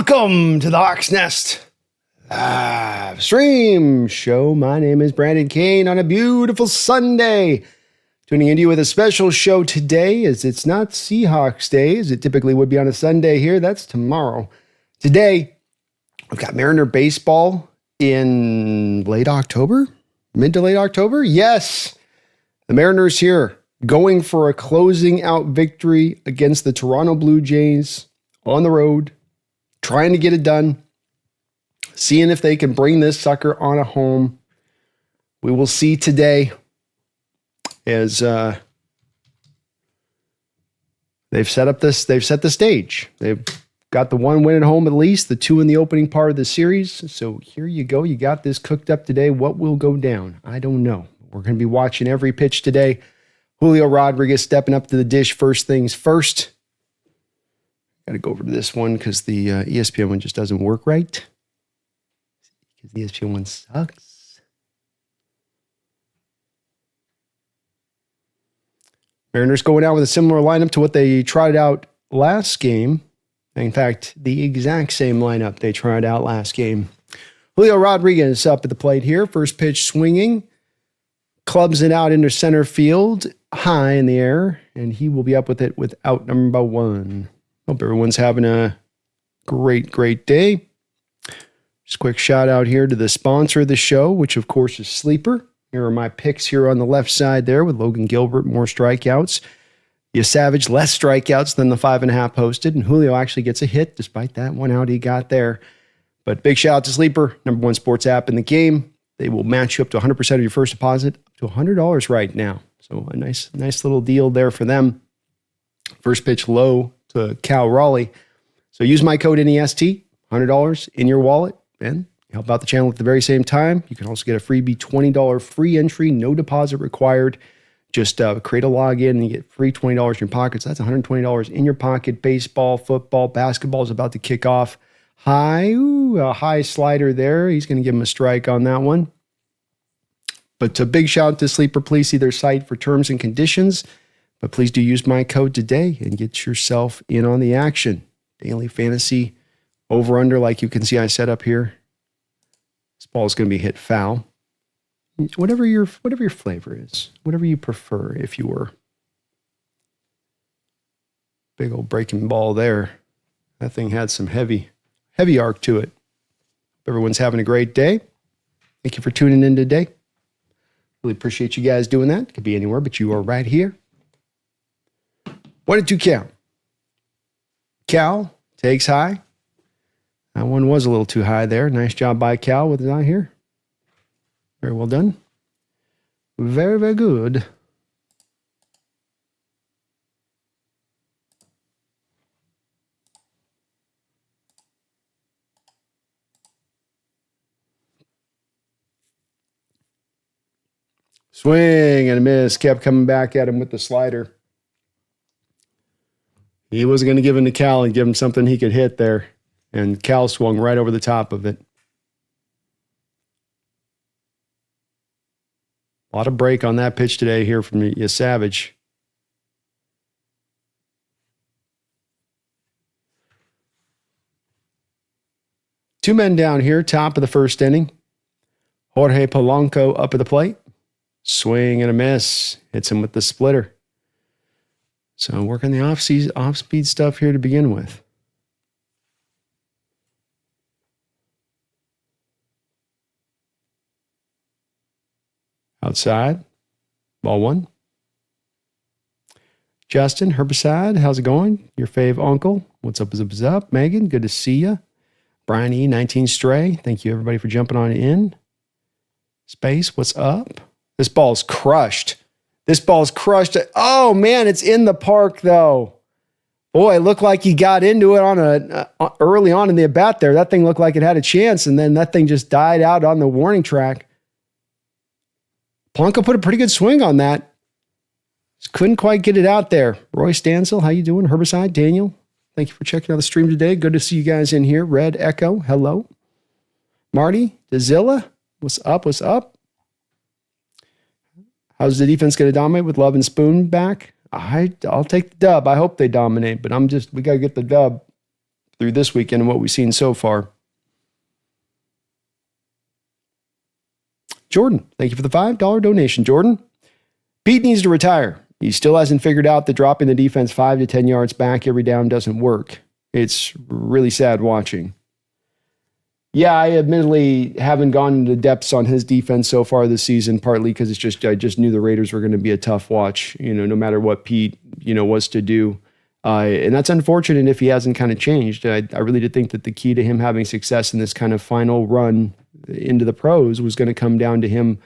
Welcome to the Hawks Nest live stream show. My name is Brandon Kane on a beautiful Sunday. Tuning into you with a special show today, as it's not Seahawks Day, as it typically would be on a Sunday here. That's tomorrow. Today, we've got Mariner baseball in late October, mid to late October. Yes, the Mariners here going for a closing out victory against the Toronto Blue Jays on the road, trying to get it done, seeing if they can bring this sucker on a home. We will see today, as they've set the stage. They've got the one win at home at least, the two in the opening part of the series. So here you go. You got this cooked up today. What will go down? I don't know. We're going to be watching every pitch today. Julio Rodriguez stepping up to the dish first things first. Got to go over to this one because the ESPN one just doesn't work right. Because the ESPN one sucks. Mariners going out with a similar lineup to what they tried out last game. In fact, the exact same lineup they tried out last game. Julio Rodriguez up at the plate here. First pitch swinging. Clubs it out into center field, high in the air, and he will be up with it with out number one. Hope everyone's having a great, great day. Just a quick shout out here to the sponsor of the show, which of course is Sleeper. Here are my picks here on the left side there with Logan Gilbert, more strikeouts. You Savage, less strikeouts than the 5.5 posted, and Julio actually gets a hit despite that one out he got there. But big shout out to Sleeper, number one sports app in the game. They will match you up to 100% of your first deposit, up to $100 right now. So a nice little deal there for them. First pitch low to Cal Raleigh. So use my code NEST, $100 in your wallet, and help out the channel at the very same time. You can also get a freebie $20 free entry, no deposit required. Just create a login and you get free $20 in your pocket. So that's $120 in your pocket. Baseball, football, basketball is about to kick off. A high slider there. He's going to give him a strike on that one. But a big shout out to Sleeper. Please see their site for terms and conditions. But please do use my code today and get yourself in on the action. Daily fantasy over under, like you can see I set up here. This ball is going to be hit foul. Whatever your flavor is, whatever you prefer. If you were big old breaking ball there, that thing had some heavy arc to it. Everyone's having a great day. Thank you for tuning in today. Really appreciate you guys doing that. Could be anywhere, but you are right here. 1 and 2 count. Cal takes high. That one was a little too high there. Nice job by Cal with his eye here. Very well done. Very, very good. Swing and a miss. Kept coming back at him with the slider. He wasn't going to give him to Cal and give him something he could hit there. And Cal swung right over the top of it. A lot of break on that pitch today here from you Savage. Two men down here, top of the first inning. Jorge Polanco up at the plate. Swing and a miss. Hits him with the splitter. So working the off-speed stuff here to begin with. Outside. Ball one. Justin, Herbicide, how's it going? Your fave uncle. What's up? Megan, good to see you. Brian E, 19 Stray. Thank you, everybody, for jumping on in. Space, what's up? This ball's crushed. Oh, man, it's in the park, though. Boy, it looked like he got into it on early on in the at-bat there. That thing looked like it had a chance, and then that thing just died out on the warning track. Polanco put a pretty good swing on that. Just couldn't quite get it out there. Roy Stansel, how you doing? Herbicide, Daniel, thank you for checking out the stream today. Good to see you guys in here. Red Echo, hello. Marty, Dezilla, what's up? How's the defense going to dominate with Love and Spoon back? I'll take the dub. I hope they dominate, but we got to get the dub. through this weekend and what we've seen so far. Jordan, thank you for the $5 donation. Jordan, Pete needs to retire. He still hasn't figured out that dropping the defense 5 to 10 yards back every down doesn't work. It's really sad watching. Yeah, I admittedly haven't gone into the depths on his defense so far this season, partly because I just knew the Raiders were going to be a tough watch, no matter what Pete, was to do. And that's unfortunate if he hasn't kind of changed. I really did think that the key to him having success in this kind of final run into the pros was going to come down to him,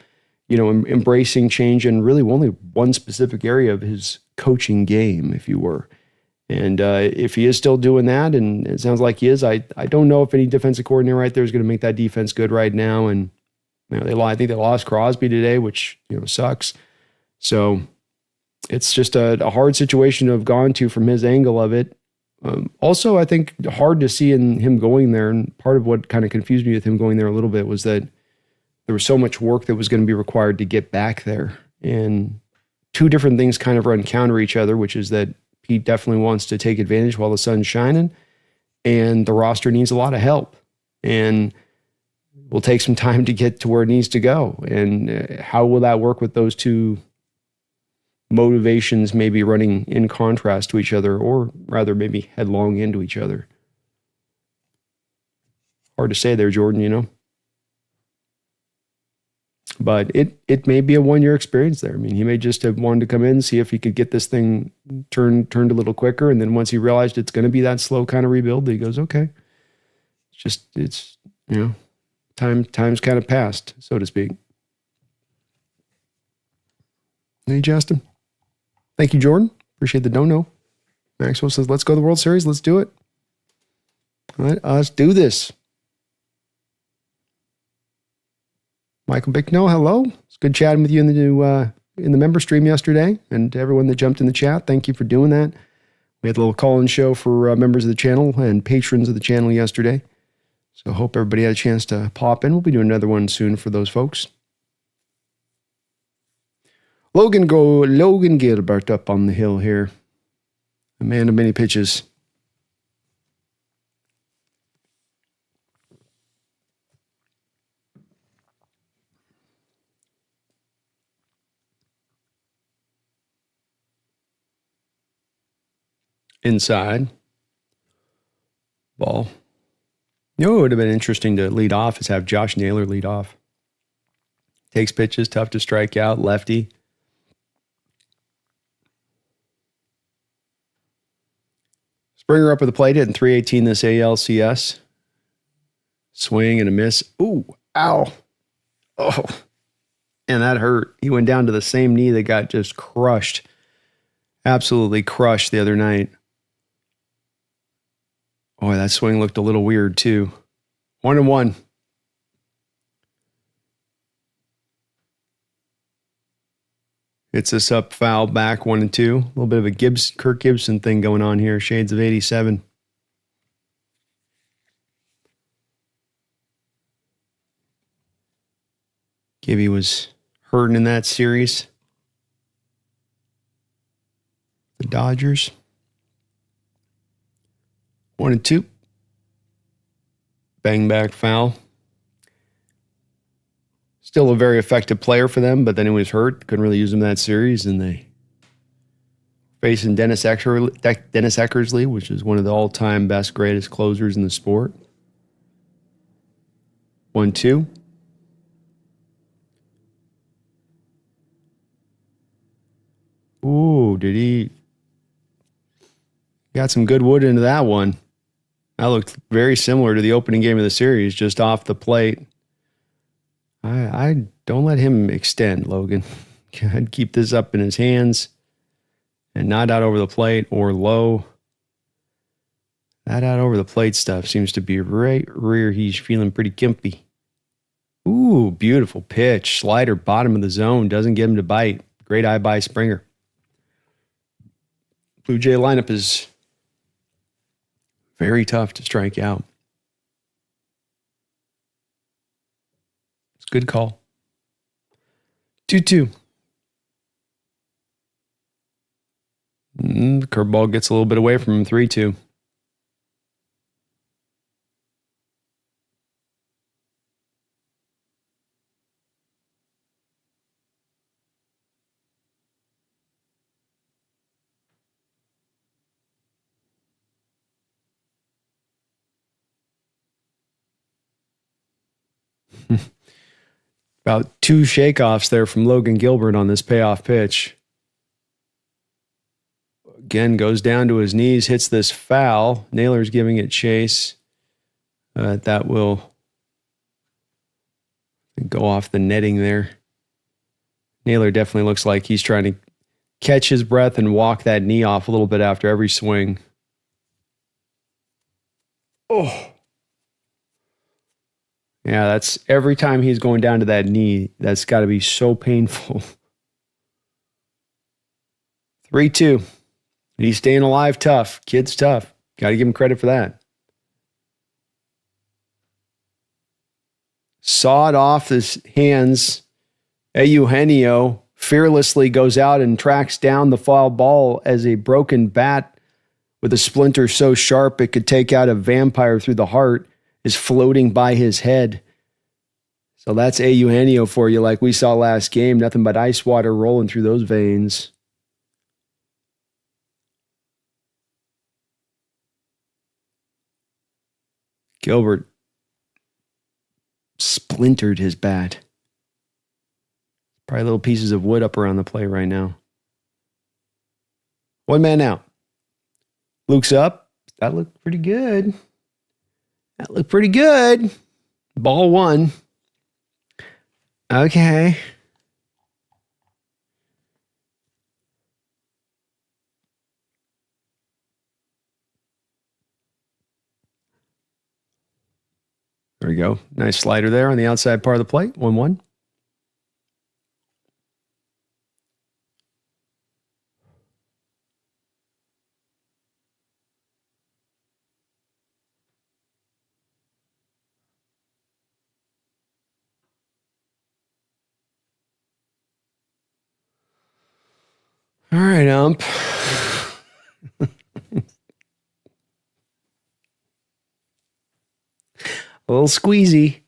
embracing change in really only one specific area of his coaching game, if you were. And if he is still doing that, and it sounds like he is, I don't know if any defensive coordinator right there is going to make that defense good right now. And I think they lost Crosby today, which sucks. So it's just a hard situation to have gone to from his angle of it. Also, I think hard to see in him going there, and part of what kind of confused me with him going there a little bit was that there was so much work that was going to be required to get back there. And two different things kind of run counter each other, which is that he definitely wants to take advantage while the sun's shining, and the roster needs a lot of help, and will take some time to get to where it needs to go. And how will that work with those two motivations maybe running in contrast to each other, or rather maybe headlong into each other? Hard to say there, Jordan, But it may be a one-year experience there. I mean, he may just have wanted to come in, see if he could get this thing turned a little quicker. And then once he realized it's going to be that slow kind of rebuild, he goes, okay, it's time's kind of passed, so to speak. Hey, Justin. Thank you, Jordan. Appreciate the dono. Maxwell says, let's go to the World Series. Let's do it. Let us do this. Michael Bicknell, hello. It's good chatting with you in the member stream yesterday, and to everyone that jumped in the chat, thank you for doing that. We had a little call-in show for members of the channel and patrons of the channel yesterday, so I hope everybody had a chance to pop in. We'll be doing another one soon for those folks. Logan Gilbert up on the hill here. A man of many pitches. Inside. Ball. It would have been interesting to lead off is have Josh Naylor lead off. Takes pitches, tough to strike out, lefty. Springer up with the plate, hitting .318 this ALCS. Swing and a miss. Ooh, ow. Oh, and that hurt. He went down to the same knee that got just crushed. Absolutely crushed the other night. Boy, that swing looked a little weird too. 1-1. Hits us up foul back 1-2. A little bit of a Kirk Gibson thing going on here. Shades of 87. Gibby was hurting in that series. The Dodgers. 1-2. Bang back foul. Still a very effective player for them, but then he was hurt. Couldn't really use him in that series, and they facing Dennis Eckersley, which is one of the all-time best, greatest closers in the sport. 1-2. Ooh, did he? Got some good wood into that one. That looked very similar to the opening game of the series, just off the plate. I don't let him extend, Logan. I'd keep this up in his hands and not out over the plate or low. That out over the plate stuff seems to be right rear. He's feeling pretty gimpy. Ooh, beautiful pitch. Slider, bottom of the zone. Doesn't get him to bite. Great eye by Springer. Blue Jay lineup is very tough to strike out. It's a good call. 2-2. The curveball gets a little bit away from him. 3-2. About 2 shakeoffs there from Logan Gilbert on this payoff pitch. Again, goes down to his knees, hits this foul. Naylor's giving it chase. That will go off the netting there. Naylor definitely looks like he's trying to catch his breath and walk that knee off a little bit after every swing. Oh. Yeah, that's every time he's going down to that knee, that's got to be so painful. 3-2. He's staying alive tough. Kid's tough. Got to give him credit for that. Sawed off his hands. Eugenio fearlessly goes out and tracks down the foul ball as a broken bat with a splinter so sharp it could take out a vampire through the heart is floating by his head. So that's Eugenio for you, like we saw last game. Nothing but ice water rolling through those veins. Gilbert splintered his bat. Probably little pieces of wood up around the plate right now. 1 man out. Luke's up. That looked pretty good. Ball 1. Okay. There we go. Nice slider there on the outside part of the plate. 1-1. All right, ump. A little squeezy.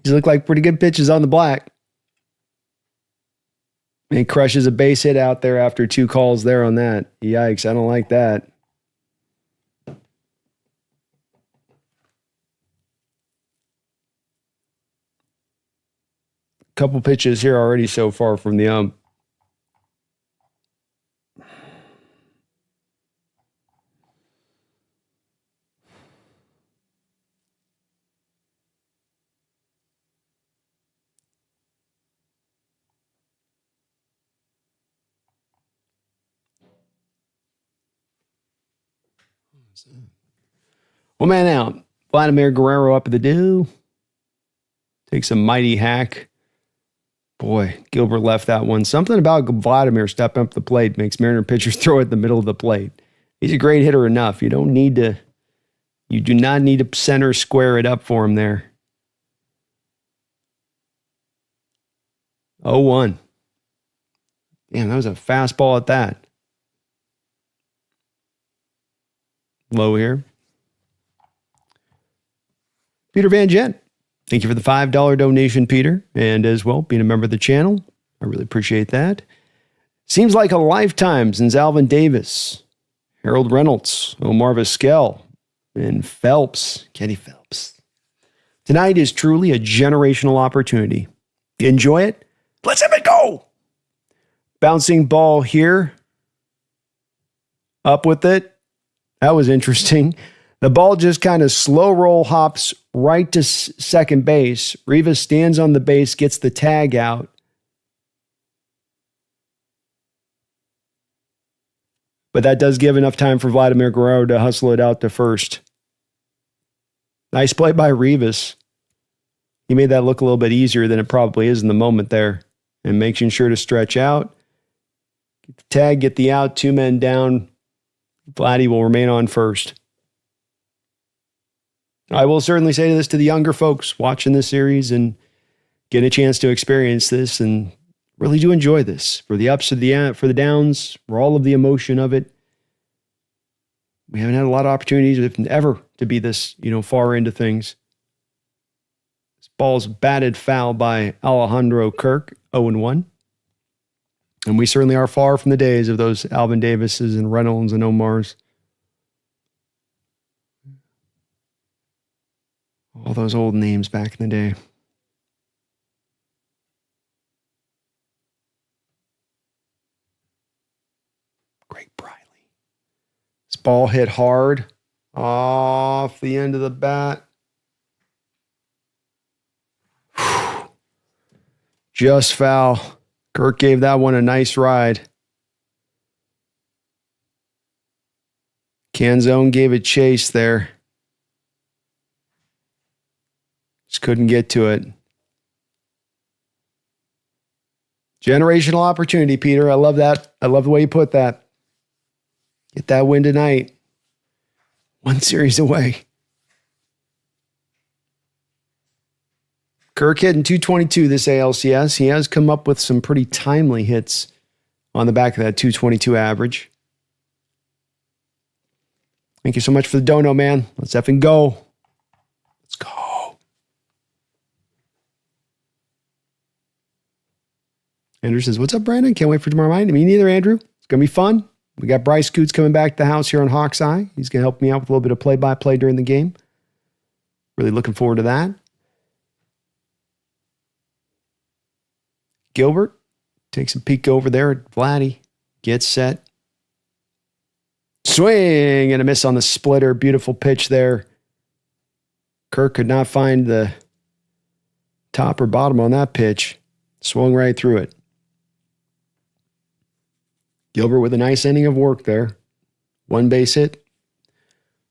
These look like pretty good pitches on the black. And he crushes a base hit out there after 2 calls there on that. Yikes, I don't like that. Couple pitches here already so far from the ump. One man out. Vladimir Guerrero up at the do. Takes a mighty hack. Boy, Gilbert left that one. Something about Vladimir stepping up the plate makes Mariner pitchers throw it in the middle of the plate. He's a great hitter enough. You do not need to center square it up for him there. 0-1. Damn, that was a fastball at that. Low here. Peter Van Gent. Thank you for the $5 donation, Peter. And as well, being a member of the channel. I really appreciate that. Seems like a lifetime since Alvin Davis, Harold Reynolds, Omar Vizquel, and Kenny Phelps. Tonight is truly a generational opportunity. Enjoy it. Let's have it go. Bouncing ball here. Up with it. That was interesting. The ball just kind of slow roll hops right to second base. Rivas stands on the base, gets the tag out. But that does give enough time for Vladimir Guerrero to hustle it out to first. Nice play by Rivas. He made that look a little bit easier than it probably is in the moment there. And making sure to stretch out. Get the tag, get the out, 2 men down. Vladdy will remain on first. I will certainly say this to the younger folks watching this series and getting a chance to experience this and really do enjoy this. For the ups, for the downs, for all of the emotion of it. We haven't had a lot of opportunities, if ever, to be this, far into things. This ball's batted foul by Alejandro Kirk, 0-1. And we certainly are far from the days of those Alvin Davises and Reynolds and Omars. All those old names back in the day. Greg Briley. This ball hit hard off the end of the bat. Just foul. Kirk gave that one a nice ride. Canzone gave it chase there. Just couldn't get to it. Generational opportunity, Peter. I love that. I love the way you put that. Get that win tonight. One series away. Kirk hitting 222 this ALCS. He has come up with some pretty timely hits on the back of that 222 average. Thank you so much for the dono, man. Let's effing go. Let's go. Andrew says, what's up, Brandon? Can't wait for tomorrow night. Me neither, Andrew. It's going to be fun. We got Bryce Scoots coming back to the house here on Hawk's Eye. He's going to help me out with a little bit of play-by-play during the game. Really looking forward to that. Gilbert takes a peek over there at Vladdy. Gets set. Swing and a miss on the splitter. Beautiful pitch there. Kirk could not find the top or bottom on that pitch. Swung right through it. Gilbert with a nice inning of work there. One base hit.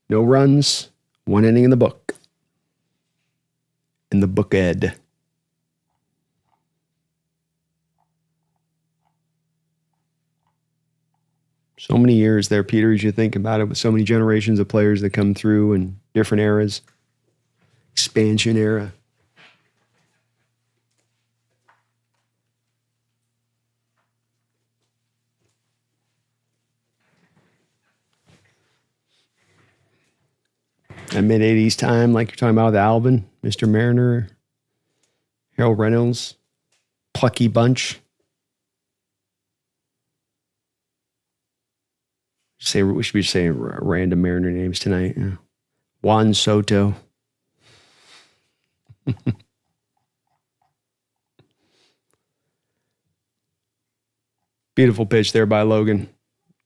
No runs. One inning in the book. In the book, Ed. So many years there, Peter, as you think about it, with so many generations of players that come through in different eras. Expansion era. At mid-'80s time, like you're talking about with Alvin, Mr. Mariner, Harold Reynolds, Plucky Bunch. We should be saying random Mariner names tonight. Yeah. Juan Soto. Beautiful pitch there by Logan.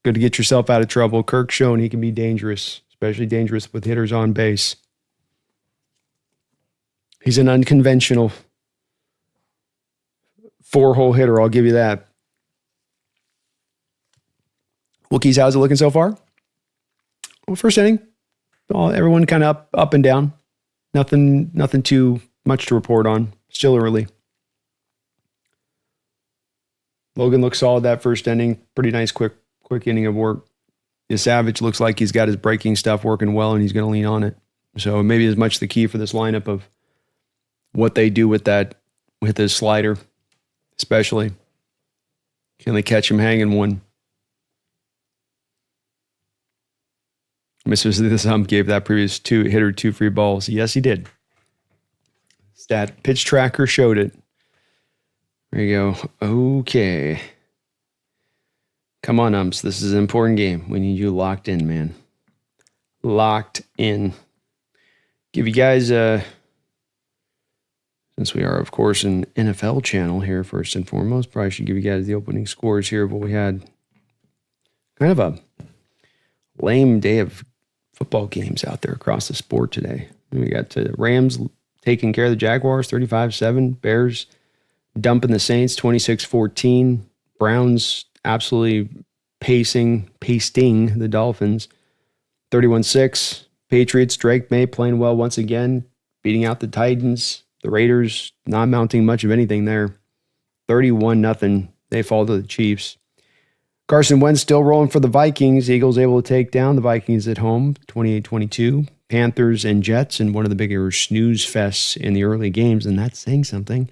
Good to get yourself out of trouble. Kirk shown he can be dangerous, especially dangerous with hitters on base. He's an unconventional four-hole hitter, I'll give you that. Wookiees, how's it looking so far? Well, first inning, everyone kind of up and down. Nothing too much to report on. Still early. Logan looks solid that first inning. Pretty nice, quick inning of work. Savage looks like he's got his breaking stuff working well, and he's going to lean on it. So maybe as much the key for this lineup of what they do with his slider, especially. Can they catch him hanging one? Mrs. Hump gave that previous hitter 2 free balls. Yes, he did. Stat pitch tracker showed it. There you go. Okay. Come on, Umps. This is an important game. We need you locked in, man. Locked in. Give you guys, since we are, of course, an NFL channel here, first and foremost, probably should give you guys the opening scores here of what we had. Kind of a lame day of football games out there across the sport today. We got the Rams taking care of the Jaguars 35-7. Bears dumping the Saints 26-14. Browns absolutely pasting the Dolphins 31-6. Patriots, Drake May playing well once again, beating out the Titans. The Raiders not mounting much of anything there. 31-0. They fall to the Chiefs. Carson Wentz still rolling for the Vikings. Eagles able to take down the Vikings at home, 28-22. Panthers and Jets in one of the bigger snooze fests in the early games, and that's saying something.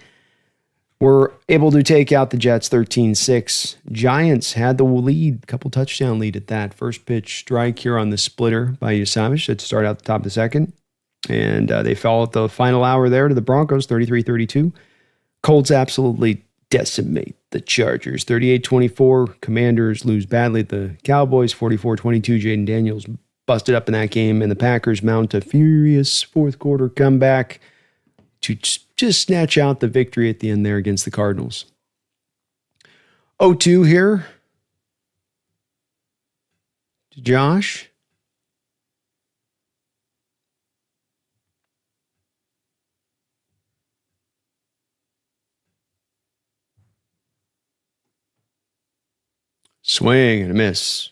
Were able to take out the Jets 13-6. Giants had the lead, couple touchdown lead at that. First pitch strike here on the splitter by Yasamish to start out the top of the second. And they fell at the final hour there to the Broncos, 33-32. Colts absolutely decimate the Chargers, 38-24. Commanders lose badly at the Cowboys, 44-22. Jaden Daniels busted up in that game, and the Packers mount a furious fourth quarter comeback to just snatch out the victory at the end there against the Cardinals. 0-2 here to Josh. Swing and a miss.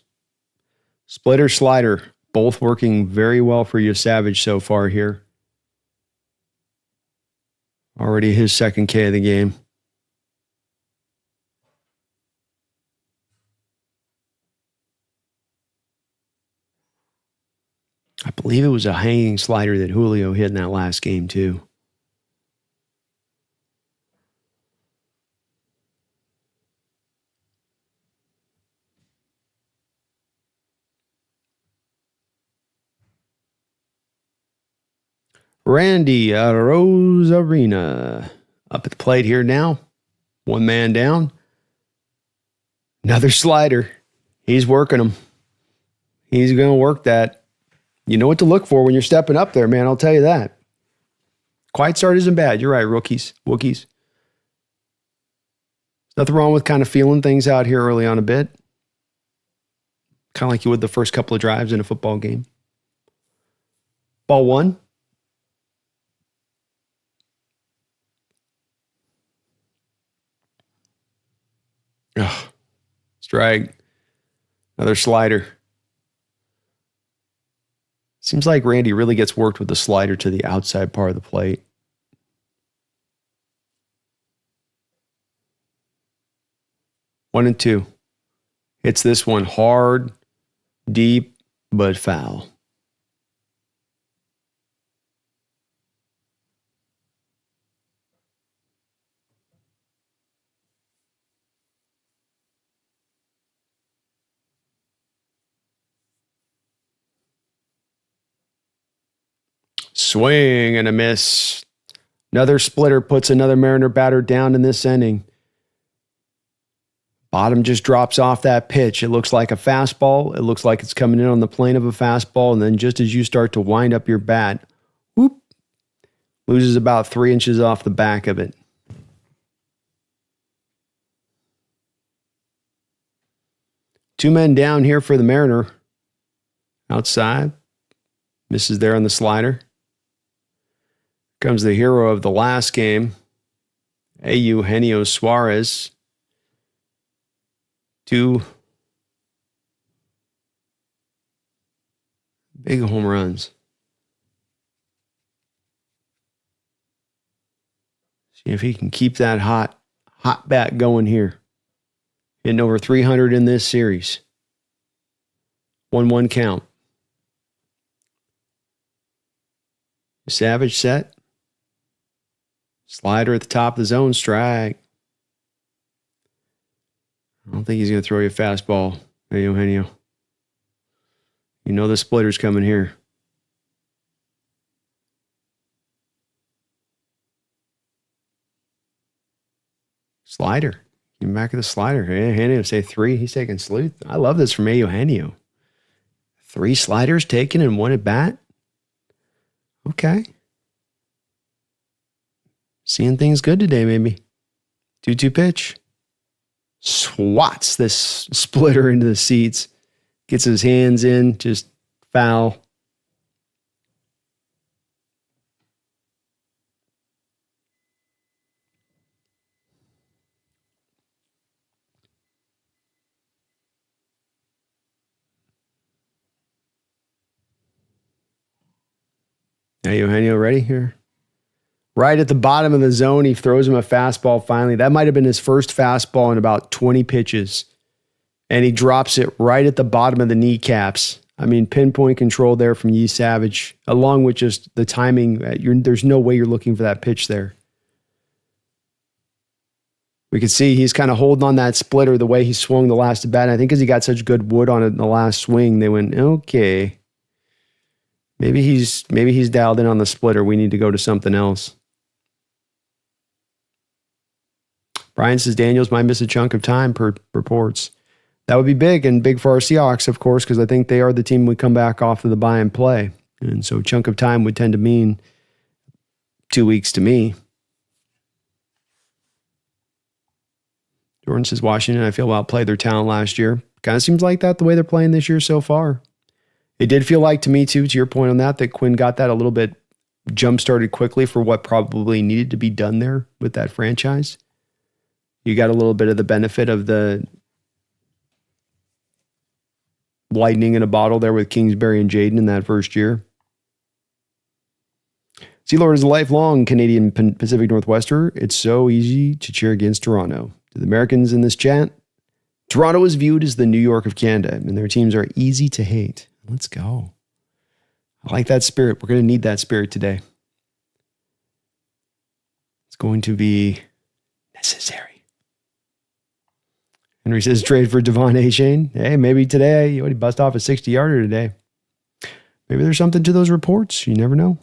Splitter, slider, both working very well for you, Savage, so far here. Already his second K of the game. I believe it was a hanging slider that Julio hit in that last game, too. Randy Rosarina up at the plate here now. One man down. Another slider. He's working them. He's going to work that. You know what to look for when you're stepping up there, man. I'll tell you that. Quiet start isn't bad. You're right, Wookiees. Nothing wrong with kind of feeling things out here early on a bit. Kind of like you would the first couple of drives in a football game. Ball one. Oh, strike. Another slider. Seems like Randy really gets worked with the slider to the outside part of the plate. One and two. Hits this one hard, deep, but foul. Swing and a miss. Another splitter puts another Mariner batter down in this inning. Bottom just drops off that pitch. It looks like a fastball. It looks like it's coming in on the plane of a fastball. And then just as you start to wind up your bat, whoop, loses about 3 inches off the back of it. Two men down here for the Mariner. Outside. Misses there on the slider. Comes the hero of the last game, Eugenio Suarez. 2 big home runs. See if he can keep that hot bat going here. Hitting over 300 in this series. 1-1 count. Savage set. Slider at the top of the zone, strike. I don't think he's going to throw you a fastball, hey, Eugenio. You know the splitter's coming here. Slider. Get back of the slider. Hey, Eugenio, say 3. He's taking sleuth. I love this from Eugenio. 3 sliders taken and 1 at bat. Okay. Seeing things good today, maybe. 2-2 pitch. Swats this splitter into the seats. Gets his hands in. Just foul. Now, Eugenio, ready here? Right at the bottom of the zone, he throws him a fastball finally. That might have been his first fastball in about 20 pitches. And he drops it right at the bottom of the kneecaps. I mean, pinpoint control there from Yee Savage, along with just the timing. There's no way you're looking for that pitch there. We could see he's kind of holding on that splitter the way he swung the last at bat. And I think because he got such good wood on it in the last swing, they went, okay. Maybe he's dialed in on the splitter. We need to go to something else. Brian says Daniels might miss a chunk of time per reports. That would be big, and big for our Seahawks, of course, because I think they are the team we come back off of the bye and play. And so chunk of time would tend to mean 2 weeks to me. Jordan says Washington, I feel outplayed their talent last year. Kind of seems like that the way they're playing this year so far. It did feel like to me, too, to your point on that Quinn got that a little bit jump-started quickly for what probably needed to be done there with that franchise. You got a little bit of the benefit of the lightning in a bottle there with Kingsbury and Jaden in that first year. Sealord is a lifelong Canadian Pacific Northwester. It's so easy to cheer against Toronto. To the Americans in this chat, Toronto is viewed as the New York of Canada, and their teams are easy to hate. Let's go. I like that spirit. We're going to need that spirit today. It's going to be necessary. Henry says trade for Devon Achane. Hey, maybe today, he bust off a 60-yarder today. Maybe there's something to those reports. You never know.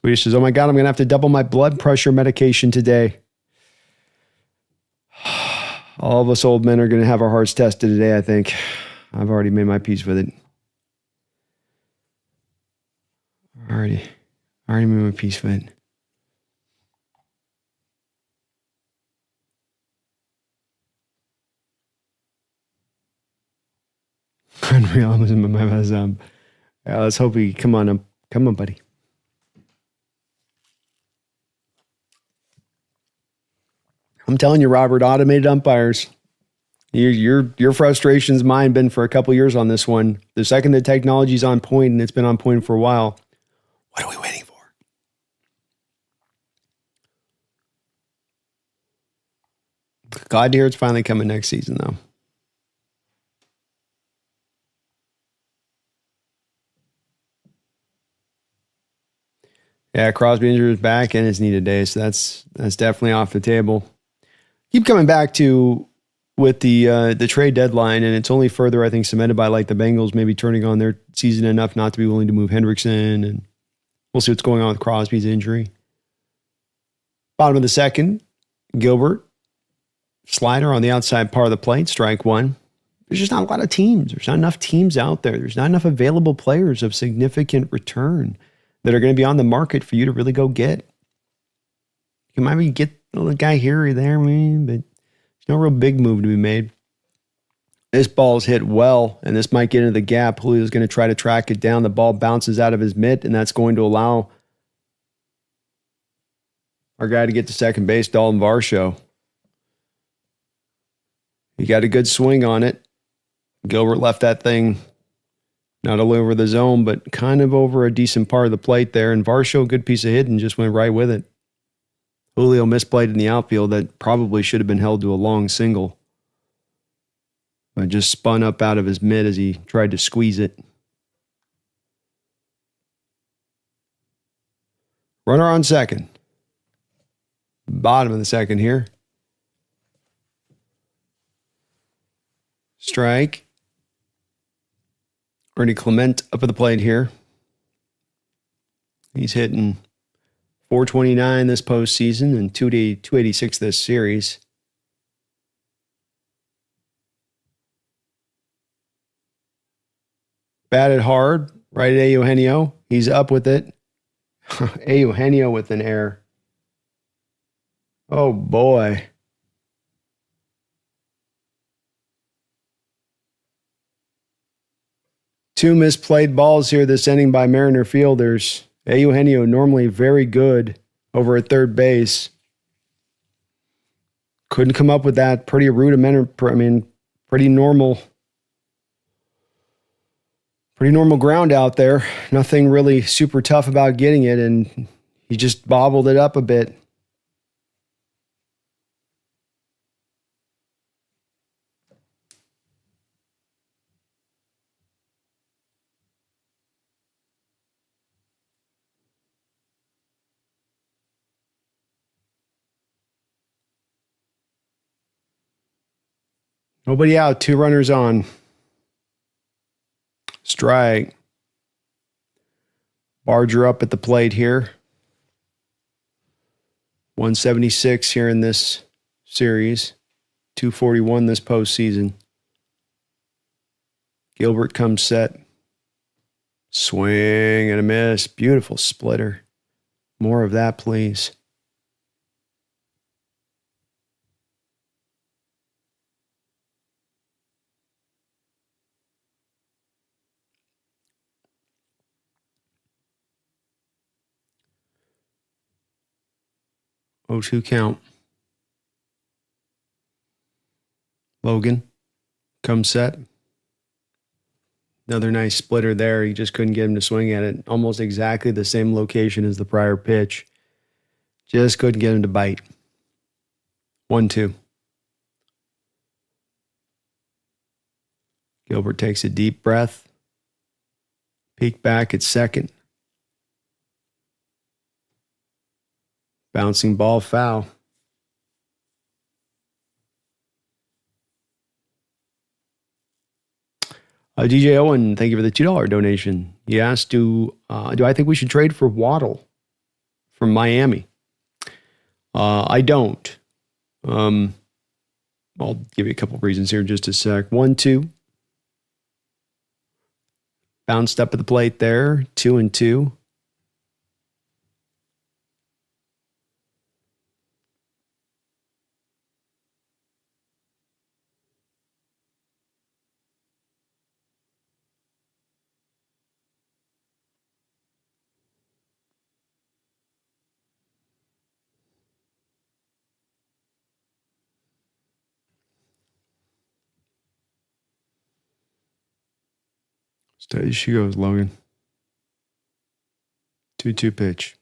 Swedish says, oh my God, I'm going to have to double my blood pressure medication today. All of us old men are going to have our hearts tested today, I think. I've already made my peace with it. Already made my peace with it. Unreal. Let's hope he come on, buddy. I'm telling you, Robert, automated umpires. Your frustration's mine been for a couple years on this one. The second the technology's on point, and it's been on point for a while, what are we waiting for? Glad to hear it's finally coming next season, though. Yeah, Crosby injury is back and it's needed day, so that's definitely off the table. Keep coming back to with the trade deadline, and it's only further, I think, cemented by like the Bengals maybe turning on their season enough not to be willing to move Hendrickson, and we'll see what's going on with Crosby's injury. Bottom of the second, Gilbert, slider on the outside part of the plate, strike one. There's just not a lot of teams. There's not enough teams out there. There's not enough available players of significant return that are going to be on the market for you to really go get. You might maybe get a guy here or there, man, but there's no real big move to be made. This ball's hit well, and this might get into the gap. Julio's going to try to track it down. The ball bounces out of his mitt, and that's going to allow our guy to get to second base, Dalton Varsho. He got a good swing on it. Gilbert left that thing not only over the zone, but kind of over a decent part of the plate there. And Varsho, a good piece of hitting, just went right with it. Julio misplayed in the outfield that probably should have been held to a long single. But just spun up out of his mitt as he tried to squeeze it. Runner on second. Bottom of the second here. Strike. Ernie Clement up at the plate here. He's hitting .429 this postseason and .286 this series. Batted hard, right at Eugenio. He's up with it. Eugenio with an error. Oh boy. Two misplayed balls here this inning by Mariner fielders. Eugenio normally very good over at third base. Couldn't come up with that. Pretty rudimentary, pretty normal ground out there. Nothing really super tough about getting it, and he just bobbled it up a bit. Nobody out, two runners on. Strike. Barger up at the plate here. 176 here in this series. 241 this postseason. Gilbert comes set. Swing and a miss. Beautiful splitter. More of that, please. Oh, 2 count. Logan comes set. Another nice splitter there. He just couldn't get him to swing at it. Almost exactly the same location as the prior pitch. Just couldn't get him to bite. 1-2. Gilbert takes a deep breath. Peek back at second. Bouncing ball foul. DJ Owen, thank you for the $2 donation. He asked, do I think we should trade for Waddle from Miami? I don't. I'll give you a couple of reasons here in just a sec. 1-2. Bounced up at the plate there. 2-2. Steady she goes, Logan. 2-2 pitch.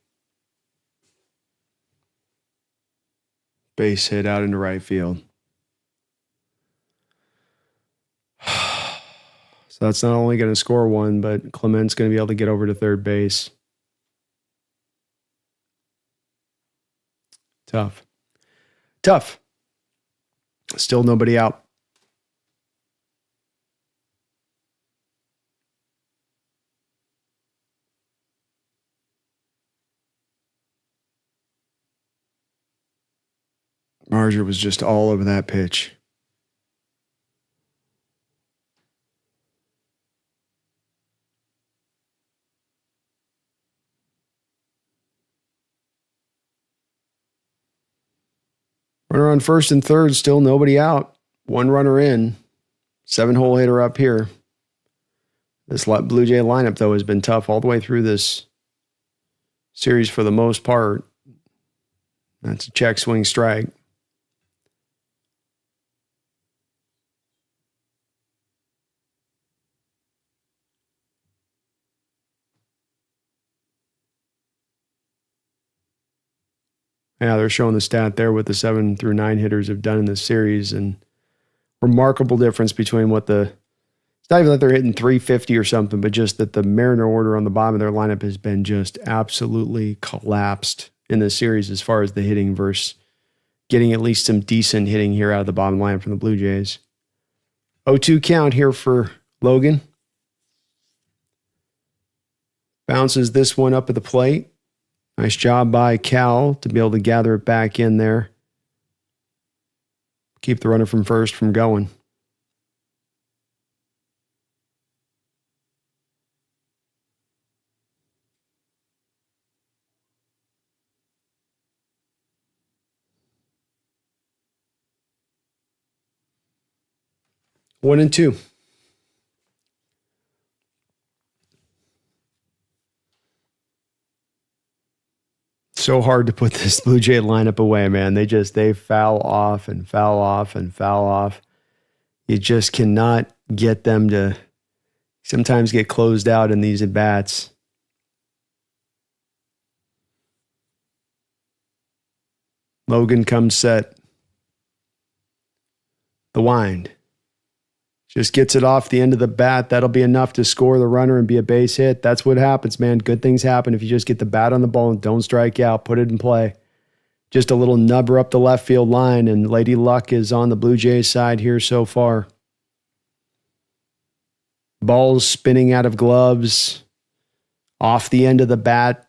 Base hit out into right field. So that's not only going to score one, but Clement's going to be able to get over to third base. Tough. Still nobody out. Marger was just all over that pitch. Runner on first and third, still nobody out. 1 runner in. 7-hole hitter up here. This Blue Jay lineup, though, has been tough all the way through this series for the most part. That's a check, swing, strike. Yeah, they're showing the stat there what the 7 through 9 hitters have done in this series, and remarkable difference between what it's not even that they're hitting 350 or something, but just that the Mariner order on the bottom of their lineup has been just absolutely collapsed in this series as far as the hitting versus getting at least some decent hitting here out of the bottom line from the Blue Jays. 0-2 count here for Logan. Bounces this one up at the plate. Nice job by Cal to be able to gather it back in there. Keep the runner from first from going. One and two. So hard to put this Blue Jay lineup away, man. They foul off and foul off and foul off. You just cannot get them to sometimes get closed out in these at-bats. Logan comes set. The wind. Just gets it off the end of the bat. That'll be enough to score the runner and be a base hit. That's what happens, man. Good things happen if you just get the bat on the ball and don't strike out. Put it in play. Just a little nubber up the left field line, and Lady Luck is on the Blue Jays side here so far. Balls spinning out of gloves. Off the end of the bat.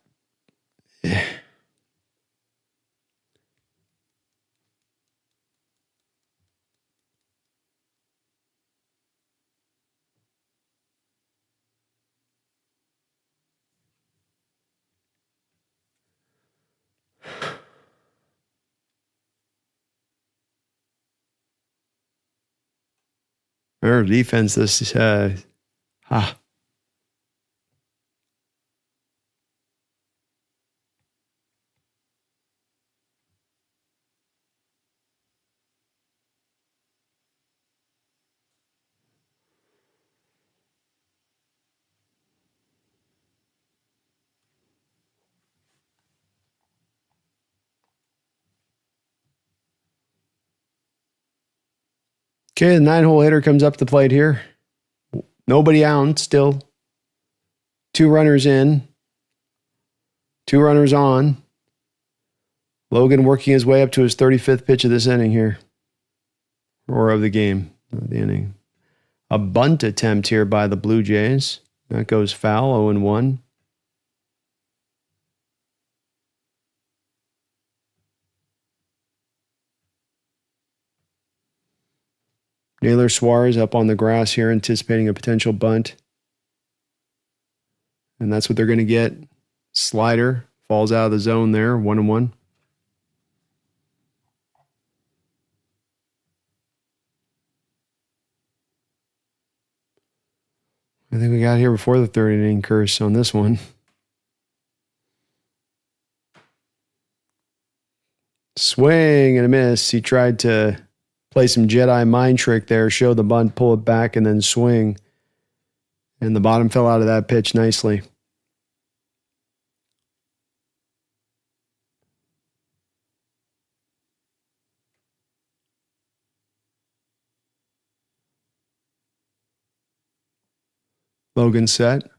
Our defense, this is, Okay, the 9-hole hitter comes up to the plate here. Nobody out still. 2 runners in. 2 runners on. Logan working his way up to his 35th pitch of this inning here. Or of the game. Of the inning. A bunt attempt here by the Blue Jays. That goes foul, 0-1. Naylor Suarez up on the grass here, anticipating a potential bunt. And that's what they're going to get. Slider falls out of the zone there, 1-1. I think we got here before the 3rd inning curse on this one. Swing and a miss. He tried to play some Jedi mind trick there, show the bunt, pull it back, and then swing. And the bottom fell out of that pitch nicely. Logan set.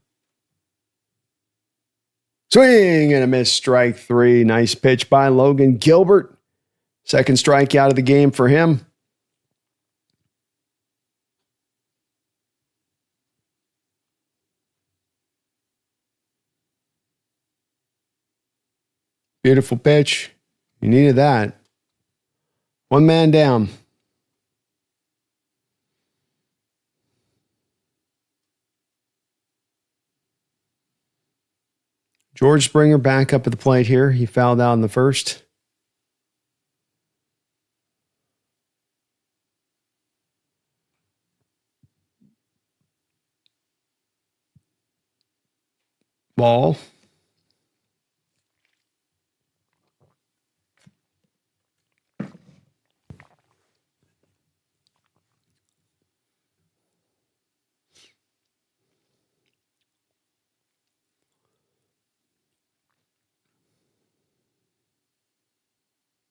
Swing and a miss, strike 3. Nice pitch by Logan Gilbert. 2nd strikeout of the game for him. Beautiful pitch. You needed that. 1 man down. George Springer back up at the plate here. He fouled out in the 1st. Ball.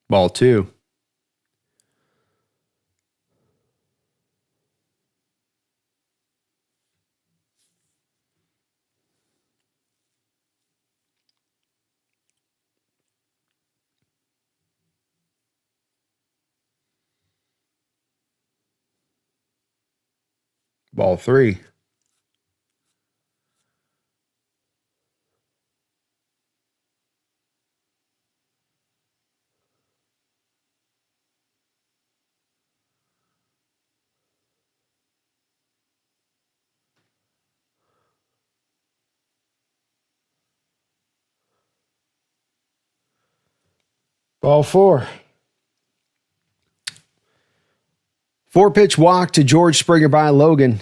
Ball 2. Ball 3. Ball 4. 4-pitch walk to George Springer by Logan.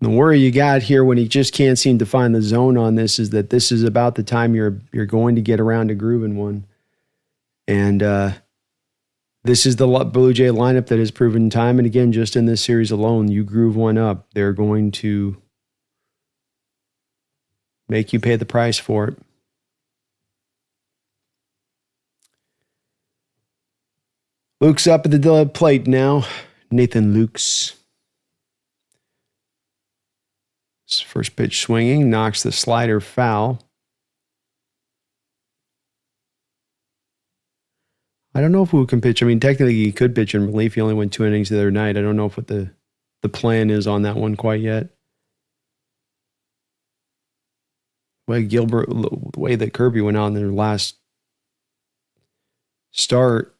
The worry you got here when he just can't seem to find the zone on this is that this is about the time you're going to get around to grooving one. And this is the Blue Jay lineup that has proven time and again, just in this series alone, you groove one up, they're going to make you pay the price for it. Luke's up at the plate now. Nathan Lukes. His first pitch swinging, knocks the slider foul. I don't know if Wu can pitch. I mean, technically he could pitch in relief. He only went 2 innings the other night. I don't know what the plan is on that one quite yet. The way that Kirby went out in their last start,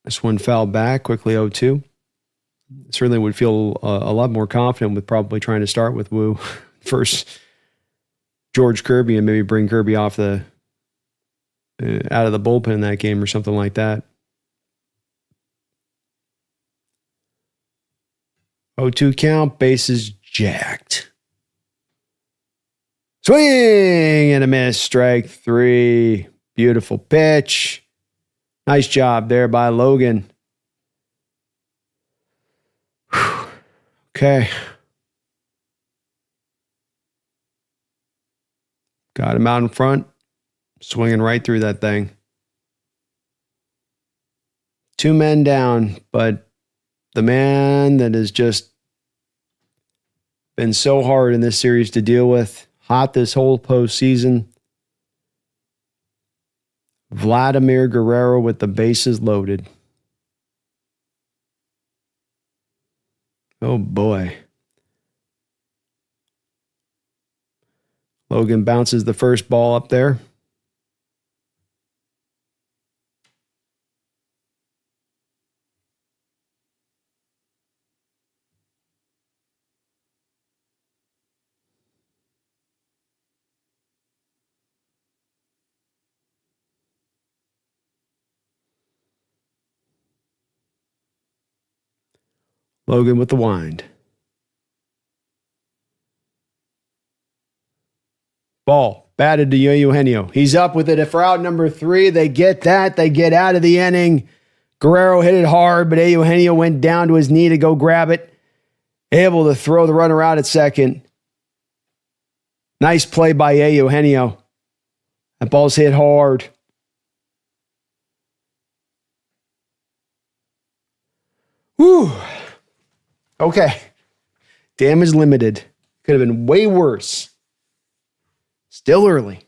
this one fouled back quickly 0-2. Certainly would feel a lot more confident with probably trying to start with Wu first George Kirby and maybe bring Kirby off out of the bullpen in that game or something like that. 0-2 count, bases jacked. Swing and a miss, strike 3. Beautiful pitch. Nice job there by Logan. Whew. Okay. Got him out in front. Swinging right through that thing. 2 men down, but the man that has just been so hard in this series to deal with, hot this whole postseason, Vladimir Guerrero with the bases loaded. Oh boy. Logan bounces the first ball up there. Logan with the wind. Ball batted to Eugenio. He's up with it for out number 3. They get that. They get out of the inning. Guerrero hit it hard, but Eugenio went down to his knee to go grab it. Able to throw the runner out at second. Nice play by Eugenio. That ball's hit hard. Whew. Okay. Damage limited. Could have been way worse. Still early.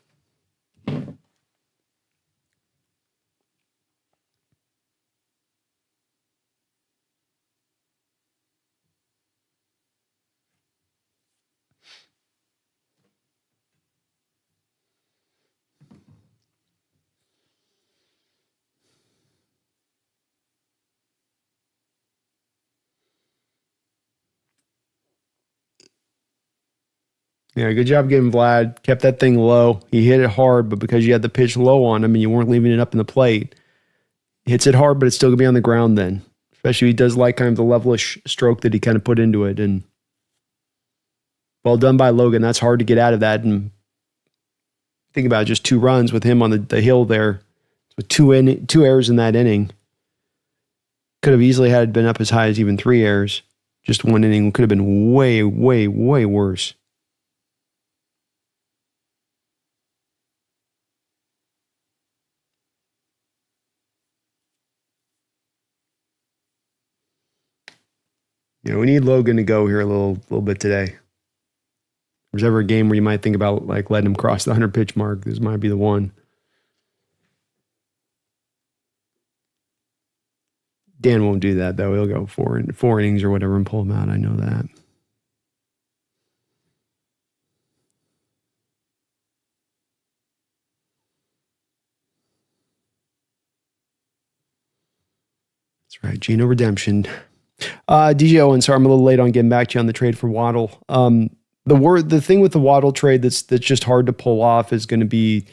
Yeah, good job getting Vlad. Kept that thing low. He hit it hard, but because you had the pitch low on him and you weren't leaving it up in the plate, hits it hard, but it's still going to be on the ground then. Especially he does like kind of the levelish stroke that he kind of put into it. And well done by Logan. That's hard to get out of that. And think about it, just 2 runs with him on the hill there. With 2 errors in that inning. Could have easily had been up as high as even 3 errors. Just 1 inning could have been way, way, way worse. You know, we need Logan to go here a little bit today. If there's ever a game where you might think about like letting him cross the 100 pitch mark, this might be the one. Dan won't do that though. He'll go 4 innings or whatever and pull him out. I know that. That's right. Geno redemption. DJ Owen, sorry, I'm a little late on getting back to you on the trade for Waddle. The thing with the Waddle trade that's just hard to pull off is going to be,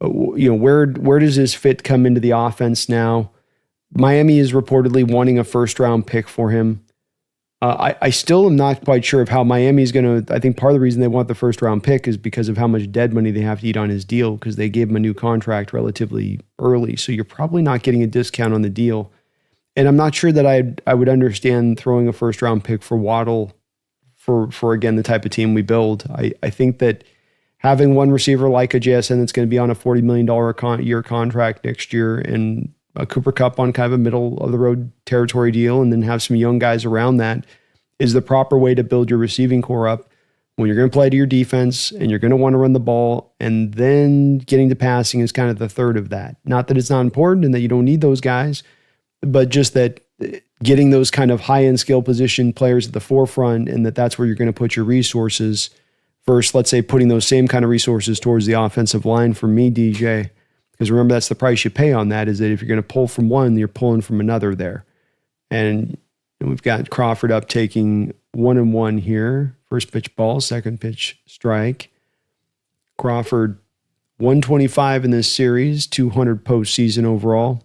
where does his fit come into the offense now? Miami is reportedly wanting a first-round pick for him. I still am not quite sure of how Miami is going to. I think part of the reason they want the first-round pick is because of how much dead money they have to eat on his deal because they gave him a new contract relatively early. So you're probably not getting a discount on the deal. And I'm not sure that I would understand throwing a first-round pick for Waddle for again, the type of team we build. I think that having one receiver like a JSN that's going to be on a $40 million year contract next year and a Cooper Kupp on kind of a middle-of-the-road territory deal and then have some young guys around that is the proper way to build your receiving core up. when you're going to play to your defense and you're going to want to run the ball, and then getting to passing is kind of the third of that. Not that it's not important and that you don't need those guys, but just that getting those kind of high-end skill position players at the forefront, and that's where you're going to put your resources versus, let's say, putting those same kind of resources towards the offensive line for me, DJ. Because remember, that's the price you pay on that, is that if you're going to pull from one, you're pulling from another there. And we've got Crawford up taking 1-1 here. First pitch ball, second pitch strike. Crawford, 125 in this series, 200 postseason overall.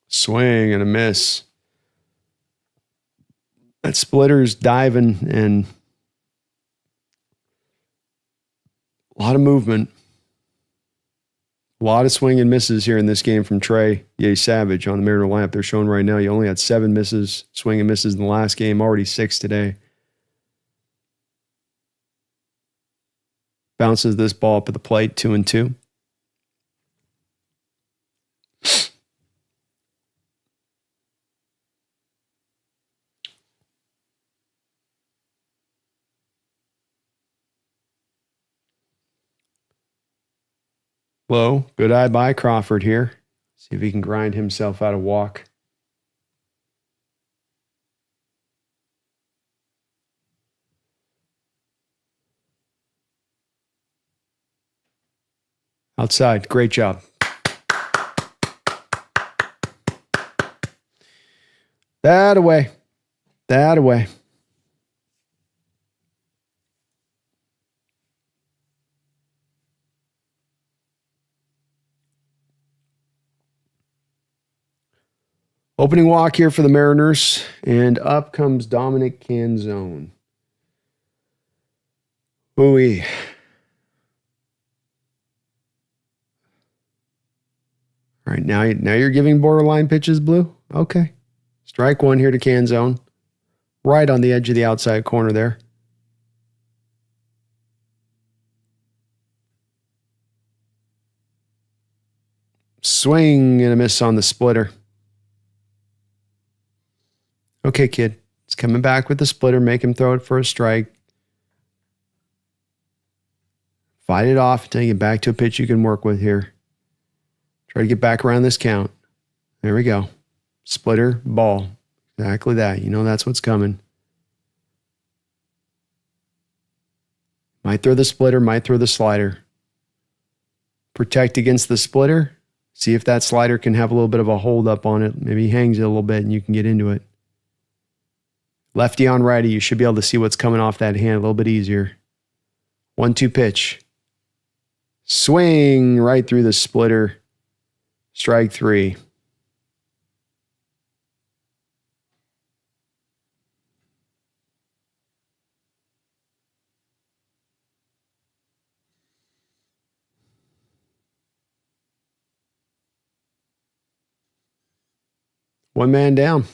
Swing and a miss. That splitter's diving and a lot of movement. A lot of swing and misses here in this game from Trey Savage on the Mariner lineup. They're showing right now you only had 7 misses, swing and misses in the last game, already 6 today. Bounces this ball up at the plate, 2-2. Low, good eye by Crawford here. See if he can grind himself out a walk. Outside, great job. That away. That away. Opening walk here for the Mariners, and up comes Dominic Canzone. Ooh-wee. All right, now you're giving borderline pitches, Blue? Okay. Strike one here to Canzone. Right on the edge of the outside corner there. Swing and a miss on the splitter. Okay, kid. It's coming back with the splitter. Make him throw it for a strike. Fight it off until you get back to a pitch you can work with here. Try to get back around this count. There we go. Splitter, ball. Exactly that. You know that's what's coming. Might throw the splitter, might throw the slider. Protect against the splitter. See if that slider can have a little bit of a hold up on it. Maybe he hangs it a little bit and you can get into it. Lefty on righty, you should be able to see what's coming off that hand a little bit easier. 1-2 pitch. Swing right through the splitter. Strike 3. One man down.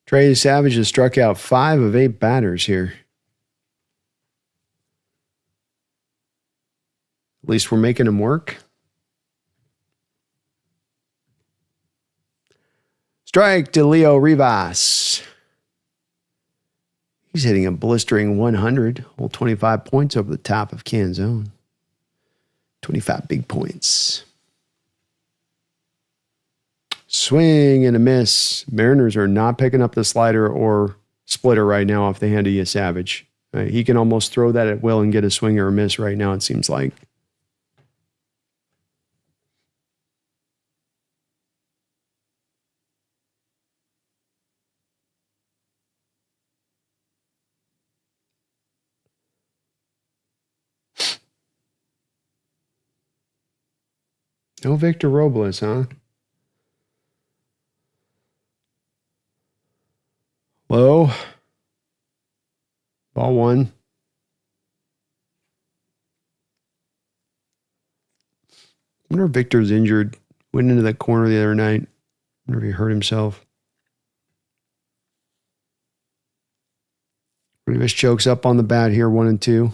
Trey Savage has struck out 5 of 8 batters here. At least we're making him work. Strike to Leo Rivas. He's hitting a blistering 100. Whole 25 points over the top of Canzone. 25 big points. Swing and a miss. Mariners are not picking up the slider or splitter right now off the hand of Savage. He can almost throw that at will and get a swing or a miss right now, it seems like. No Victor Robles, huh? Low. Ball 1. I wonder if Victor's injured. Went into that corner the other night. I wonder if he hurt himself. Rivas chokes up on the bat here, 1-2.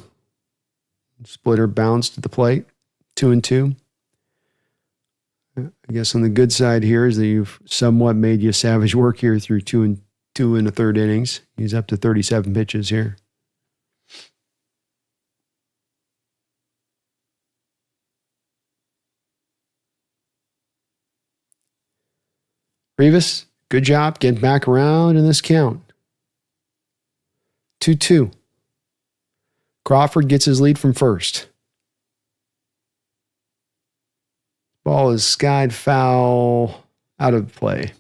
Splitter bounced at the plate, 2-2. I guess on the good side here is that you've somewhat made you savage work here through 2 1/3 innings. He's up to 37 pitches here. Rivas, good job getting back around in this count. 2-2. Crawford gets his lead from first. Ball is skied foul, out of play.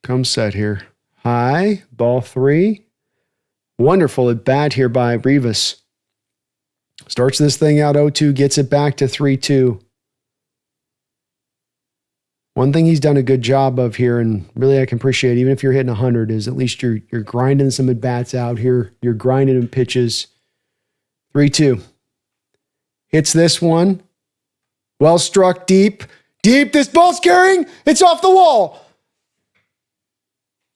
Come set here. High, ball 3. Wonderful at bat here by Rivas. Starts this thing out 0-2, gets it back to 3-2. One thing he's done a good job of here, and really I can appreciate, even if you're hitting 100, is at least you're grinding some at bats out here. You're grinding in pitches. 3-2. Hits this one. Well struck deep. Deep. This ball's carrying. It's off the wall.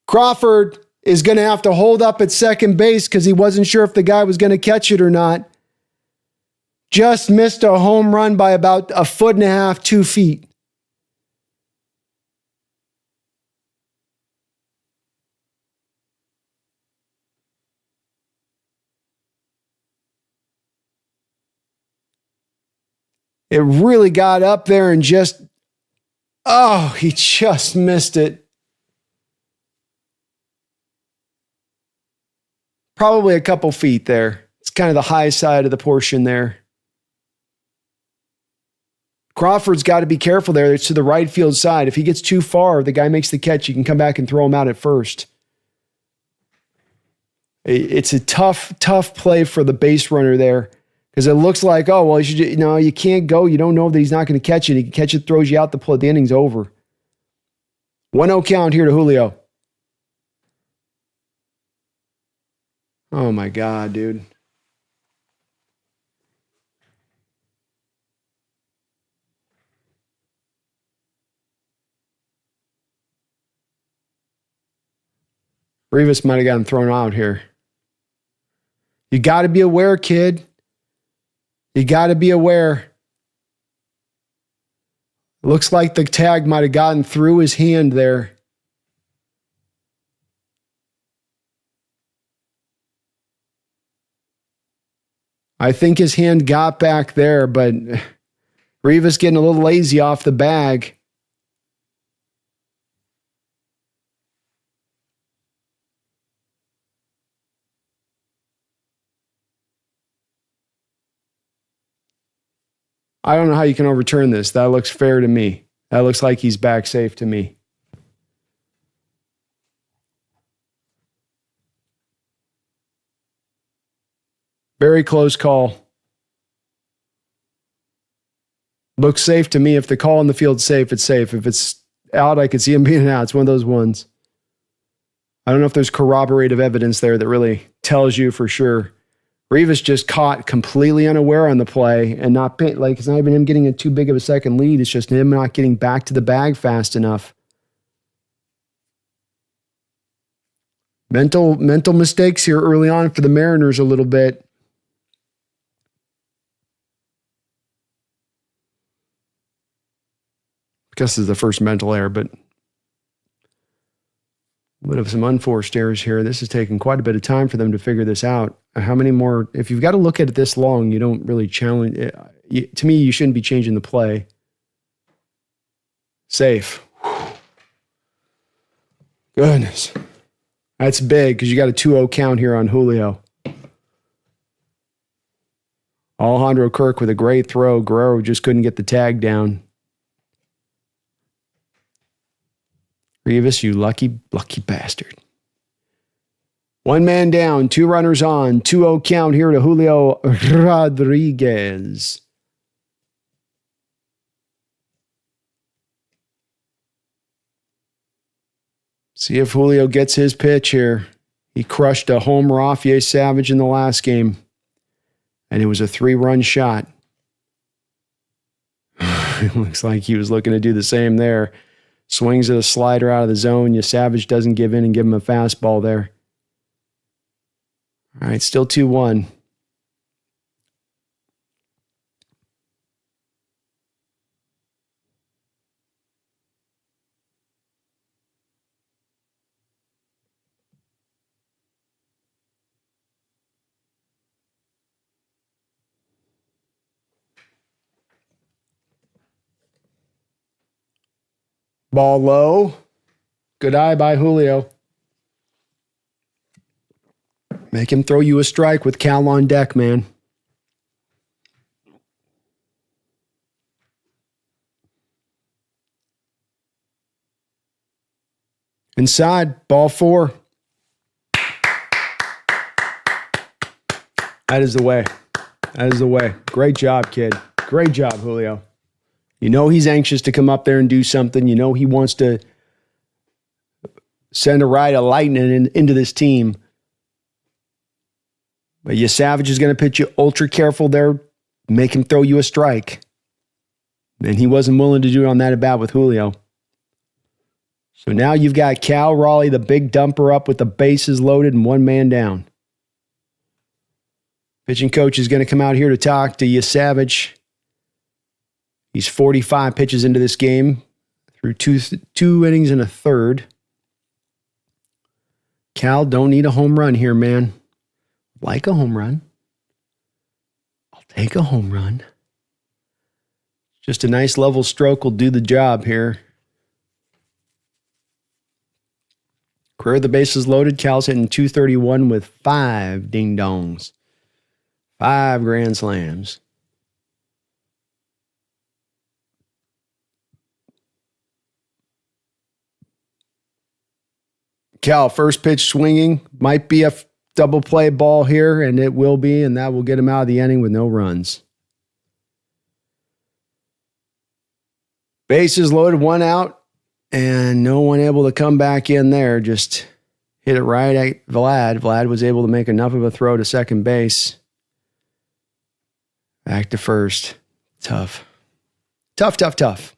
Crawford is going to have to hold up at second base because he wasn't sure if the guy was going to catch it or not. Just missed a home run by about 1.5 feet, 2 feet. It really got up there and he just missed it. Probably a couple feet there. It's kind of the high side of the portion there. Crawford's got to be careful there. It's to the right field side. If he gets too far, the guy makes the catch. You can come back and throw him out at first. It's a tough play for the base runner there because it looks like, you can't go. You don't know that he's not going to catch it. He can catch it, throws you out the play. The inning's over. 1-0 count here to Julio. Oh, my God, dude. Rivas might have gotten thrown out here. You got to be aware, kid. You got to be aware. Looks like the tag might have gotten through his hand there. I think his hand got back there, but Rivas getting a little lazy off the bag. I don't know how you can overturn this. That looks fair to me. That looks like he's back safe to me. Very close call. Looks safe to me. If the call in the field's safe, it's safe. If it's out, I could see him being out. It's one of those ones. I don't know if there's corroborative evidence there that really tells you for sure. Rivas just caught completely unaware on the play and it's not even him getting a too big of a second lead. It's just him not getting back to the bag fast enough. Mental mistakes here early on for the Mariners a little bit. I guess this is the first mental error, but a bit of some unforced errors here. This has taken quite a bit of time for them to figure this out. How many more? If you've got to look at it this long, you don't really challenge it. To me, you shouldn't be changing the play. Safe. Goodness. That's big because you got a 2-0 count here on Julio. Alejandro Kirk with a great throw. Guerrero just couldn't get the tag down. Rivas, you lucky bastard. 1 man down, 2 runners on, 2-0 count here to Julio Rodriguez. See if Julio gets his pitch here. He crushed a homer off Savage in the last game, and it was a 3-run shot. It looks like he was looking to do the same there. Swings at a slider out of the zone. Savage doesn't give in and give him a fastball there. All right, still 2-1. Ball low. Good eye by Julio. Make him throw you a strike with Cal on deck, man. Inside, ball 4. That is the way. That is the way. Great job, kid. Great job, Julio. You know he's anxious to come up there and do something. You know he wants to send a ride of lightning into this team. But Savage is going to pitch you ultra careful there, make him throw you a strike. And he wasn't willing to do it on that at bat with Julio. So now you've got Cal Raleigh, the big dumper, up with the bases loaded and 1 man down. Pitching coach is going to come out here to talk to Savage. He's 45 pitches into this game through two innings and a third. Cal, don't need a home run here, man. Like a home run. I'll take a home run. Just a nice level stroke will do the job here. Career of the bases loaded. Cal's hitting .231 with 5 ding-dongs. 5 grand slams. Cal, first pitch swinging. Might be a double play ball here, and it will be, and that will get him out of the inning with no runs. Bases loaded, 1 out, and no one able to come back in there. Just hit it right at Vlad. Vlad was able to make enough of a throw to second base. Back to first. Tough. Tough.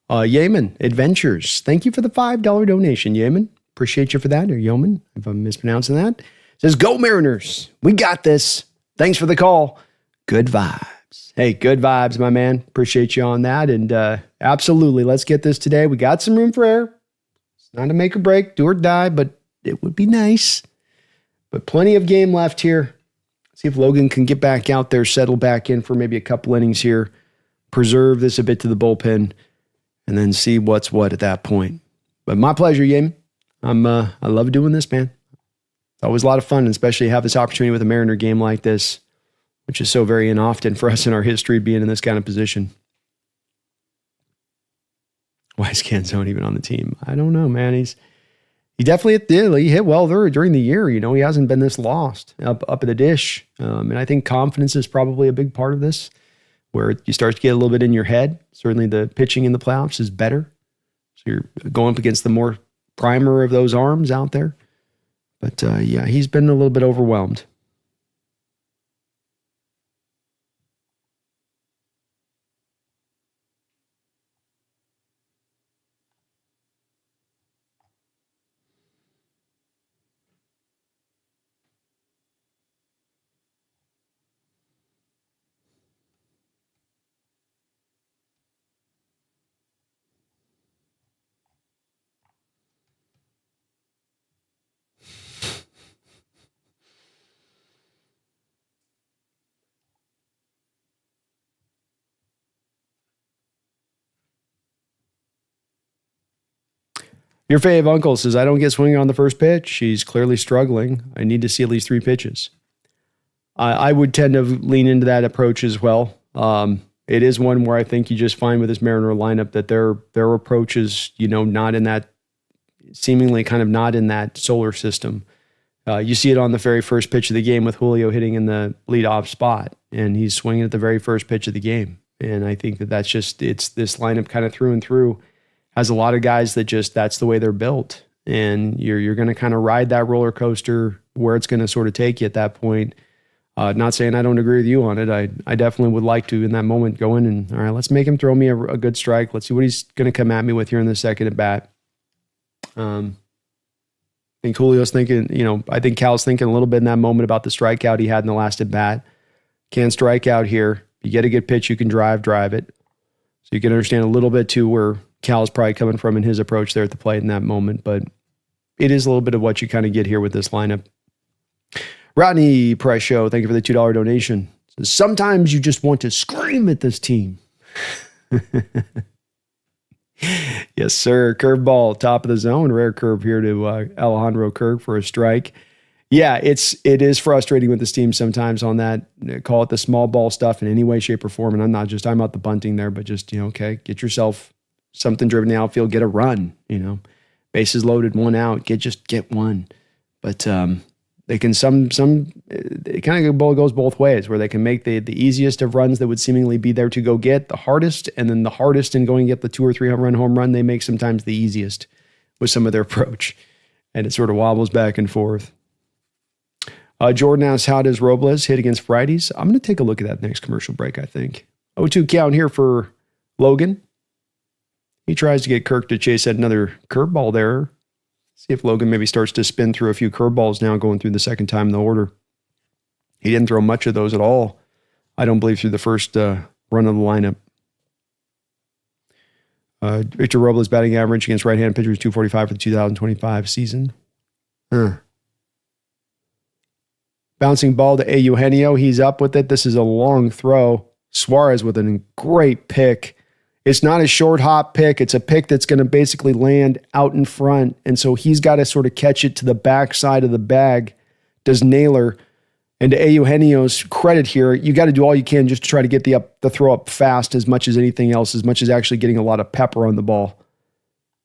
Yeaman Adventures. Thank you for the $5 donation, Yeaman. Appreciate you for that, or Yeoman, if I'm mispronouncing that. Says, go Mariners. We got this. Thanks for the call. Good vibes. Hey, good vibes, my man. Appreciate you on that. And absolutely, let's get this today. We got some room for error. It's not a make or break, do or die, but it would be nice. But plenty of game left here. See if Logan can get back out there, settle back in for maybe a couple innings here, preserve this a bit to the bullpen, and then see what's what at that point. But my pleasure, Yeaman. I love doing this, man. It's always a lot of fun, especially have this opportunity with a Mariner game like this, which is so very inoften for us in our history being in this kind of position. Why is Canzone even on the team? I don't know, man. He definitely did. He hit well there during the year. You know, he hasn't been this lost up at the dish. And I think confidence is probably a big part of this, where you start to get a little bit in your head. Certainly the pitching in the playoffs is better. So you're going up against the more primer of those arms out there. But yeah, he's been a little bit overwhelmed. Your fave uncle says, I don't get swinging on the first pitch. He's clearly struggling. I need to see at least 3 pitches. I would tend to lean into that approach as well. It is one where I think you just find with this Mariner lineup that their approach is, not in that, seemingly kind of not in that solar system. You see it on the very first pitch of the game with Julio hitting in the leadoff spot, and he's swinging at the very first pitch of the game. And I think it's this lineup kind of through and through has a lot of guys that just, that's the way they're built. and you're going to kind of ride that roller coaster where it's going to sort of take you at that point. Not saying I don't agree with you on it. I definitely would like to, in that moment, go in and, all right, let's make him throw me a good strike. Let's see what he's going to come at me with here in the second at bat. I think Julio's thinking, I think Cal's thinking a little bit in that moment about the strikeout he had in the last at bat. Can't strike out here. You get a good pitch, you can drive it. So you can understand a little bit too where Cal's probably coming from in his approach there at the plate in that moment. But it is a little bit of what you kind of get here with this lineup. Rodney Price Show, thank you for the $2 donation. Sometimes you just want to scream at this team. Yes, sir. Curveball, top of the zone. Rare curve here to Alejandro Kirk for a strike. Yeah, it is frustrating with this team sometimes on that, call it the small ball stuff in any way, shape, or form. And I'm not just talking about the bunting there, but just, okay, get yourself something driven in the outfield, get a run, bases loaded, one out, get one. But they can it kind of goes both ways, where they can make the easiest of runs that would seemingly be there to go get the hardest, and then the hardest in going to get the 2 or 3 home run, they make sometimes the easiest with some of their approach. And it sort of wobbles back and forth. Jordan asks, how does Robles hit against righties? I'm going to take a look at that next commercial break, I think. 0-2 count here for Logan. He tries to get Kirk to chase at another curveball there. See if Logan maybe starts to spin through a few curveballs now going through the second time in the order. He didn't throw much of those at all, I don't believe, through the first run of the lineup. Victor Robles batting average against right-handed pitchers 245 for the 2025 season. Bouncing ball to Eugenio. He's up with it. This is a long throw. Suarez with a great pick. It's not a short hop pick. It's a pick that's going to basically land out in front. And so he's got to sort of catch it to the back side of the bag. Does Naylor. And to Eugenio's credit here, you got to do all you can just to try to get the throw up fast as much as anything else, as much as actually getting a lot of pepper on the ball.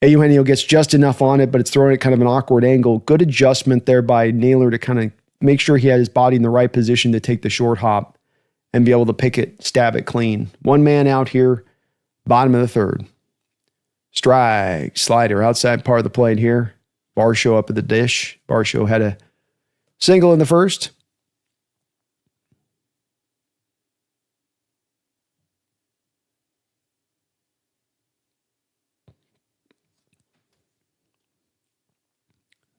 Eugenio gets just enough on it, but it's throwing at kind of an awkward angle. Good adjustment there by Naylor to kind of make sure he had his body in the right position to take the short hop and be able to pick it, stab it clean. One man out here. Bottom of the third. Strike, slider, outside part of the plate here. Barshow up at the dish. Barshow had a single in the first.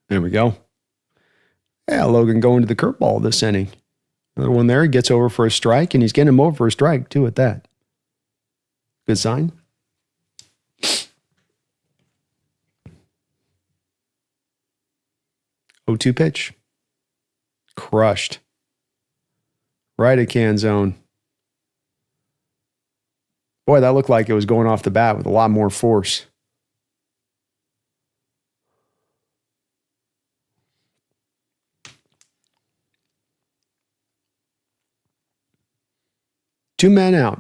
There we go. Yeah, Logan going to the curveball this inning. Another one there. He gets over for a strike, and he's getting him over for a strike, too, at that. Good sign. Oh, 2 pitch. Crushed. Right at can zone. Boy, that looked like it was going off the bat with a lot more force. Two men out.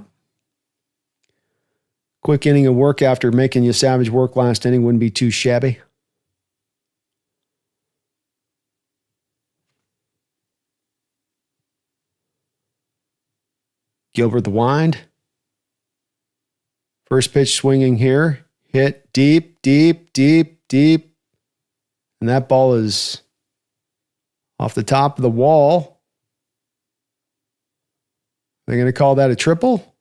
Quick inning of work after making you savage work last inning wouldn't be too shabby. Gilbert the wind. First pitch swinging here. Hit deep, deep, deep, deep. And that ball is off the top of the wall. They're going to call that a triple?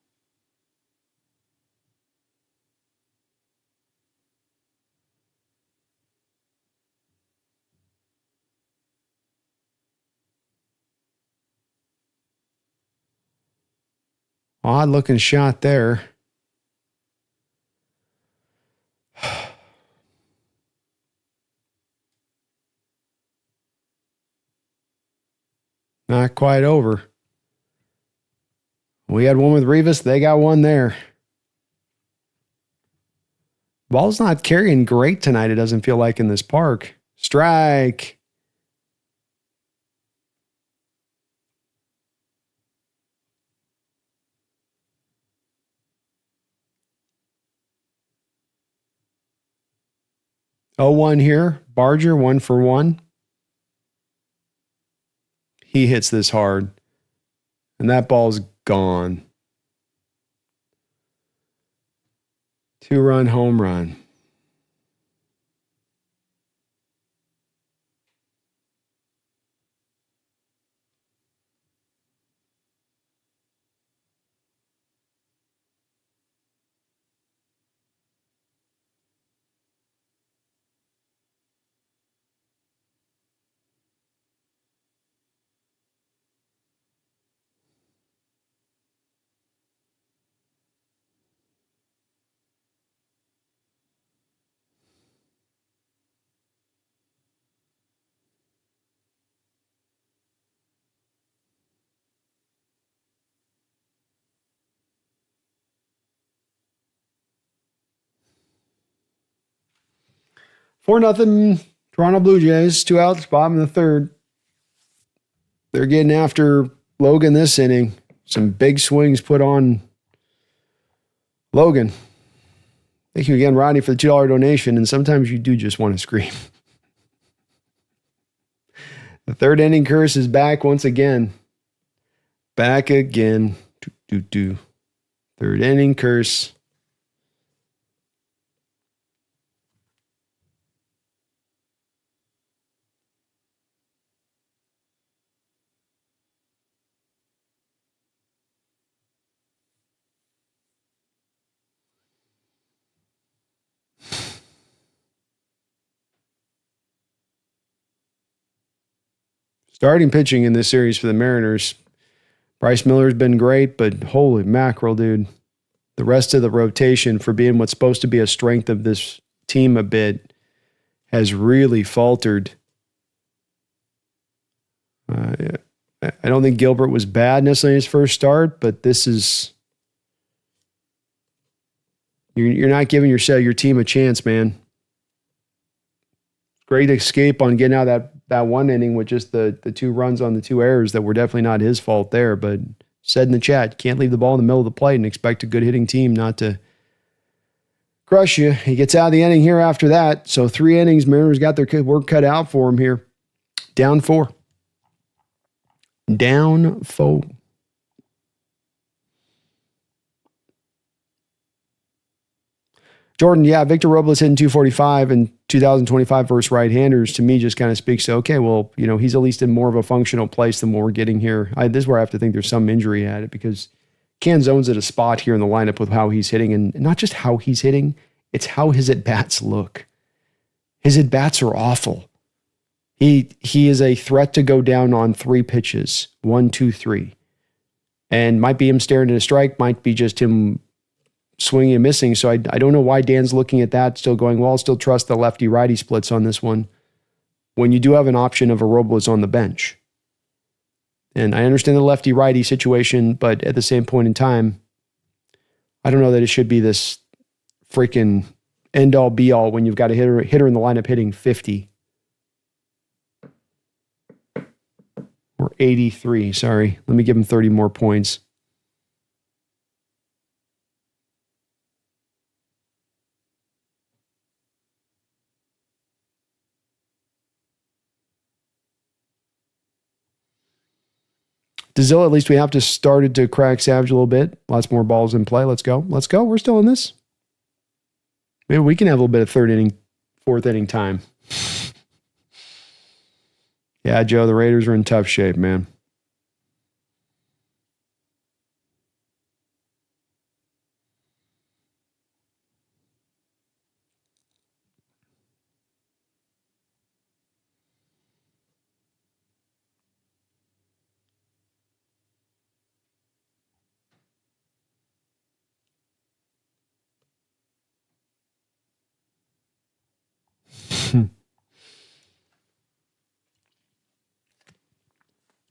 Odd looking shot there. Not quite over. We had one with Rivas. They got one there. Ball's not carrying great tonight, it doesn't feel like, in this park. Strike. Oh, 1 here. Barger, 1 for 1. He hits this hard. And that ball's gone. 2-run home run. 4-0 Toronto Blue Jays, 2 outs, bottom of the third. They're getting after Logan this inning. Some big swings put on Logan. Thank you again, Rodney, for the $2 donation. And sometimes you do just want to scream. The third inning curse is back once again. Back again. Third inning curse. Starting pitching in this series for the Mariners. Bryce Miller's been great, but holy mackerel, dude. The rest of the rotation, for being what's supposed to be a strength of this team a bit, has really faltered. I don't think Gilbert was bad necessarily in his first start, but this is... You're not giving your team a chance, man. Great escape on getting out of that one inning with just the 2 runs on the 2 errors that were definitely not his fault there. But said in the chat, you can't leave the ball in the middle of the plate and expect a good hitting team not to crush you. He gets out of the inning here after that. So 3 innings, Mariners got their work cut out for him here. Down 4. Down 4. Jordan, yeah, Victor Robles hitting 245 in 2025 versus right-handers to me just kind of speaks to, okay, well, he's at least in more of a functional place than what we're getting here. This is where I have to think there's some injury at it because Canzone's at a spot here in the lineup with how he's hitting, and not just how he's hitting, it's how his at-bats look. His at-bats are awful. He is a threat to go down on 3 pitches, 1, 2, 3. And might be him staring at a strike, might be just him swinging and missing. So I don't know why Dan's looking at that, still going, well, I'll still trust the lefty-righty splits on this one when you do have an option of a Robles on the bench. And I understand the lefty-righty situation, but at the same point in time, I don't know that it should be this freaking end-all, be-all when you've got a hitter in the lineup hitting 50. Or 83, sorry. Let me give him 30 more points. DeZilla, at least we have to started to crack Savage a little bit. Lots more balls in play. Let's go. Let's go. We're still in this. Maybe we can have a little bit of 4th inning time. Yeah, Joe, the Raiders are in tough shape, man.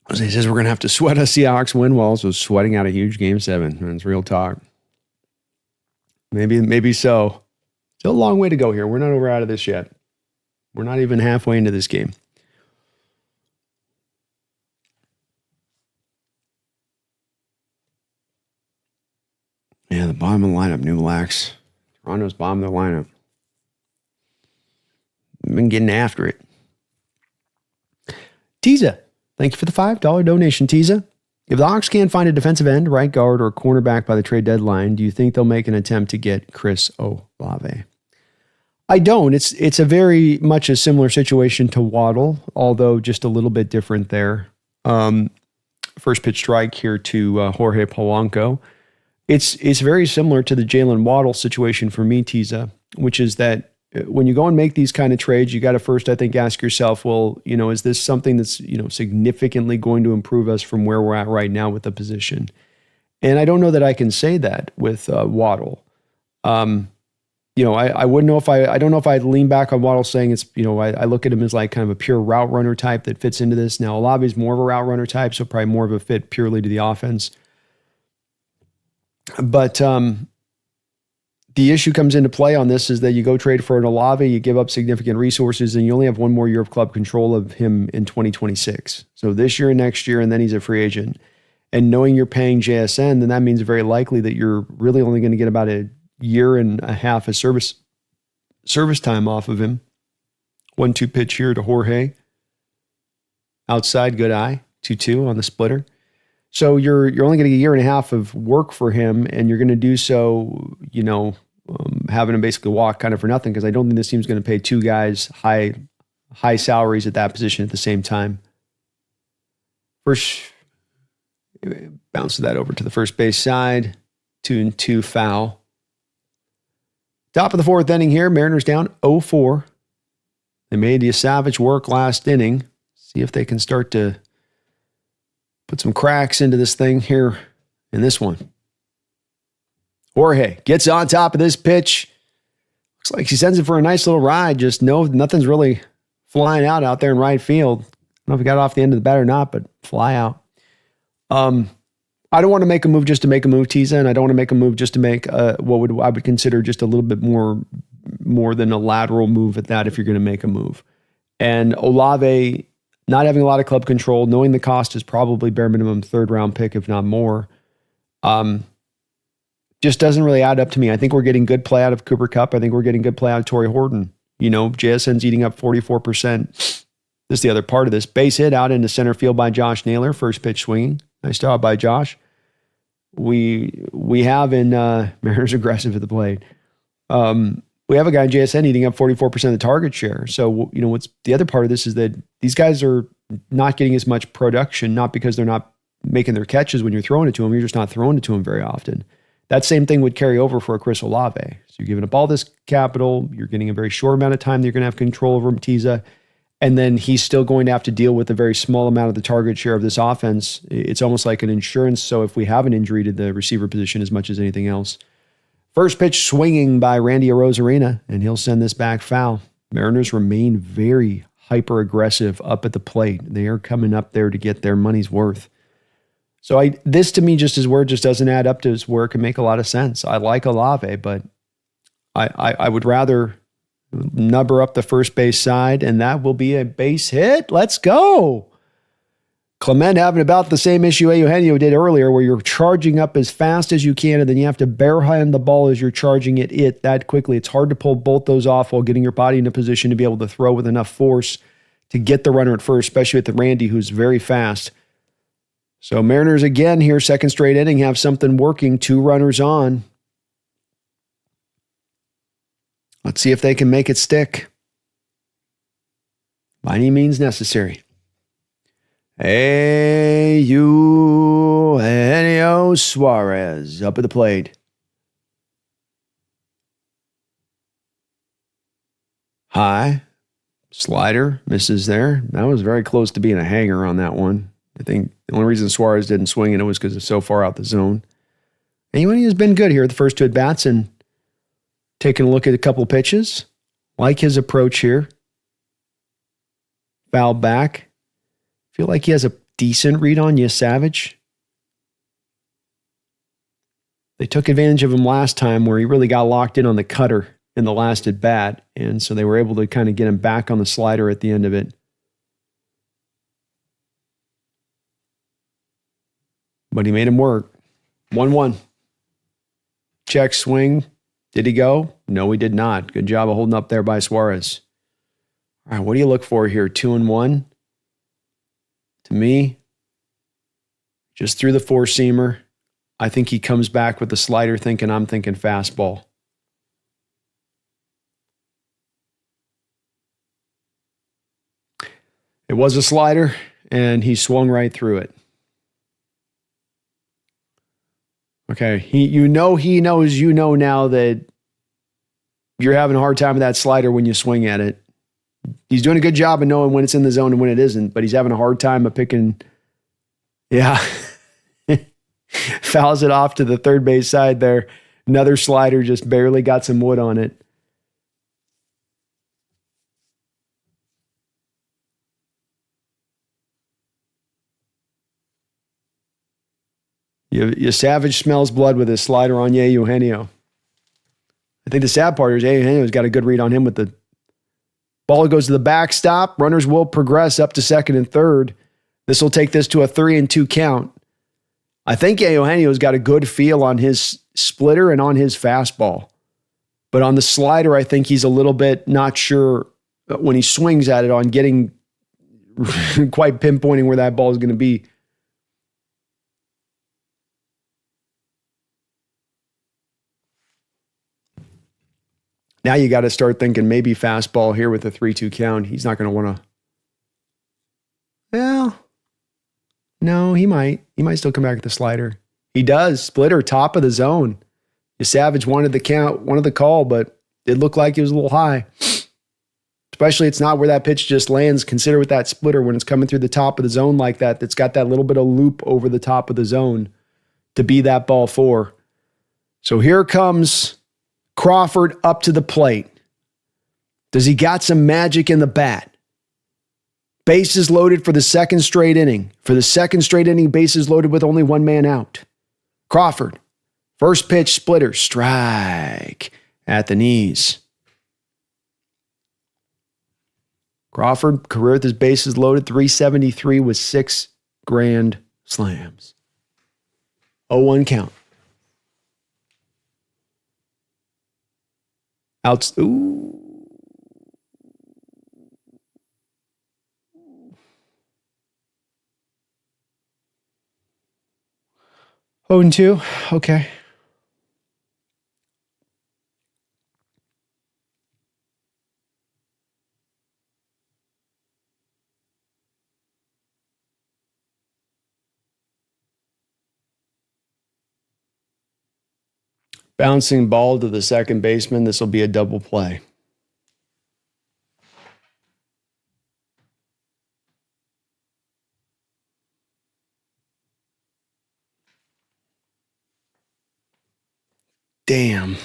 He says we're going to have to sweat a Seahawks win while also sweating out a huge Game 7. And it's real talk. Maybe so. Still a long way to go here. We're not over out of this yet. We're not even halfway into this game. Yeah, the bottom of the lineup, new lax. Toronto's bottom of the lineup. Been getting after it. Tiza. Thank you for the $5 donation, Tiza. If the Hawks can't find a defensive end, right guard, or cornerback by the trade deadline, do you think they'll make an attempt to get Chris Olave? I don't. It's a very much a similar situation to Waddle, although just a little bit different there. First pitch strike here to Jorge Polanco. It's very similar to the Jalen Waddle situation for me, Tiza, which is that when you go and make these kind of trades, you got to first, I think, ask yourself, well, is this something that's, significantly going to improve us from where we're at right now with the position? And I don't know that I can say that with Waddle. I wouldn't know if I don't know if I'd lean back on Waddle saying it's, I look at him as like kind of a pure route runner type that fits into this. Now, Olave's more of a route runner type, so probably more of a fit purely to the offense. But the issue comes into play on this is that you go trade for an Olave, you give up significant resources, and you only have one more year of club control of him in 2026. So this year and next year, and then he's a free agent. And knowing you're paying JSN, then that means very likely that you're really only going to get about a year and a half of service time off of him. 1-2 pitch here to Jorge. Outside, good eye. 2-2 on the splitter. So you're only going to get a year and a half of work for him, and you're going to do so, having him basically walk kind of for nothing, because I don't think this team's going to pay two guys high salaries at that position at the same time. First, bounce that over to the first base side. 2-2 foul. Top of the fourth inning here. Mariners down 0-4. They made the Savage work last inning. See if they can start to put some cracks into this thing here in this one. Jorge gets on top of this pitch. Looks like he sends it for a nice little ride. Just nothing's really flying out there in right field. I don't know if he got off the end of the bat or not, but fly out. I don't want to make a move just to make a move, Tiza, and I don't want to make a move just to make I would consider just a little bit more than a lateral move at that if you're going to make a move. And Olave, not having a lot of club control, knowing the cost is probably bare minimum third round pick, if not more, just doesn't really add up to me. I think we're getting good play out of Cooper Kupp. I think we're getting good play out of Torrey Horton. JSN's eating up 44%. This is the other part of this. Base hit out into center field by Josh Naylor. First pitch swinging. Nice job by Josh. We have in Mariners aggressive at the plate. We have a guy in JSN eating up 44% of the target share. So, what's the other part of this is that these guys are not getting as much production, not because they're not making their catches when you're throwing it to them. You're just not throwing it to them very often. That same thing would carry over for a Chris Olave. So you're giving up all this capital. You're getting a very short amount of time that you're going to have control over Tiza. And then he's still going to have to deal with a very small amount of the target share of this offense. It's almost like an insurance. So if we have an injury to the receiver position as much as anything else. First pitch swinging by Randy Arozarena, and he'll send this back foul. Mariners remain very hyper aggressive up at the plate. They are coming up there to get their money's worth. So this to me just is where it just doesn't add up to where it can make a lot of sense. I like Olave, but I would rather number up the first base side, and that will be a base hit. Let's go. Clement having about the same issue Eugenio did earlier, where you're charging up as fast as you can, and then you have to barehand the ball as you're charging it that quickly. It's hard to pull both those off while getting your body in a position to be able to throw with enough force to get the runner at first, especially with the Randy, who's very fast. So Mariners again here, second straight inning, have something working, 2 runners on. Let's see if they can make it stick. By any means necessary. Eugenio Suarez up at the plate. High. Slider. Misses there. That was very close to being a hanger on that one. I think the only reason Suarez didn't swing it was because it's so far out the zone. Anyway, he's been good here the first 2 at-bats and taking a look at a couple pitches. Like his approach here. Foul back. Feel like he has a decent read on you, Savage. They took advantage of him last time where he really got locked in on the cutter in the last at-bat, and so they were able to kind of get him back on the slider at the end of it. But he made him work. 1-1. Check swing. Did he go? No, he did not. Good job of holding up there by Suarez. All right, what do you look for here? 2-1? To me, just through the four-seamer. I think he comes back with the slider thinking I'm thinking fastball. It was a slider, and he swung right through it. Okay, he knows now that you're having a hard time with that slider when you swing at it. He's doing a good job of knowing when it's in the zone and when it isn't, but he's having a hard time of picking. Yeah. Fouls it off to the third base side there. Another slider just barely got some wood on it. Your Savage smells blood with his slider on Eugenio. I think the sad part is Eugenio's got a good read on him with the ball. Goes to the backstop. Runners will progress up to second and third. This will take this to a 3-2 count. I think Eugenio's got a good feel on his splitter and on his fastball. But on the slider, I think he's a little bit not sure when he swings at it on getting quite pinpointing where that ball is going to be. Now you got to start thinking maybe fastball here with a 3-2 count. He's not going to want to. Well, no, he might. He might still come back with the slider. He does. Splitter, top of the zone. Savage wanted the count, wanted the call, but it looked like it was a little high. Especially it's not where that pitch just lands. Consider with that splitter when it's coming through the top of the zone like that, that's got that little bit of loop over the top of the zone to be that ball 4. So here comes Crawford up to the plate. Does he got some magic in the bat? Bases loaded for the second straight inning. For the second straight inning, bases loaded with only one man out. Crawford, first pitch, splitter, strike at the knees. Crawford, career with his bases loaded, 373 with 6 grand slams. 0-1 count. Ooh. Oh, and 2. Okay. Bouncing ball to the second baseman. This will be a double play. Damn.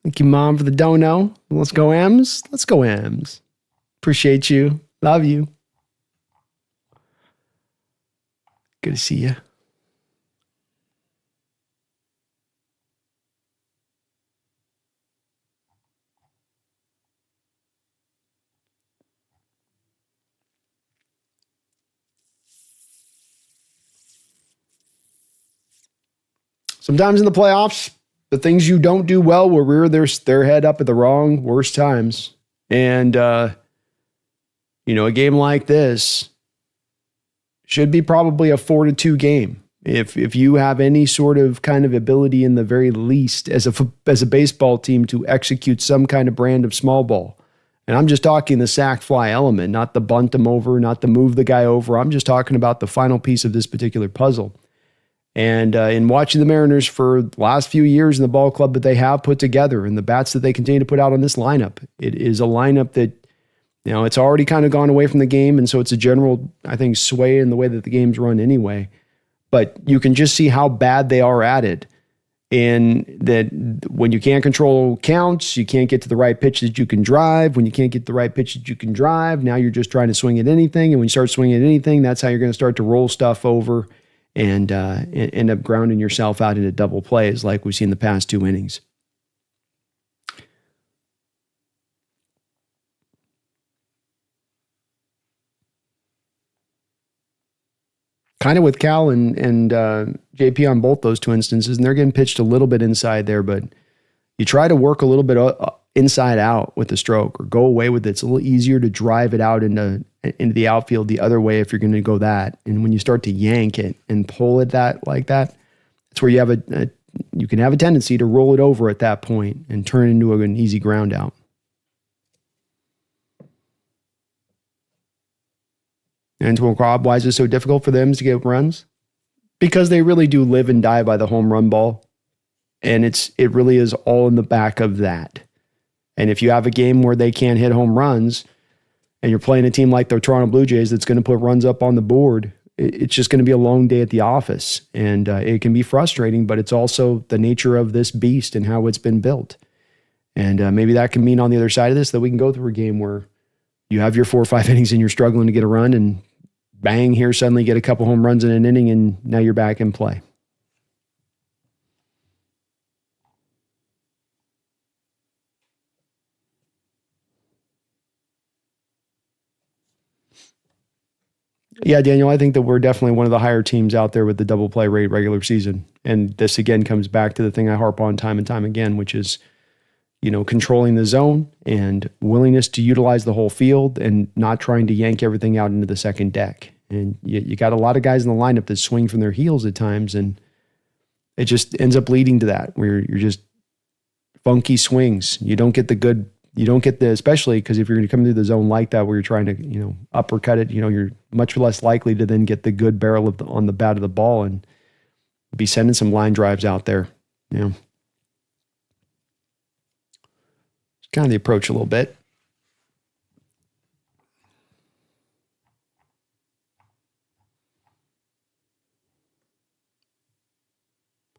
Thank you, Mom, for the dono. Let's go, M's. Let's go, M's. Appreciate you. Love you. Good to see you. Sometimes in the playoffs, the things you don't do well will rear their head up at the worst times. And, a game like this should be probably a 4-2 game. If you have any sort of kind of ability in the very least as a baseball team to execute some kind of brand of small ball. And I'm just talking the sack fly element, not the bunt them over, not the move the guy over. I'm just talking about the final piece of this particular puzzle. And in watching the Mariners for the last few years in the ball club that they have put together and the bats that they continue to put out on this lineup, it is a lineup that, it's already kind of gone away from the game. And so it's a general, I think, sway in the way that the game's run anyway. But you can just see how bad they are at it. And that when you can't control counts, you can't get to the right pitch that you can drive. When you can't get the right pitch that you can drive, now you're just trying to swing at anything. And when you start swinging at anything, that's how you're going to start to roll stuff over and end up grounding yourself out into double plays like we've seen the past 2 innings. Kind of with Cal and JP on both those 2 instances, and they're getting pitched a little bit inside there, but you try to work a little bit inside out with the stroke or go away with it. It's a little easier to drive it out into the outfield the other way if you're going to go that. And when you start to yank it and pull it like that, that's where you have you can have a tendency to roll it over at that point and turn it into an easy ground out. And why is it so difficult for them to get runs? Because they really do live and die by the home run ball. And it really is all in the back of that. And if you have a game where they can't hit home runs, and you're playing a team like the Toronto Blue Jays that's going to put runs up on the board, it's just going to be a long day at the office. And it can be frustrating, but it's also the nature of this beast and how it's been built. And maybe that can mean on the other side of this that we can go through a game where you have your 4 or 5 innings and you're struggling to get a run, and bang, here suddenly get a couple home runs in an inning, and now you're back in play. Yeah, Daniel, I think that we're definitely one of the higher teams out there with the double play rate regular season. And this again comes back to the thing I harp on time and time again, which is, controlling the zone and willingness to utilize the whole field and not trying to yank everything out into the second deck. And you got a lot of guys in the lineup that swing from their heels at times, and it just ends up leading to that, where you're just funky swings. You don't get especially because if you're going to come through the zone like that, where you're trying to, uppercut it, you're much less likely to then get the good barrel on the bat of the ball and be sending some line drives out there. It's kind of the approach a little bit.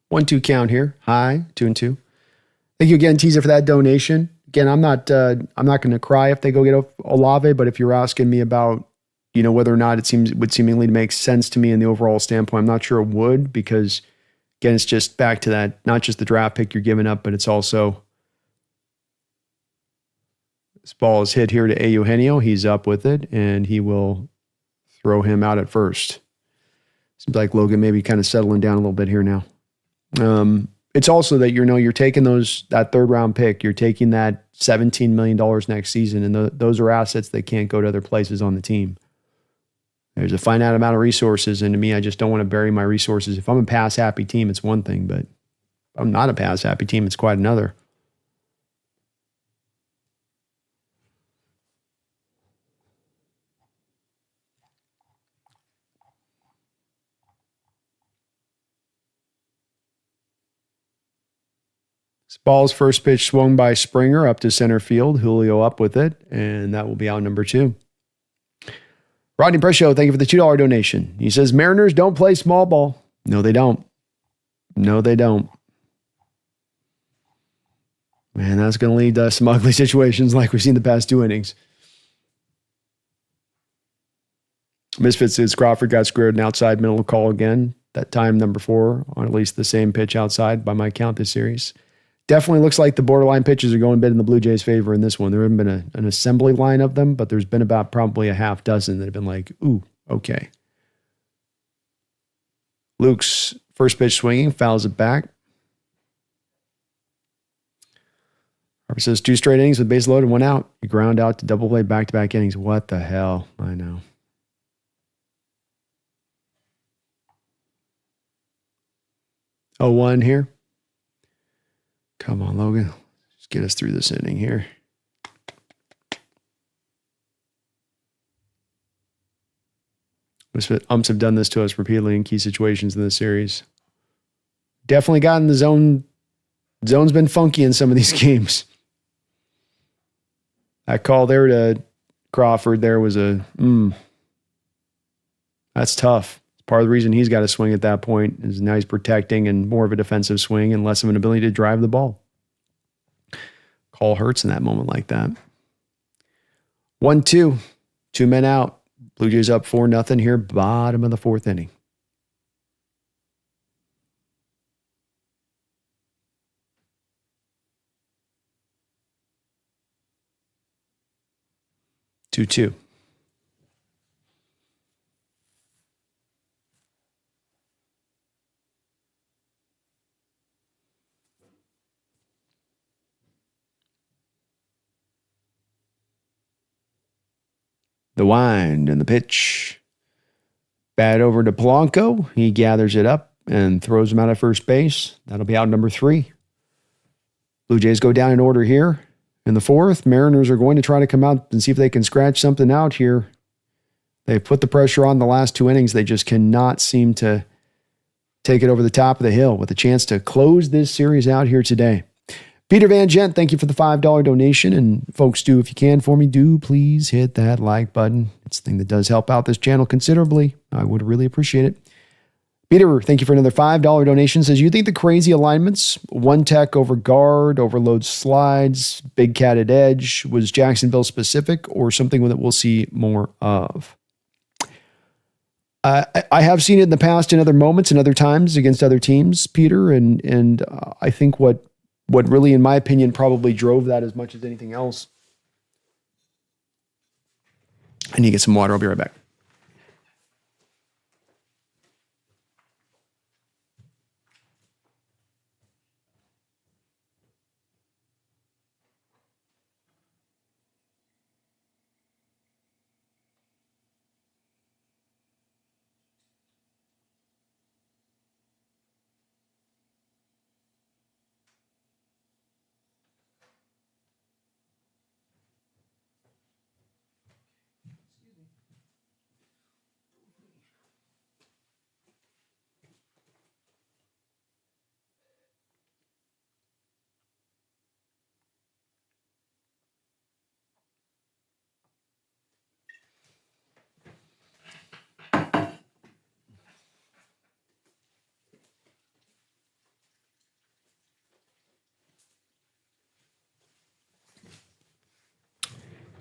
One, two count here. High, 2-2. Thank you again, Teaser, for that donation. Again, I'm not going to cry if they go get Olave, but if you're asking me about, whether or not would seemingly make sense to me in the overall standpoint, I'm not sure it would, because again, it's just back to that, not just the draft pick you're giving up, but it's also this ball is hit here to Eugenio. He's up with it, and he will throw him out at first. Seems like Logan maybe kind of settling down a little bit here now. It's also that, you're taking that third round pick, you're taking that $17 million next season, and those are assets that can't go to other places on the team. There's a finite amount of resources, and to me, I just don't want to bury my resources. If I'm a pass-happy team, it's one thing, but if I'm not a pass-happy team, it's quite another. Ball's first pitch swung by Springer up to center field. Julio up with it, and that will be out number 2. Rodney Prescio, thank you for the $2 donation. He says, Mariners don't play small ball. No, they don't. No, they don't. Man, that's going to lead to some ugly situations like we've seen the past 2 innings. Misfits says Crawford got screwed an outside middle call again. That time number 4 on at least the same pitch outside by my count this series. Definitely looks like the borderline pitches are going a bit in the Blue Jays' favor in this one. There hasn't been an assembly line of them, but there's been about probably a half dozen that have been like, ooh, okay. Luke's first pitch swinging, fouls it back. Harper says 2 straight innings with base loaded and 1 out. You ground out to double play back-to-back innings. What the hell? I know. Oh, 1 here. Come on, Logan. Just get us through this inning here. Umps have done this to us repeatedly in key situations in this series. Definitely gotten the zone. Zone's been funky in some of these games. That call there to Crawford there was that's tough. Part of the reason he's got to swing at that point is now he's protecting and more of a defensive swing and less of an ability to drive the ball. Call hurts in that moment like that. 1-2, 2 men out. Blue Jays up 4-0 here, bottom of the 4th inning. Two. The wind and the pitch. Bat over to Polanco. He gathers it up and throws him out at first base. That'll be out number 3. Blue Jays go down in order here. In the 4th, Mariners are going to try to come out and see if they can scratch something out here. They've put the pressure on the last 2 innings. They just cannot seem to take it over the top of the hill with a chance to close this series out here today. Peter Van Gent, thank you for the $5 donation. And folks, if you can for me, please hit that like button. It's the thing that does help out this channel considerably. I would really appreciate it. Peter, thank you for another $5 donation. Says, you think the crazy alignments, one tech over guard, overload slides, big catted edge, was Jacksonville specific or something that we'll see more of? I have seen it in the past in other moments and other times against other teams, Peter, and I think what really, in my opinion, probably drove that as much as anything else. I need to get some water. I'll be right back.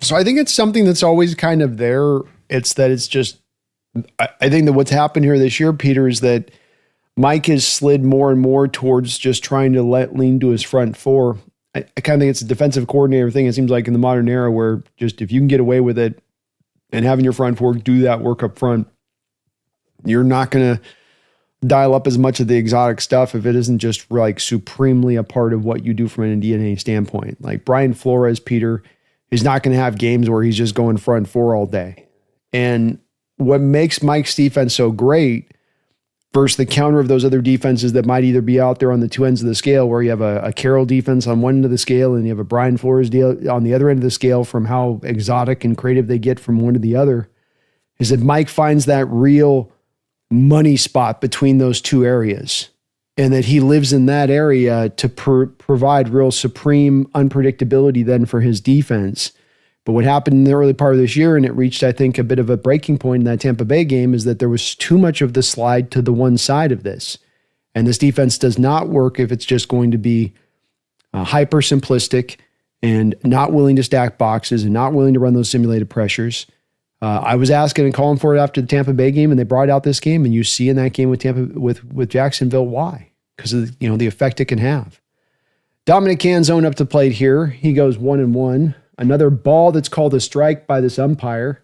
So I think it's something that's always kind of there. It's just, I think that what's happened here this year, Peter, is that Mike has slid more and more towards just trying to lean to his front four. I kind of think it's a defensive coordinator thing. It seems like in the modern era where just if you can get away with it and having your front four do that work up front, you're not going to dial up as much of the exotic stuff if it isn't just like supremely a part of what you do from an DNA standpoint. Like Brian Flores, Peter, is not going to have games where he's just going front four all day. And what makes Mike's defense so great versus the counter of those other defenses that might either be out there on the two ends of the scale, where you have a Carroll defense on one end of the scale and you have a Brian Flores deal on the other end of the scale, from how exotic and creative they get from one to the other, is that Mike finds that real money spot between those two areas, and that he lives in that area to provide real supreme unpredictability then for his defense. But what happened in the early part of this year, and it reached, I think, a bit of a breaking point in that Tampa Bay game, is that there was too much of the slide to the one side of this. And this defense does not work if it's just going to be hyper simplistic and not willing to stack boxes and not willing to run those simulated pressures. I was asking and calling for it after the Tampa Bay game, and they brought out this game, and you see in that game with Jacksonville why, because of the effect it can have. Dominic Canzone up to plate here. He goes 1-1. Another ball that's called a strike by this umpire.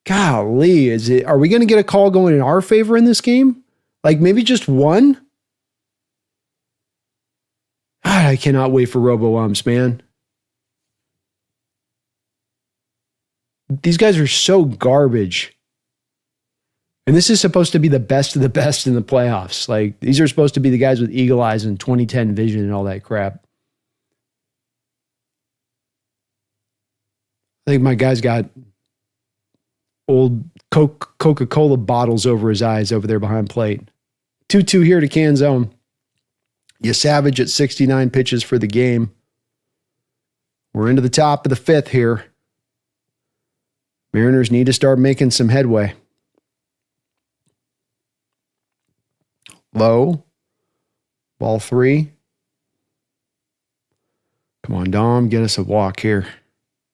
Golly, are we going to get a call going in our favor in this game? Like maybe just one? God, I cannot wait for robo-umps, man. These guys are so garbage. And this is supposed to be the best of the best in the playoffs. Like, these are supposed to be the guys with eagle eyes and 2010 vision and all that crap. I think my guy's got old Coca-Cola bottles over his eyes over there behind plate. 2-2 here to Canzone. You Savage at 69 pitches for the game. We're into the top of the fifth here. Mariners need to start making some headway. Low. Ball 3. Come on, Dom. Get us a walk here.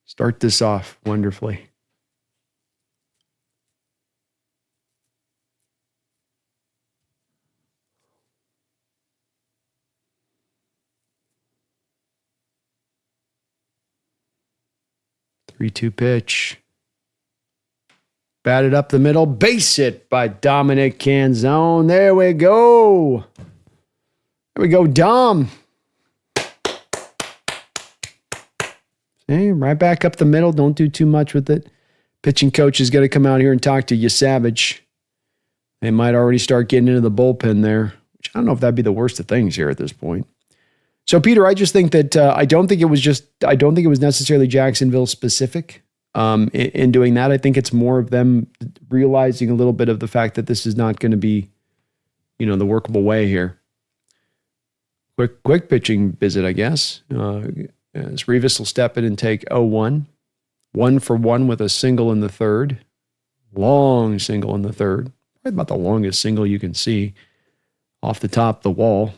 Start this off wonderfully. Three-two pitch. Batted up the middle. Base hit by Dominic Canzone. There we go. There we go, Dom. Hey, right back up the middle. Don't do too much with it. Pitching coach is going to come out here and talk to you, Savage. They might already start getting into the bullpen there, which I don't know if that'd be the worst of things here at this point. So, Peter, I just think that I don't think it was necessarily Jacksonville specific in doing that. I think it's more of them realizing a little bit of the fact that this is not going to be, the workable way here. quick pitching visit, I guess. As Rivas will step in and take 0-1. 1-for-1 with a single in the third. Long single in the third. Probably about the longest single you can see off the top of the wall.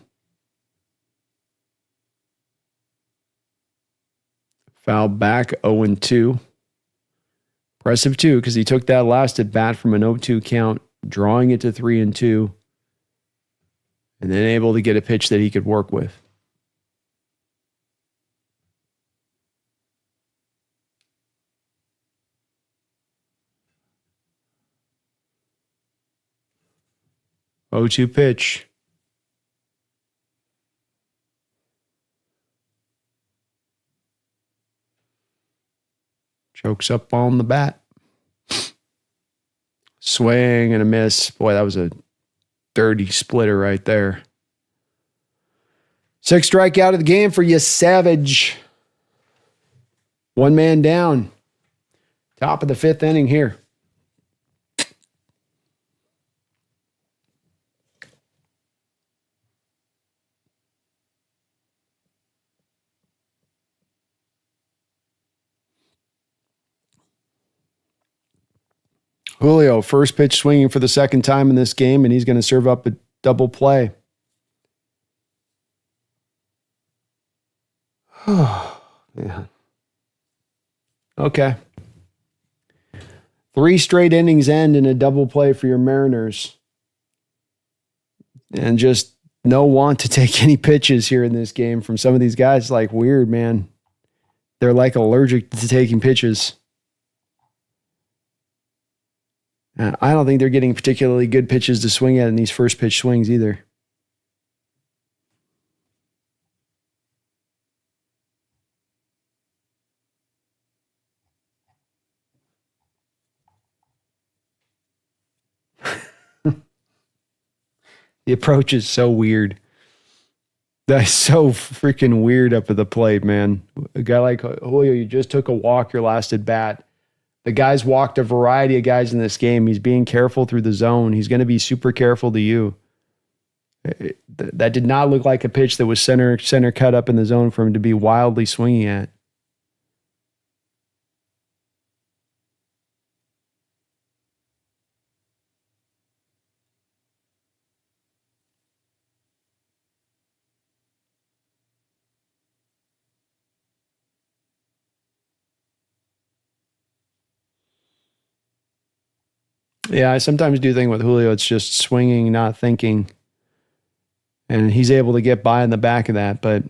Foul back, 0-2. Impressive, too, because he took that last at bat from an 0-2 count, drawing it to 3-2, and then able to get a pitch that he could work with. Oh, 2 pitch. Chokes up on the bat. Swing and a miss. Boy, that was a dirty splitter right there. 6th strikeout of the game for you, Savage. 1 man down. Top of the 5th inning here. Julio, first pitch swinging for the second time in this game, and he's going to serve up a double play. Oh, man. Okay. 3 straight innings end in a double play for your Mariners. And just no want to take any pitches here in this game from some of these guys. Like, weird, man. They're like allergic to taking pitches. And I don't think they're getting particularly good pitches to swing at in these first pitch swings either. The approach is so weird. That's so freaking weird up at the plate, man. A guy like Julio, you just took a walk your last at bat. The guy's walked a variety of guys in this game. He's being careful through the zone. He's going to be super careful to you. That did not look like a pitch that was center cut up in the zone for him to be wildly swinging at. Yeah, I sometimes do think with Julio, it's just swinging, not thinking. And he's able to get by in the back of that, but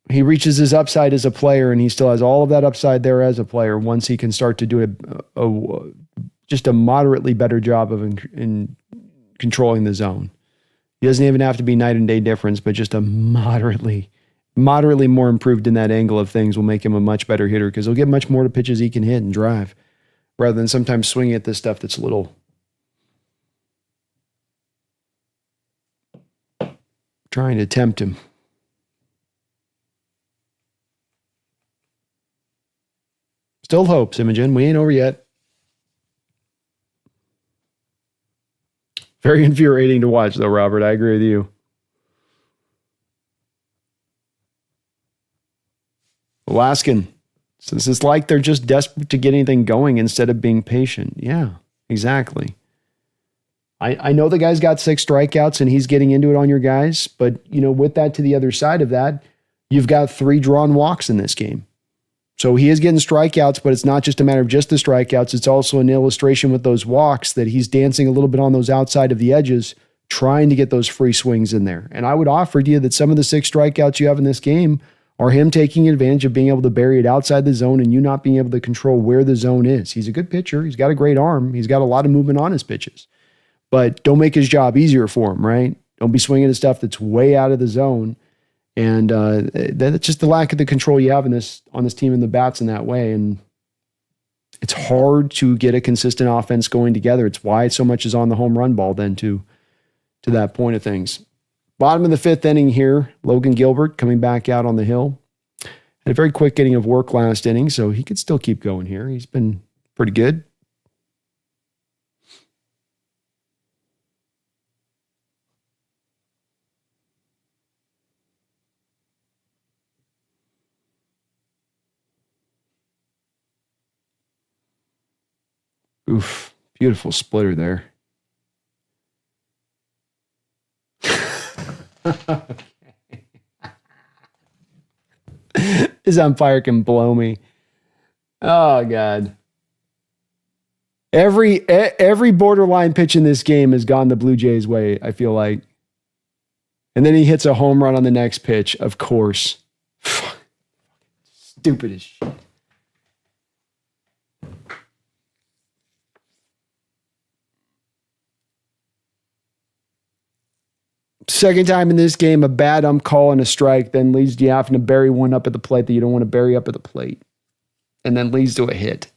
he reaches his upside as a player, and he still has all of that upside there as a player once he can start to do just a moderately better job of in controlling the zone. He doesn't even have to be night and day difference, but just a moderately more improved in that angle of things will make him a much better hitter because he'll get much more to pitches he can hit and drive rather than sometimes swinging at this stuff that's a little trying to tempt him. Still hopes, Imogen. We ain't over yet. Very infuriating to watch, though, Robert. I agree with you. Alaskan, since it's like they're just desperate to get anything going instead of being patient. Yeah, exactly. I know the guy's got 6 strikeouts and he's getting into it on your guys, but with that to the other side of that, you've got 3 drawn walks in this game. So he is getting strikeouts, but it's not just a matter of just the strikeouts. It's also an illustration with those walks that he's dancing a little bit on those outside of the edges, trying to get those free swings in there. And I would offer to you that some of the 6 strikeouts you have in this game are him taking advantage of being able to bury it outside the zone and you not being able to control where the zone is. He's a good pitcher. He's got a great arm. He's got a lot of movement on his pitches. But don't make his job easier for him, right? Don't be swinging at stuff that's way out of the zone. And that's just the lack of the control you have on this team in the bats in that way. And it's hard to get a consistent offense going together. It's why so much is on the home run ball then to that point of things. Bottom of the 5th inning here, Logan Gilbert coming back out on the hill. Had a very quick inning of work last inning, so he could still keep going here. He's been pretty good. Oof. Beautiful splitter there. This umpire can blow me. Oh, God. Every borderline pitch in this game has gone the Blue Jays' way, I feel like. And then he hits a home run on the next pitch, of course. Stupid as shit. Second time in this game, a bad ump call and a strike then leads to you having to bury one up at the plate that you don't want to bury up at the plate. And then leads to a hit.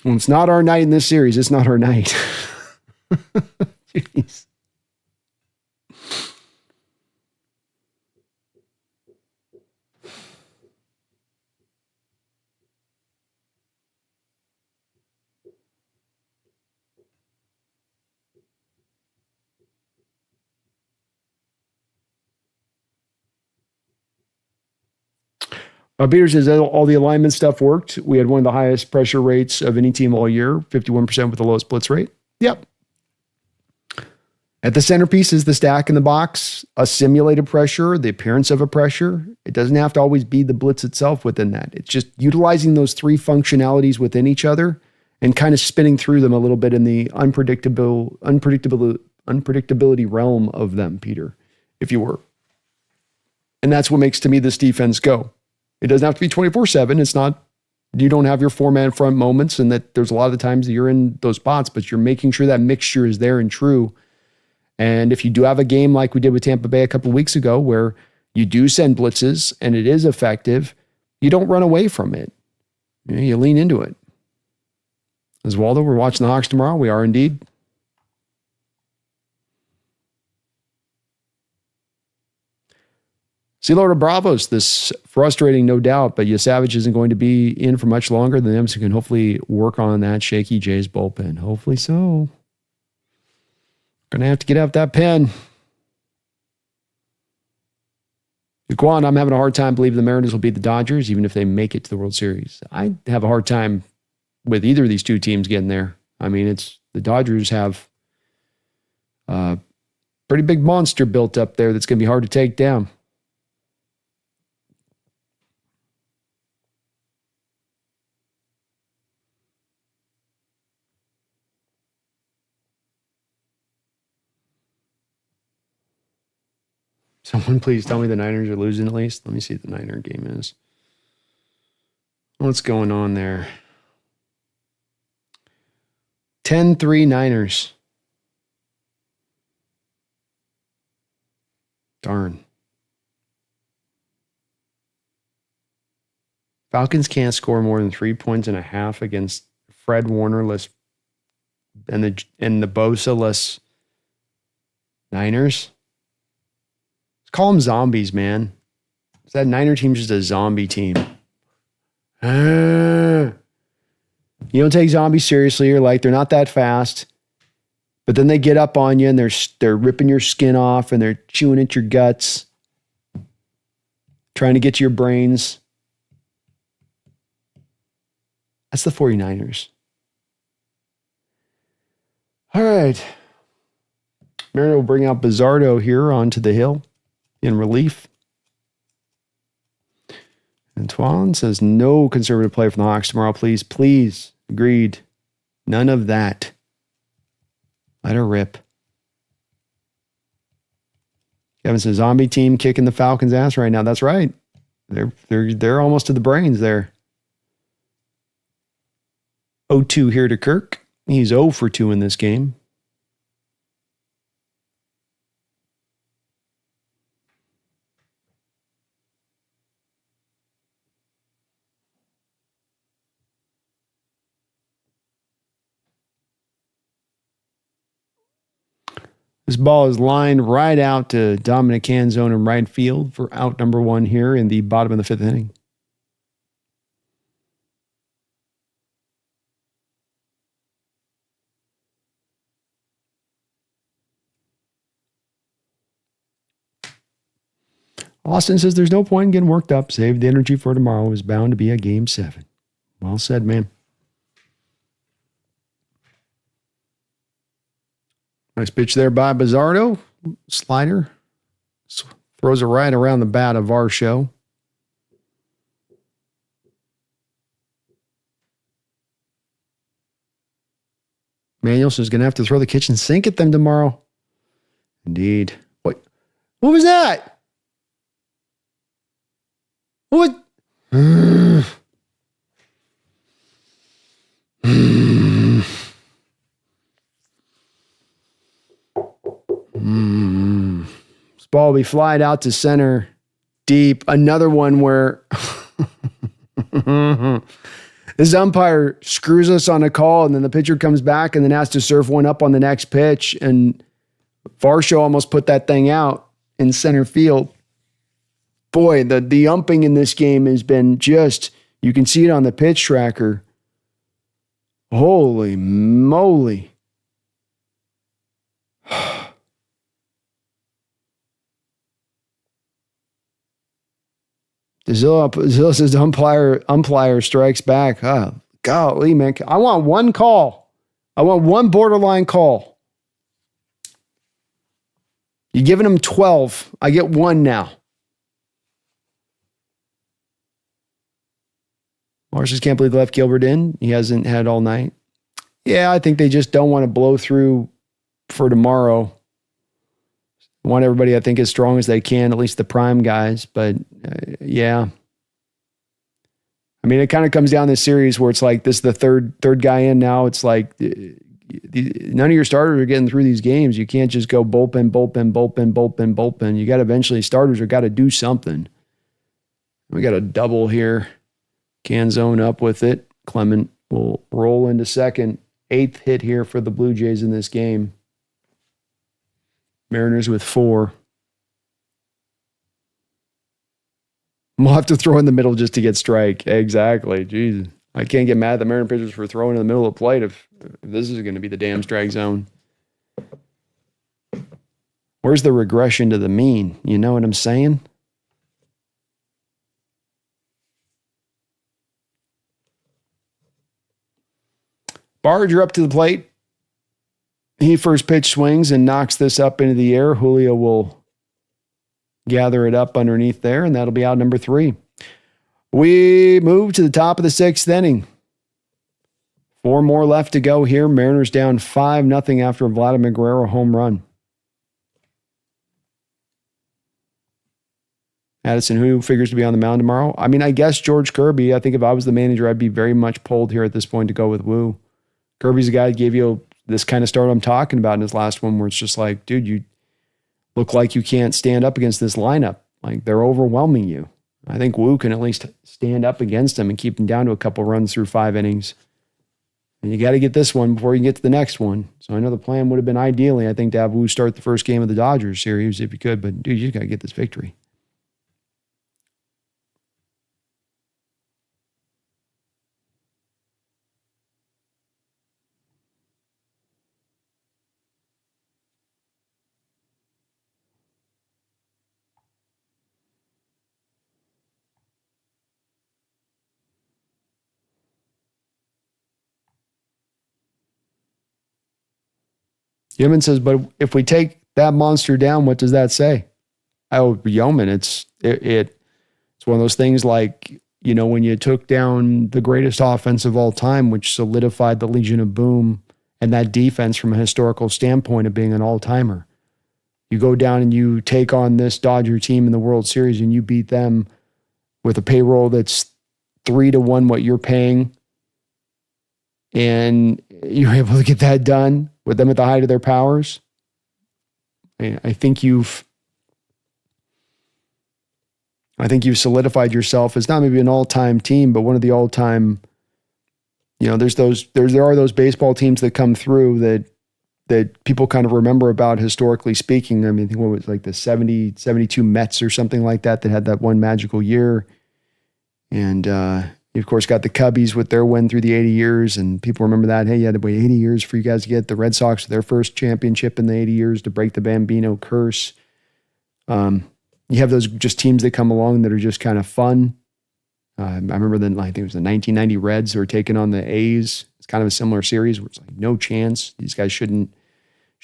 When it's not our night in this series, it's not our night. Jeez. Peter says all the alignment stuff worked. We had one of the highest pressure rates of any team all year, 51% with the lowest blitz rate. Yep. At the centerpiece is the stack in the box, a simulated pressure, the appearance of a pressure. It doesn't have to always be the blitz itself within that. It's just utilizing those three functionalities within each other and kind of spinning through them a little bit in the unpredictability realm of them, Peter, if you were. And that's what makes, to me, this defense go. It doesn't have to be 24/7. It's not, you don't have your four-man front moments, and that there's a lot of the times that you're in those spots, but you're making sure that mixture is there and true. And if you do have a game like we did with Tampa Bay a couple of weeks ago, where you do send blitzes and it is effective, you don't run away from it. You lean into it. As Waldo, we're watching the Hawks tomorrow. We are indeed. See, Lord Bravos, this frustrating, no doubt, but Savage isn't going to be in for much longer than them, so can hopefully work on that shaky Jays bullpen. Hopefully so. Going to have to get out that pen. Quan, I'm having a hard time believing the Mariners will beat the Dodgers, even if they make it to the World Series. I have a hard time with either of these two teams getting there. I mean, it's the Dodgers have a pretty big monster built up there that's going to be hard to take down. Someone please tell me the Niners are losing at least. Let me see what the Niner game is. What's going on there? 10-3 Niners. Darn. Falcons can't score more than 3.5 points against Fred Warner-less and the Bosa-less Niners. Call them zombies, man. That Niner team's just a zombie team. You don't take zombies seriously. You're like, they're not that fast. But then they get up on you and they're ripping your skin off and they're chewing at your guts, trying to get to your brains. That's the 49ers. All right. Mariner will bring out Bizzardo here onto the hill in relief. Antoine says no conservative play from the Hawks tomorrow, please. Please. Agreed. None of that. Let her rip. Kevin says zombie team kicking the Falcons' ass right now. That's right. They're almost to the brains there. 0-2 here to Kirk. He's 0 for 2 in this game. This ball is lined right out to Dominic Canzone in right field for out number 1 here in the bottom of the 5th inning. Austin says there's no point in getting worked up. Save the energy for tomorrow. It's bound to be a game 7. Well said, man. Nice pitch there by Bizzardo. Slider. Throws it right around the bat of Varsho. Manuelson's going to have to throw the kitchen sink at them tomorrow. Indeed. What was that? What? This ball will be flied out to center deep. Another one where this umpire screws us on a call, and then the pitcher comes back and then has to serve one up on the next pitch. And Varsho almost put that thing out in center field. Boy, the umping in this game has been just, you can see it on the pitch tracker. Holy moly. Zilla says umpire strikes back. Oh, golly, man. I want one call. I want one borderline call. You're giving him 12. I get one now. Marshall can't believe they left Gilbert in. He hasn't had all night. Yeah, I think they just don't want to blow through for tomorrow. Want everybody, I think, as strong as they can, at least the prime guys. But yeah. I mean, it kind of comes down to this series where it's like this is the third guy in now. It's like none of your starters are getting through these games. You can't just go bullpen. You got to eventually, starters are got to do something. We got a double here. Canzone up with it. Clement will roll into second. 8th hit here for the Blue Jays in this game. Mariners with 4. We'll have to throw in the middle just to get strike. Exactly. Jesus. I can't get mad at the Mariner pitchers for throwing in the middle of the plate if this is going to be the damn strike zone. Where's the regression to the mean? You know what I'm saying? Barger up to the plate. He first pitch swings and knocks this up into the air. Julio will gather it up underneath there, and that'll be out number 3. We move to the top of the 6th inning. 4 more left to go here. Mariners down 5-0 after a Vladimir Guerrero home run. Addison, who figures to be on the mound tomorrow? I mean, I guess George Kirby. I think if I was the manager, I'd be very much pulled here at this point to go with Woo. Kirby's the guy that gave you this kind of start I'm talking about in his last one, where it's just like, dude, you look like you can't stand up against this lineup. Like, they're overwhelming you. I think Woo can at least stand up against them and keep them down to a couple runs through 5 innings. And you got to get this one before you get to the next one. So I know the plan would have been ideally, I think, to have Woo start the first game of the Dodgers series if you could. But, dude, you just got to get this victory. Yeoman says, but if we take that monster down, what does that say? Oh, Yeoman, it's one of those things like, you know, when you took down the greatest offense of all time, which solidified the Legion of Boom and that defense from a historical standpoint of being an all-timer. You go down and you take on this Dodger team in the World Series and you beat them with a payroll that's 3-to-1 what you're paying. And you're able to get that done with them at the height of their powers. I think you've solidified yourself as not maybe an all-time team, but one of the all-time, you know, there are those baseball teams that come through that people kind of remember about historically speaking. I mean, I think what was like the 72 Mets or something like that had that one magical year. And you, of course, got the Cubbies with their win through the 80 years, and people remember that. Hey, you had to wait 80 years for you guys to get the Red Sox with their first championship in the 80 years to break the Bambino curse. You have those just teams that come along that are just kind of fun. I remember then, I think it was the 1990 Reds who were taking on the A's. It's kind of a similar series where it's like no chance. These guys shouldn't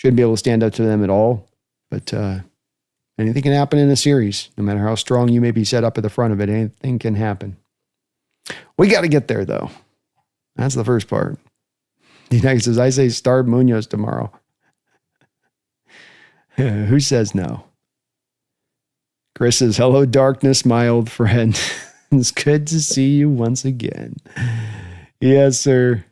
be able to stand up to them at all. But anything can happen in a series. No matter how strong you may be set up at the front of it, anything can happen. We got to get there, though. That's the first part. Next says, I say start Munoz tomorrow. Who says no? Chris says, hello, darkness, my old friend. It's good to see you once again. Yes, sir.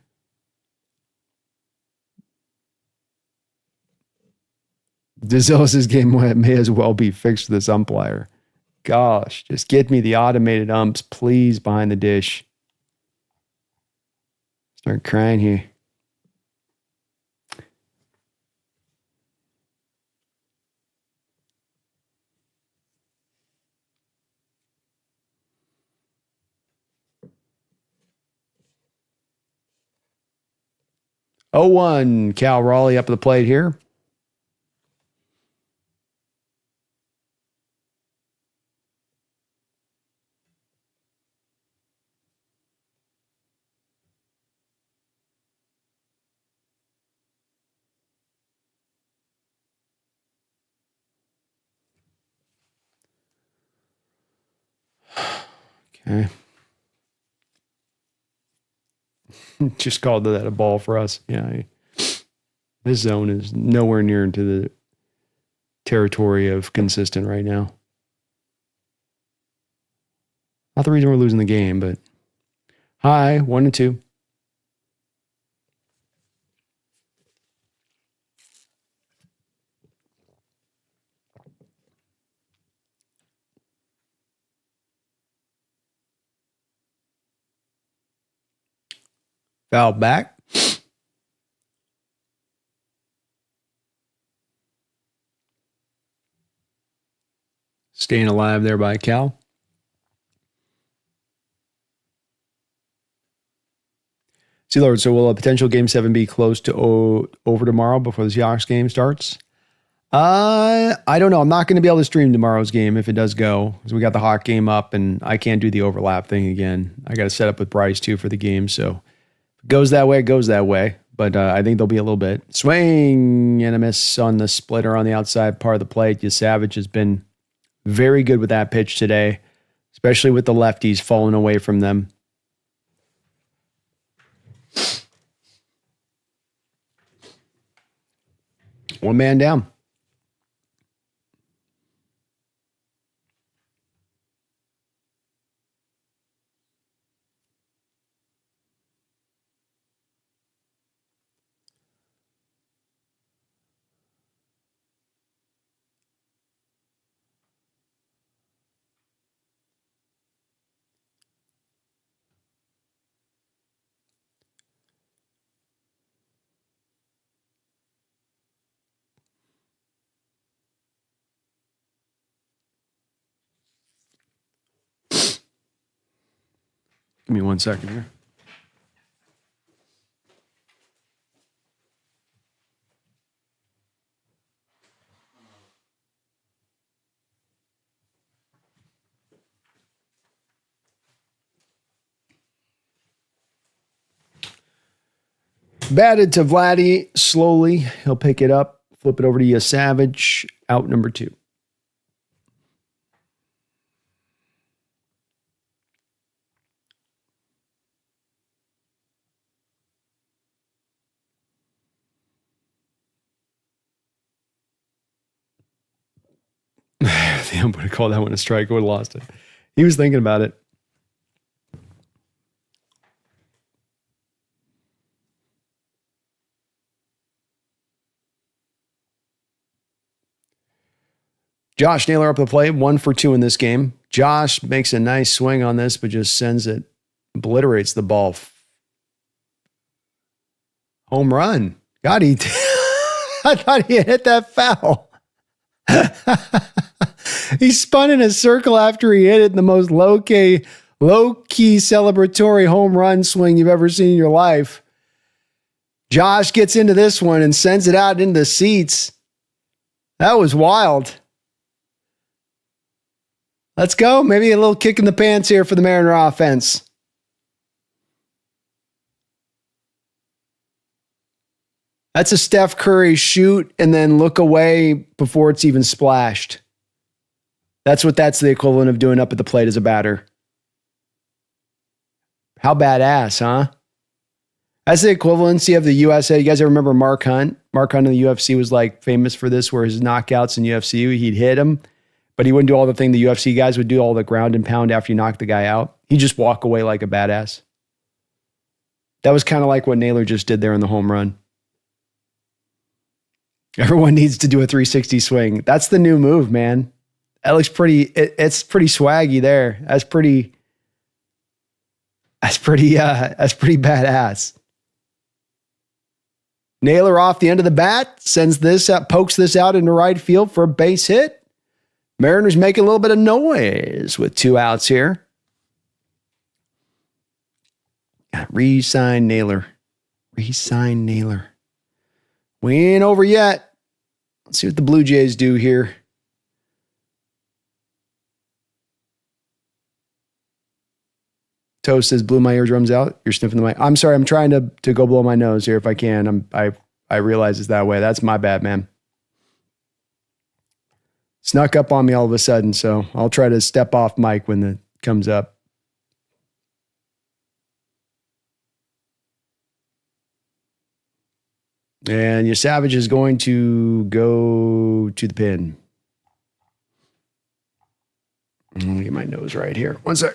DeZos' game may as well be fixed with this umpire. Gosh, just get me the automated umps, please, behind the dish. Start crying here. Oh, 1, Cal Raleigh up at the plate here. Okay. Just called that a ball for us. Yeah. This zone is nowhere near into the territory of consistent right now. Not the reason we're losing the game, but high, 1 and 2. Foul back. Staying alive there by Cal. See, Lord, so will a potential Game 7 be close to over tomorrow before the Seahawks game starts? I don't know. I'm not going to be able to stream tomorrow's game if it does go, because we got the Hawk game up, and I can't do the overlap thing again. I got to set up with Bryce, too, for the game, so if it goes that way, it goes that way. But I think there'll be a little bit. Swing and a miss on the splitter on the outside part of the plate. Savage has been very good with that pitch today, especially with the lefties falling away from them. One man down. Give me 1 second here. Batted to Vladdy slowly. He'll pick it up, flip it over to Savage. Out number 2. The ump would have called that one a strike. Would have lost it. He was thinking about it. Josh Naylor up the plate, 1 for 2 in this game. Josh makes a nice swing on this, but just sends it, obliterates the ball. Home run. God, I thought he hit that foul. He spun in a circle after he hit it in the most low-key celebratory home run swing you've ever seen in your life. Josh gets into this one and sends it out into the seats. That was wild. Let's go. Maybe a little kick in the pants here for the Mariner offense. That's a Steph Curry shoot and then look away before it's even splashed. That's the equivalent of doing up at the plate as a batter. How badass, huh? That's the equivalency of the USA. You guys ever remember Mark Hunt? Mark Hunt in the UFC was like famous for this, where his knockouts in UFC, he'd hit him, but he wouldn't do all the thing the UFC guys would do, all the ground and pound after you knock the guy out. He'd just walk away like a badass. That was kind of like what Naylor just did there in the home run. Everyone needs to do a 360 swing. That's the new move, man. That looks pretty, it's pretty swaggy there. That's pretty badass. Naylor off the end of the bat, sends this out, pokes this out into right field for a base hit. Mariners making a little bit of noise with 2 outs here. Re-sign Naylor. Re-sign Naylor. We ain't over yet. Let's see what the Blue Jays do here. Toast says, blew my eardrums out. You're sniffing the mic. I'm sorry. I'm trying to go blow my nose here if I can. I realize it's that way. That's my bad, man. Snuck up on me all of a sudden, so I'll try to step off mic when it comes up. And your Savage is going to go to the pin. Let me get my nose right here. One sec.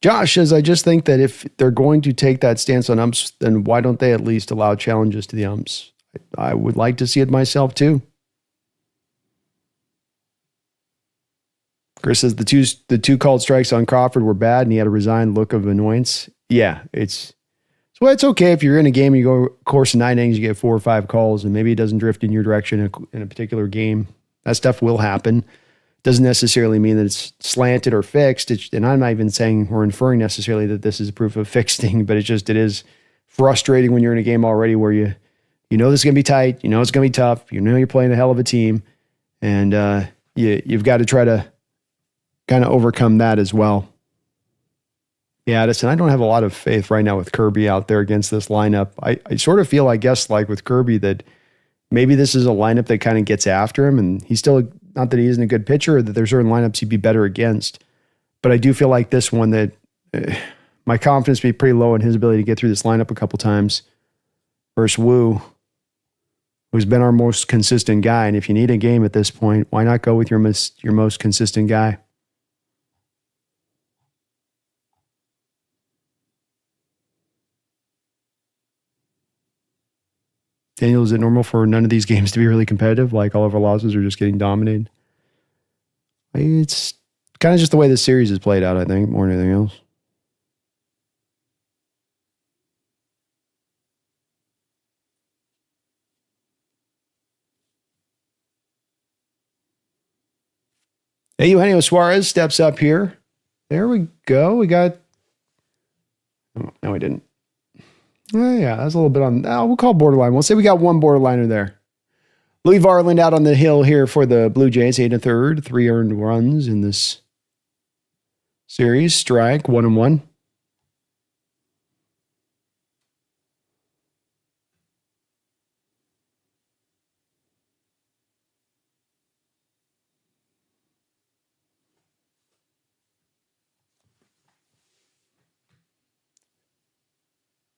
Josh says, I just think that if they're going to take that stance on umps, then why don't they at least allow challenges to the umps? I would like to see it myself too. Chris says the two called strikes on Crawford were bad and he had a resigned look of annoyance. Yeah, it's okay if you're in a game and you go course of 9 innings, you get 4 or 5 calls and maybe it doesn't drift in your direction in a particular game. That stuff will happen. Doesn't necessarily mean that it's slanted or fixed. And I'm not even saying or inferring necessarily that this is proof of fixing, but it is frustrating when you're in a game already where you know this is going to be tight, you know it's going to be tough, you know you're playing a hell of a team, and you've got to try to kind of overcome that as well. Yeah, Addison, I don't have a lot of faith right now with Kirby out there against this lineup. I sort of feel, I guess, like with Kirby that maybe this is a lineup that kind of gets after him, and he's still, not that he isn't a good pitcher, or that there's certain lineups he'd be better against. But I do feel like this one that my confidence would be pretty low in his ability to get through this lineup a couple times versus Wu, who's been our most consistent guy. And if you need a game at this point, why not go with your most consistent guy? Daniel, is it normal for none of these games to be really competitive? Like all of our losses are just getting dominated? It's kind of just the way the series is played out, I think, more than anything else. Hey, Eugenio Suarez steps up here. There we go. We got... Oh, no, we didn't. Oh, yeah, that's a little bit on... we'll call borderline. We'll say we got one borderliner there. Louis Varland out on the hill here for the Blue Jays, 8 1/3, 3 earned runs in this series. Strike, 1-1.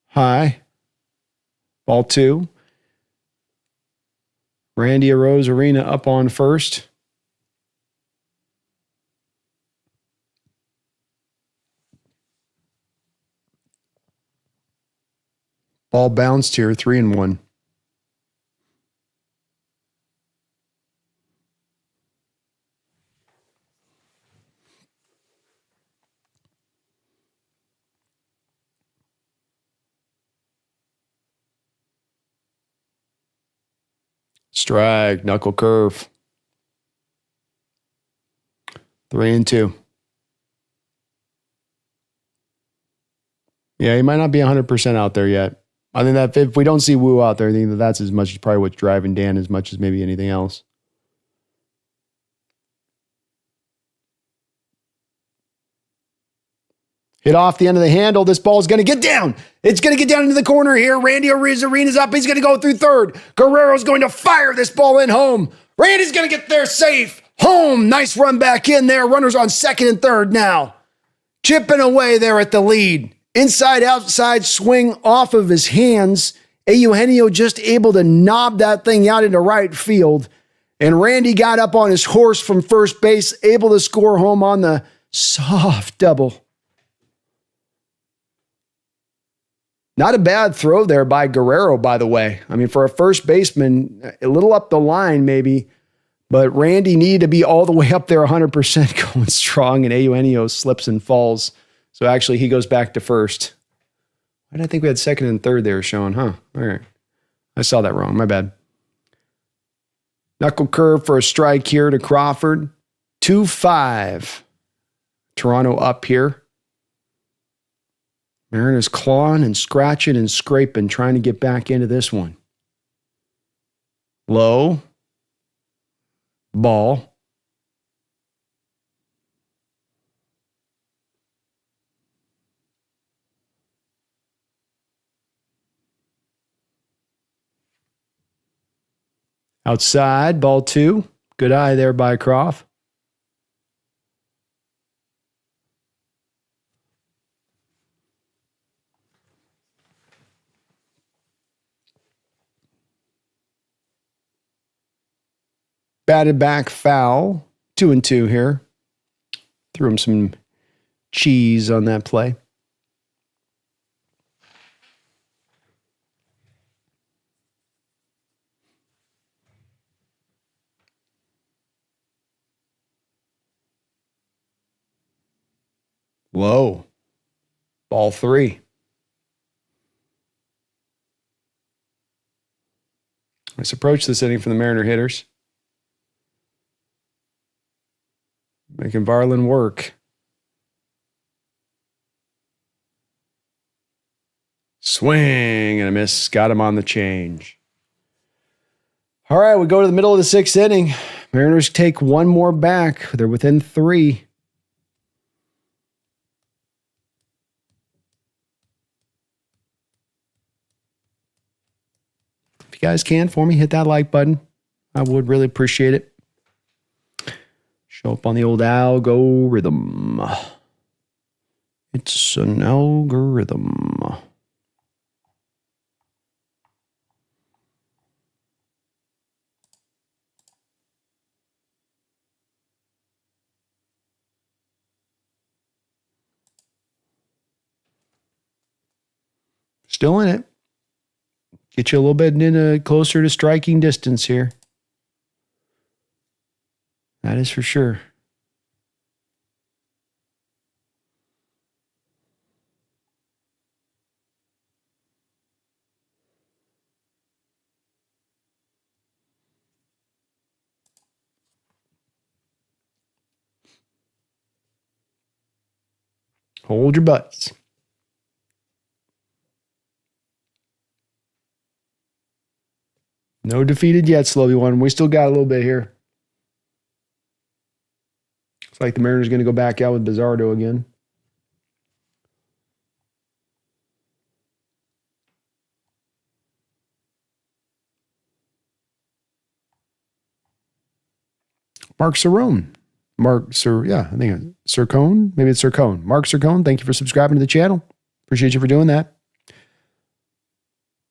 High. Ball 2. Randy Arozarena up on first. Ball bounced here, 3-1. Strike, knuckle curve. 3-2. Yeah, he might not be 100% out there yet. I think that if we don't see Wu out there, I think that's as much as probably what's driving Dan as much as maybe anything else. Hit off the end of the handle. This ball is going to get down. It's going to get down into the corner here. Randy Arena's up. He's going to go through third. Guerrero's going to fire this ball in home. Randy's going to get there safe. Home. Nice run back in there. Runners on second and third now. Chipping away there at the lead. Inside, outside swing off of his hands. Eugenio just able to knob that thing out into right field. And Randy got up on his horse from first base, able to score home on the soft double. Not a bad throw there by Guerrero, by the way. I mean, for a first baseman, a little up the line maybe, but Randy needed to be all the way up there 100% going strong, and Eugenio slips and falls. So actually, he goes back to first. Why did I think we had second and third there, Sean? Huh? All right. I saw that wrong. My bad. Knuckle curve for a strike here to Crawford. 2-5. Toronto up here. Mariners clawing and scratching and scraping, trying to get back into this one. Low. Ball. Outside, ball 2. Good eye there by Croft. Batted back foul. 2-2 here. Threw him some cheese on that play. Low. Ball 3. Let's approach this inning from the Mariner hitters. Making Varlin work. Swing and a miss. Got him on the change. All right, we go to the middle of the 6th inning. Mariners take one more back. They're within 3. If you guys can for me, hit that like button. I would really appreciate it. Show up on the old algorithm. It's an algorithm. Still in it. Get you a little bit closer to striking distance here. That is for sure. Hold your butts. No defeated yet, Slovey one. We still got a little bit here. Looks like the Mariners are going to go back out with Bizardo again. Mark Cerrone. I think Sircone. Maybe it's Sircone. Mark Sircone, thank you for subscribing to the channel. Appreciate you for doing that.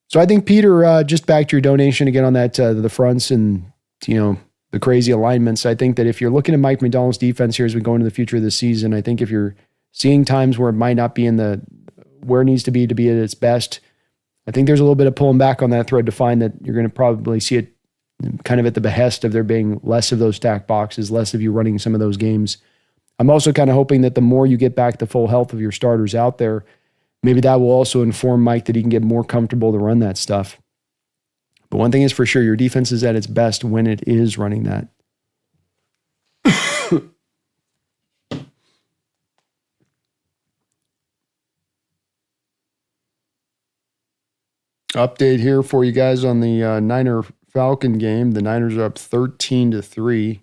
So I think, Peter, just back to your donation again on that, the fronts and, the crazy alignments. I think that if you're looking at Mike McDonald's defense here as we go into the future of the season, I think if you're seeing times where it might not be where it needs to be at its best, I think there's a little bit of pulling back on that thread to find that you're going to probably see it kind of at the behest of there being less of those stack boxes, less of you running some of those games. I'm also kind of hoping that the more you get back the full health of your starters out there, maybe that will also inform Mike that he can get more comfortable to run that stuff. But one thing is for sure, your defense is at its best when it is running that. Update here for you guys on the Niner Falcon game. The Niners are up 13-3.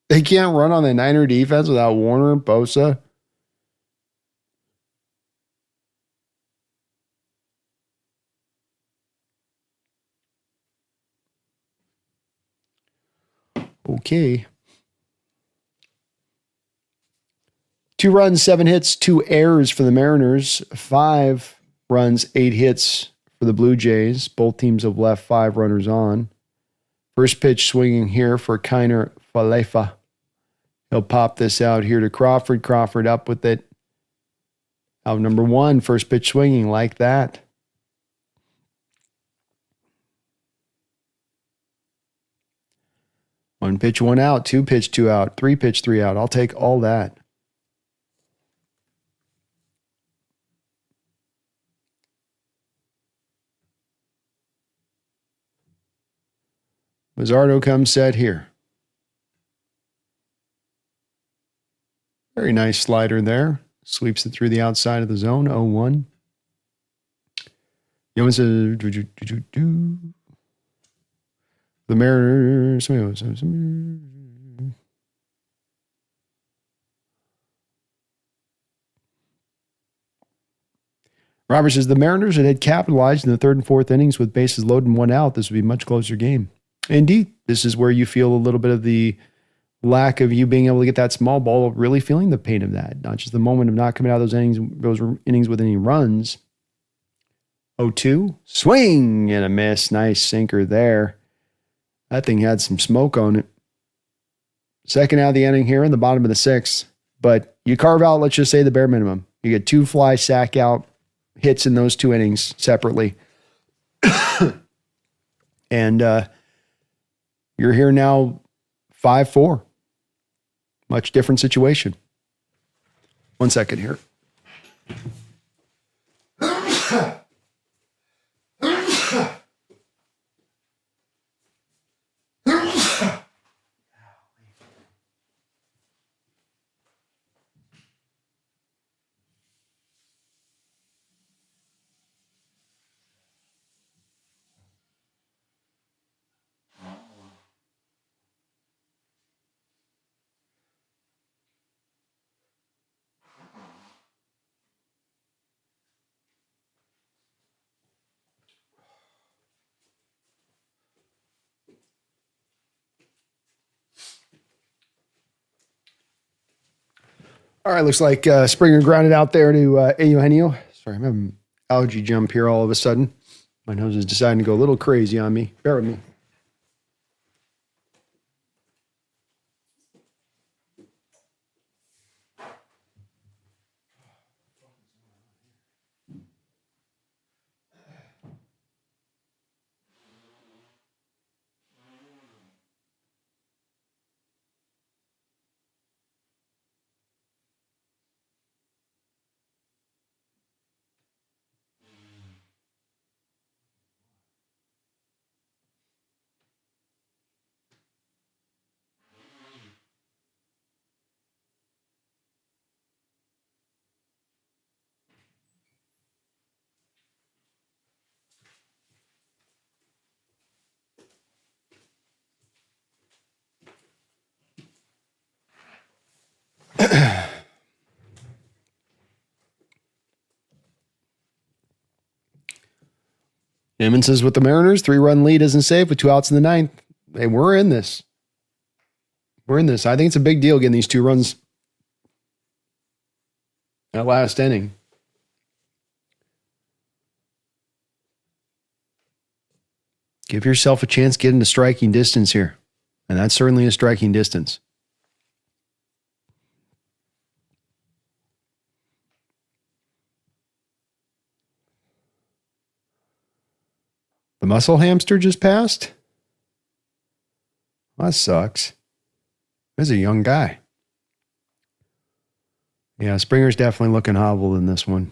They can't run on the Niner defense without Warner and Bosa. Okay. 2 runs, 7 hits, 2 errors for the Mariners. 5 runs, 8 hits for the Blue Jays. Both teams have left 5 runners on. First pitch swinging here for Kiner Falefa. He'll pop this out here to Crawford. Crawford up with it. Out number 1. First pitch swinging like that. One pitch, 1 out. 2 pitch, 2 out. 3 pitch, 3 out. I'll take all that. Mazzardo comes set here. Very nice slider there. Sweeps it through the outside of the zone. 0-1. Yeoman says, the Mariners. Robert says the Mariners had capitalized in the 3rd and 4th innings with bases loaded and 1 out. This would be a much closer game. Indeed, this is where you feel a little bit of the lack of you being able to get that small ball, really feeling the pain of that. Not just the moment of not coming out of those innings with any runs. 0-2, swing and a miss. Nice sinker there. That thing had some smoke on it. Second out of the inning here in the bottom of the 6th. But you carve out, let's just say, the bare minimum. You get 2 fly sack out hits in those 2 innings separately. And you're here now 5-4. Much different situation. 1 second here. All right, looks like Springer grounded out there to Eugenio. Sorry, I'm having an allergy jump here all of a sudden. My nose is deciding to go a little crazy on me. Bear with me. Emmons says with the Mariners, 3-run lead isn't safe with 2 outs in the 9th. Hey, we're in this. We're in this. I think it's a big deal getting these 2 runs at last inning. Give yourself a chance to get into striking distance here. And that's certainly a striking distance. The muscle hamster just passed? That sucks. He's a young guy. Yeah, Springer's definitely looking hobbled in this one.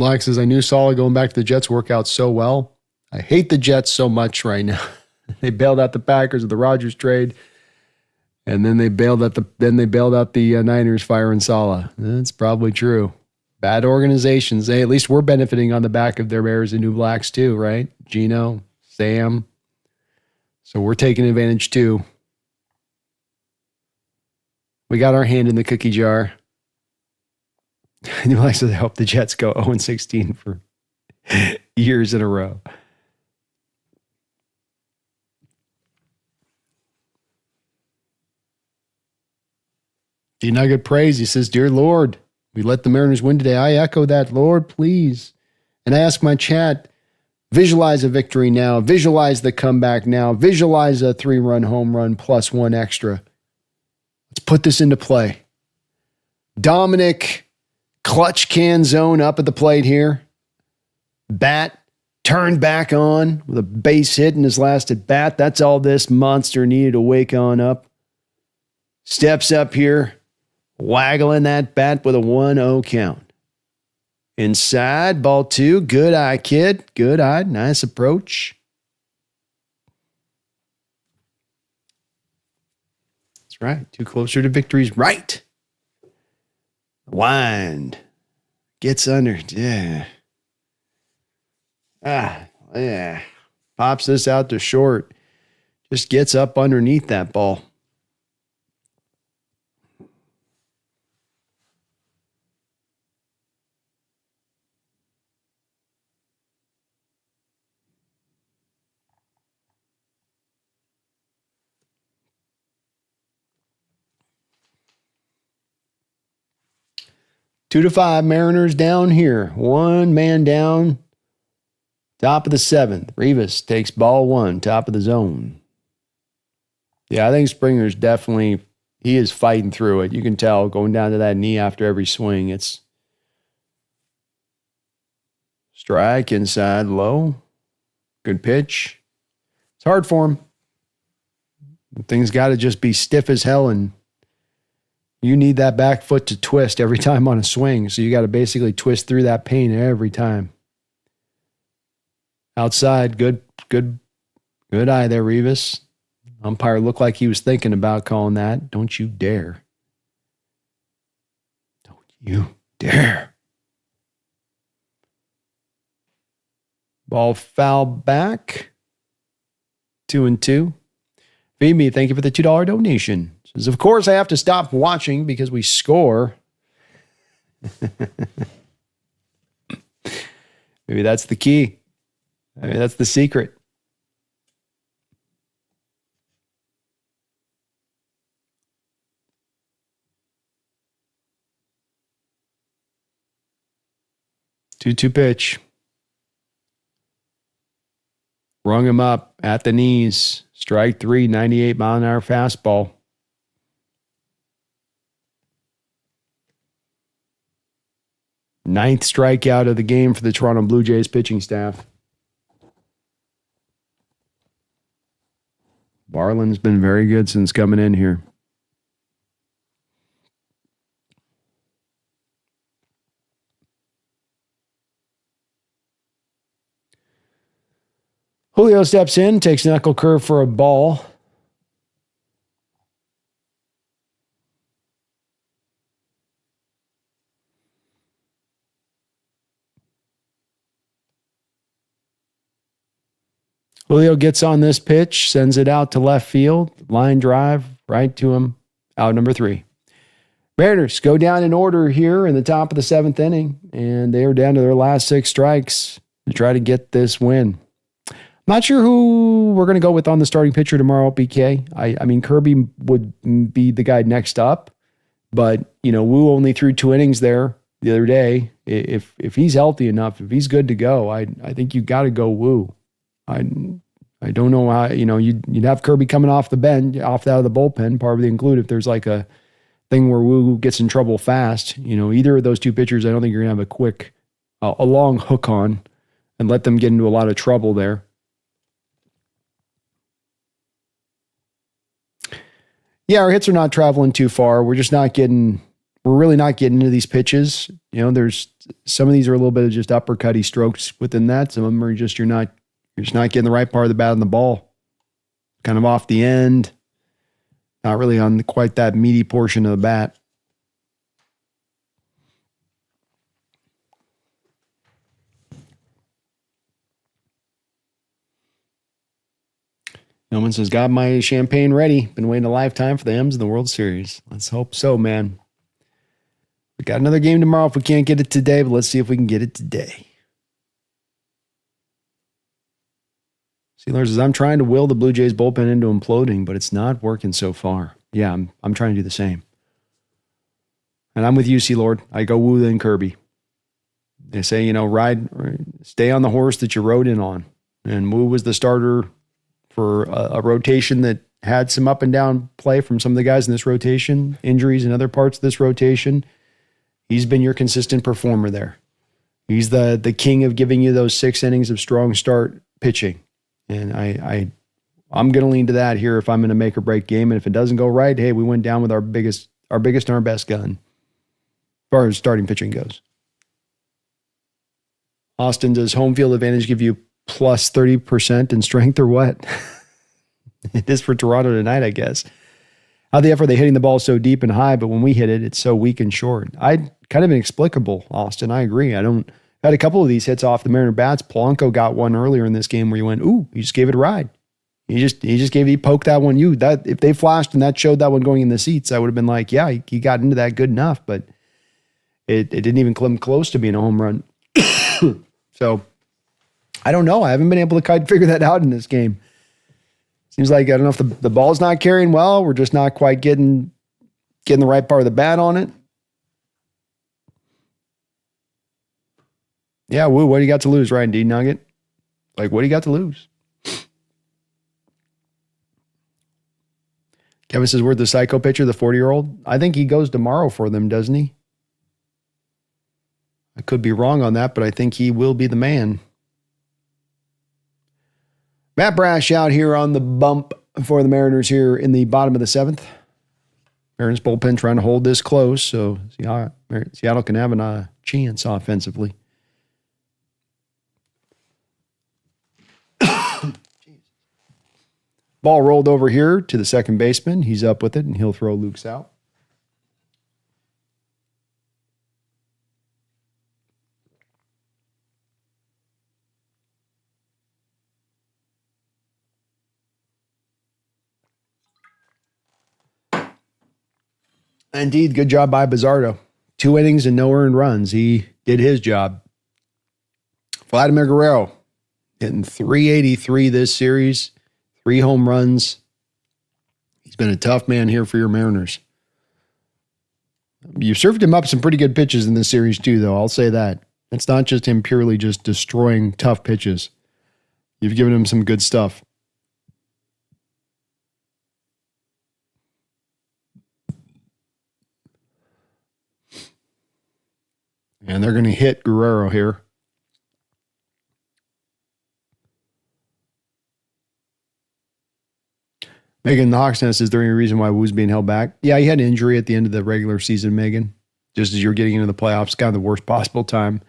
Black says, I knew Saleh going back to the Jets work out so well. I hate the Jets so much right now. They bailed out the Packers with the Rodgers trade, and then they bailed out the Niners firing Saleh. That's probably true. Bad organizations. Hey, at least we're benefiting on the back of their Bears and New Blacks too, right? Gino, Sam. So we're taking advantage too. We got our hand in the cookie jar. New Blacks says, I hope the Jets go 0-16 for years in a row. D Nugget prays. He says, Dear Lord, we let the Mariners win today. I echo that, Lord, please. And I ask my chat, visualize a victory now. Visualize the comeback now. Visualize a 3-run home run plus 1 extra. Let's put this into play. Dominic, clutch can zone up at the plate here. Bat turned back on with a base hit in his last at bat. That's all this monster needed to wake on up. Steps up here, waggling that bat with a 1-0 count. Inside, ball 2. Good eye, kid. Good eye. Nice approach. That's right. 2 closer to victory's right. Wind. Gets under. Yeah. Yeah. Pops this out to short. Just gets up underneath that ball. Two to 5, Mariners down here. 1 man down. Top of the 7th. Rivas takes ball 1, top of the zone. Yeah, I think Springer's definitely, he is fighting through it. You can tell going down to that knee after every swing. It's strike inside low. Good pitch. It's hard for him. Things got to just be stiff as hell, and you need that back foot to twist every time on a swing. So you got to basically twist through that pain every time. Outside, good eye there, Rivas. Umpire looked like he was thinking about calling that. Don't you dare. Don't you dare. Ball foul back. 2-2. Phoebe, thank you for the $2 donation. Says, of course, I have to stop watching because we score. Maybe that's the key. Maybe that's the secret. Two pitch. Rung him up at the knees. Strike 3, 98-mile-an-hour fastball. Ninth strikeout of the game for the Toronto Blue Jays pitching staff. Barlin's been very good since coming in here. Julio steps in, takes knuckle curve for a ball. Julio gets on this pitch, sends it out to left field. Line drive right to him. Out number 3. Mariners go down in order here in the top of the 7th inning, and they are down to their last 6 strikes to try to get this win. Not sure who we're going to go with on the starting pitcher tomorrow, BK. I mean, Kirby would be the guy next up, but, you know, Wu only threw 2 innings there the other day. If he's healthy enough, if he's good to go, I think you got to go Wu. I don't know how, you know, you'd have Kirby coming off the bench, off out of the bullpen, probably include if there's like a thing where Wu gets in trouble fast. You know, either of those 2 pitchers, I don't think you're going to have a quick, a long hook on and let them get into a lot of trouble there. Yeah, our hits are not traveling too far. We're we're really not getting into these pitches. You know, there's some of these are a little bit of just uppercutty strokes within that. Some of them are just you're just not getting the right part of the bat on the ball. Kind of off the end, not really on quite that meaty portion of the bat. Noman says, got my champagne ready. Been waiting a lifetime for the M's in the World Series. Let's hope so, man. We got another game tomorrow if we can't get it today, but let's see if we can get it today. Steelers says, I'm trying to will the Blue Jays bullpen into imploding, but it's not working so far. Yeah, I'm trying to do the same. And I'm with you, C-Lord. I go Woo then Kirby. They say, you know, stay on the horse that you rode in on. And Woo was the starter for a rotation that had some up and down play from some of the guys in this rotation, injuries in other parts of this rotation. He's been your consistent performer there. He's the king of giving you those 6 innings of strong start pitching. And I'm going to lean to that here if I'm in a make or break game. And if it doesn't go right, hey, we went down with our biggest and our best gun as far as starting pitching goes. Austin, does home field advantage give you plus 30% in strength or what? It is for Toronto tonight, I guess. How the F are they hitting the ball so deep and high, but when we hit it, it's so weak and short? Kind of inexplicable, Austin. I agree. I had a couple of these hits off the Mariner bats. Polanco got one earlier in this game where you went, ooh, he just gave it a ride. He poked that one. If they flashed and that showed that one going in the seats, I would have been like, yeah, he got into that good enough, but it didn't even come close to being a home run. So I don't know. I haven't been able to figure that out in this game. Seems like, I don't know if the ball's not carrying well. We're just not quite getting the right part of the bat on it. Yeah, Woo, what do you got to lose, right, D Nugget? Like, what do you got to lose? Kevin says, we're the psycho pitcher, the 40-year-old. I think he goes tomorrow for them, doesn't he? I could be wrong on that, but I think he will be the man. Matt Brash out here on the bump for the Mariners here in the bottom of the 7th. Mariners bullpen trying to hold this close, so Seattle can have a chance offensively. Ball rolled over here to the second baseman. He's up with it, and he'll throw Luke's out. Indeed, good job by Bizzardo. 2 innings and no earned runs. He did his job. Vladimir Guerrero hitting .383 this series. 3 home runs. He's been a tough man here for your Mariners. You've served him up some pretty good pitches in this series too, though. I'll say that. It's not just him purely just destroying tough pitches. You've given him some good stuff. And they're going to hit Guerrero here. Megan, the Hawks Nest, is there any reason why Woo's being held back? Yeah, he had an injury at the end of the regular season, Megan. Just as you're getting into the playoffs, kind of the worst possible time.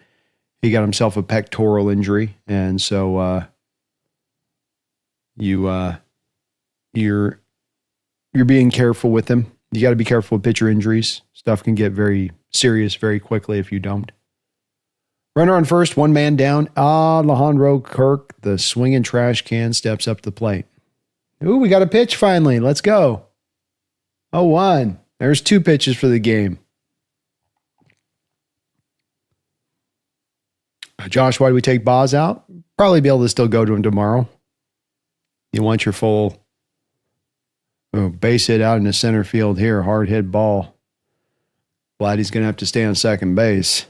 He got himself a pectoral injury. And so you're being careful with him. You got to be careful with pitcher injuries. Stuff can get very serious very quickly if you don't. Runner on first, 1 man down. Alejandro Kirk, the swinging trash can, steps up to the plate. Ooh, we got a pitch finally. Let's go. 0-1. There's 2 pitches for the game. Josh, why do we take Boz out? Probably be able to still go to him tomorrow. You want your full base hit out in the center field here. Hard hit ball. Glad he's going to have to stay on second base.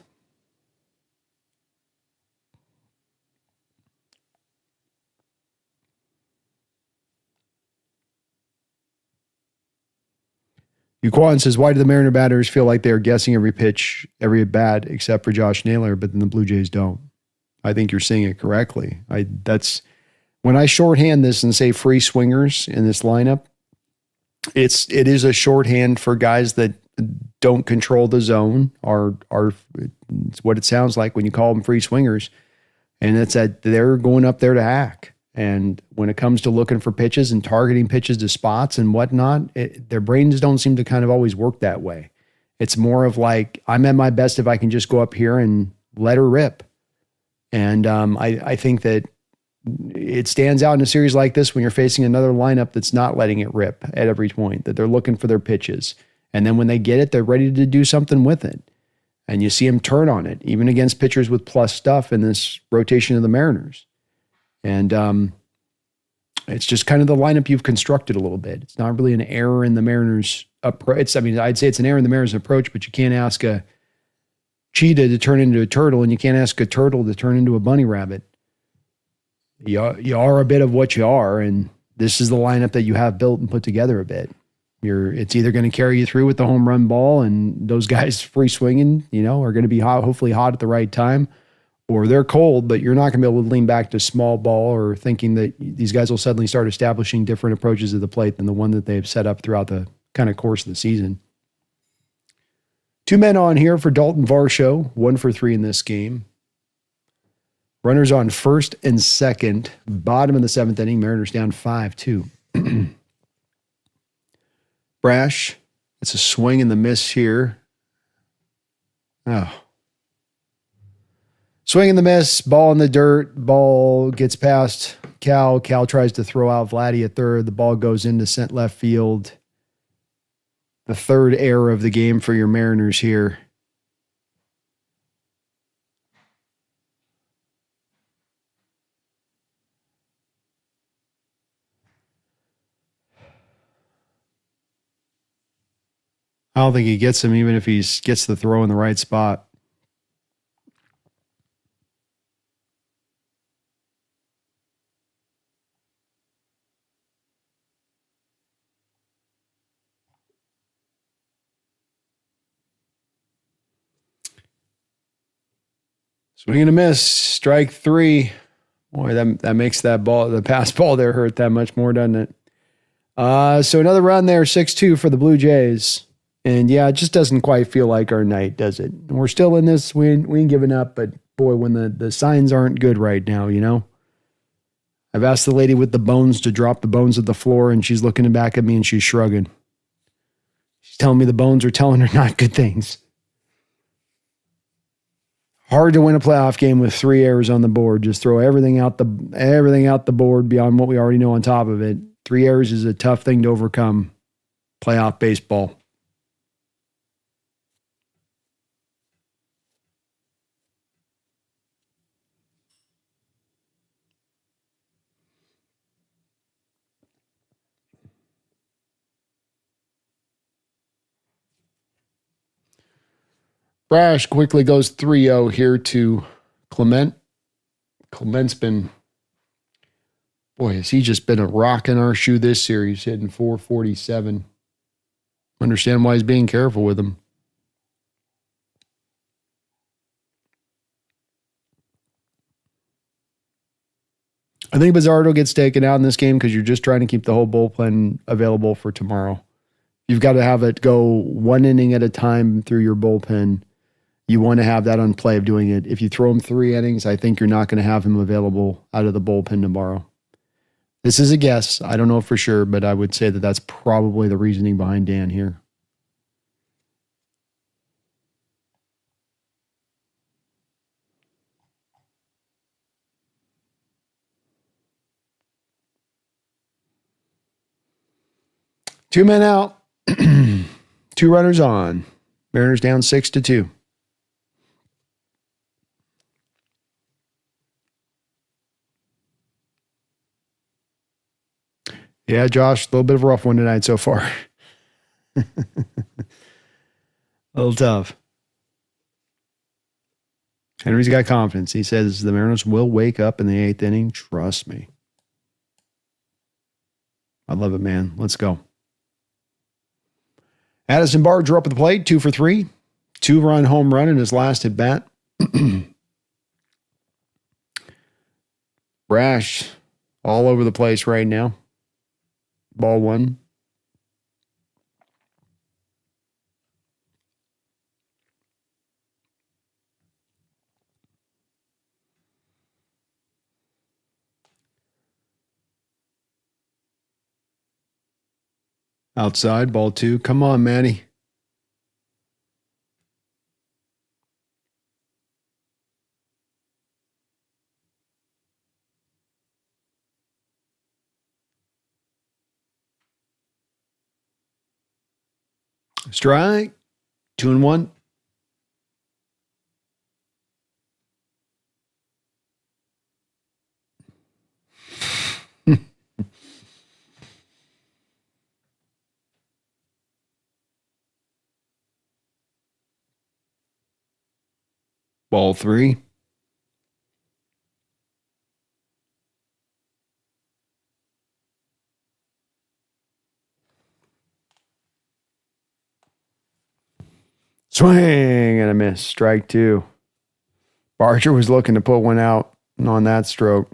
Yuquan says, why do the Mariner batters feel like they're guessing every pitch, every at bat, except for Josh Naylor, but then the Blue Jays don't? I think you're seeing it correctly. That's when I shorthand this and say free swingers in this lineup, it is a shorthand for guys that don't control the zone are it's what it sounds like when you call them free swingers. And it's that they're going up there to hack. And when it comes to looking for pitches and targeting pitches to spots and whatnot, their brains don't seem to kind of always work that way. It's more of like, I'm at my best if I can just go up here and let her rip. And I think that it stands out in a series like this when you're facing another lineup that's not letting it rip at every point, that they're looking for their pitches. And then when they get it, they're ready to do something with it. And you see them turn on it, even against pitchers with plus stuff in this rotation of the Mariners. And it's just kind of the lineup you've constructed a little bit. It's not really an error in the Mariners' approach. I'd say it's an error in the Mariners' approach, but you can't ask a cheetah to turn into a turtle, and you can't ask a turtle to turn into a bunny rabbit. You are a bit of what you are, and this is the lineup that you have built and put together a bit. It's either going to carry you through with the home run ball, and those guys free swinging, are going to be hot, hopefully hot at the right time, or they're cold, but you're not going to be able to lean back to small ball or thinking that these guys will suddenly start establishing different approaches to the plate than the one that they've set up throughout the kind of course of the season. 2 men on here for Dalton Varsho, 1 for 3 in this game. Runners on first and second, bottom of the 7th inning. Mariners down 5-2. Brash, it's a swing and the miss here. Oh. Swing and the miss, ball in the dirt, ball gets past Cal. Cal tries to throw out Vladdy at third. The ball goes into left field. The third error of the game for your Mariners here. I don't think he gets him, even if he gets the throw in the right spot. Swing and a miss, strike 3. Boy, that makes that ball, the pass ball there, hurt that much more, doesn't it? So another run there, 6-2 for the Blue Jays. And yeah, it just doesn't quite feel like our night, does it? We're still in this. We ain't giving up, but boy, when the signs aren't good right now, I've asked the lady with the bones to drop the bones at the floor, and she's looking back at me and she's shrugging. She's telling me the bones are telling her not good things. Hard to win a playoff game with 3 errors on the board. Just throw everything out the board beyond what we already know on top of it. 3 errors is a tough thing to overcome. Playoff baseball. Brash quickly goes 3-0 here to Clement. Clement's been, boy, has he just been a rock in our shoe this series, hitting 447. Understand why he's being careful with him. I think Bizzardo gets taken out in this game because you're just trying to keep the whole bullpen available for tomorrow. You've got to have it go 1 inning at a time through your bullpen. You want to have that on play of doing it. If you throw him 3 innings, I think you're not going to have him available out of the bullpen tomorrow. This is a guess. I don't know for sure, but I would say that that's probably the reasoning behind Dan here. Two men out. 2 runners on. Mariners down 6-2. Yeah, Josh, a little bit of a rough one tonight so far. A little tough. Henry's got confidence. He says the Mariners will wake up in the 8th inning. Trust me. I love it, man. Let's go. Addison Barger up at the plate, 2 for 3. 2-run home run in his last at bat. Brash all over the place right now. Ball 1. Outside, ball 2. Come on, Manny. Strike. 2-1. Ball 3. Swing and a miss. Strike 2. Barger was looking to put one out on that stroke.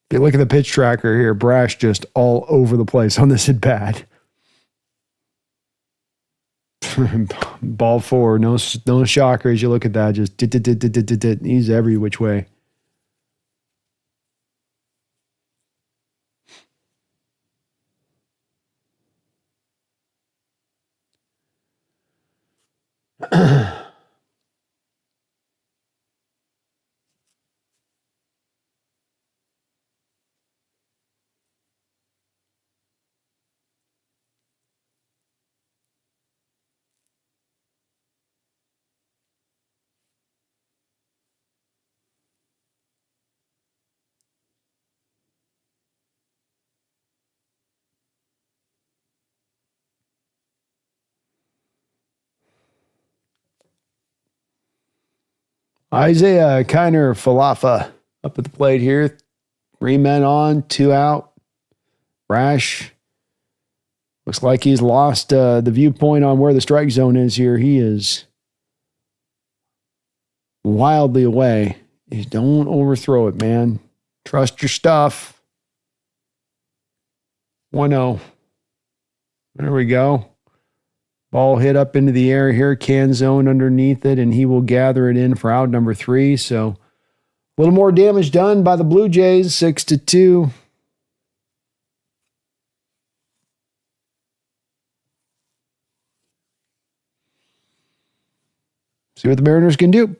If you look at the pitch tracker here, Brash just all over the place on this at bat. Ball 4, no shocker as you look at that. Just he's every which way. Isaiah Kiner Falafa up at the plate here. 3 men on, 2 out. Brash looks like he's lost the viewpoint on where the strike zone is here. He is wildly away. Don't overthrow it, man. Trust your stuff. 1-0. There we go. Ball hit up into the air here, can zone underneath it, and he will gather it in for out number 3. So a little more damage done by the Blue Jays, 6-2. See what the Mariners can do.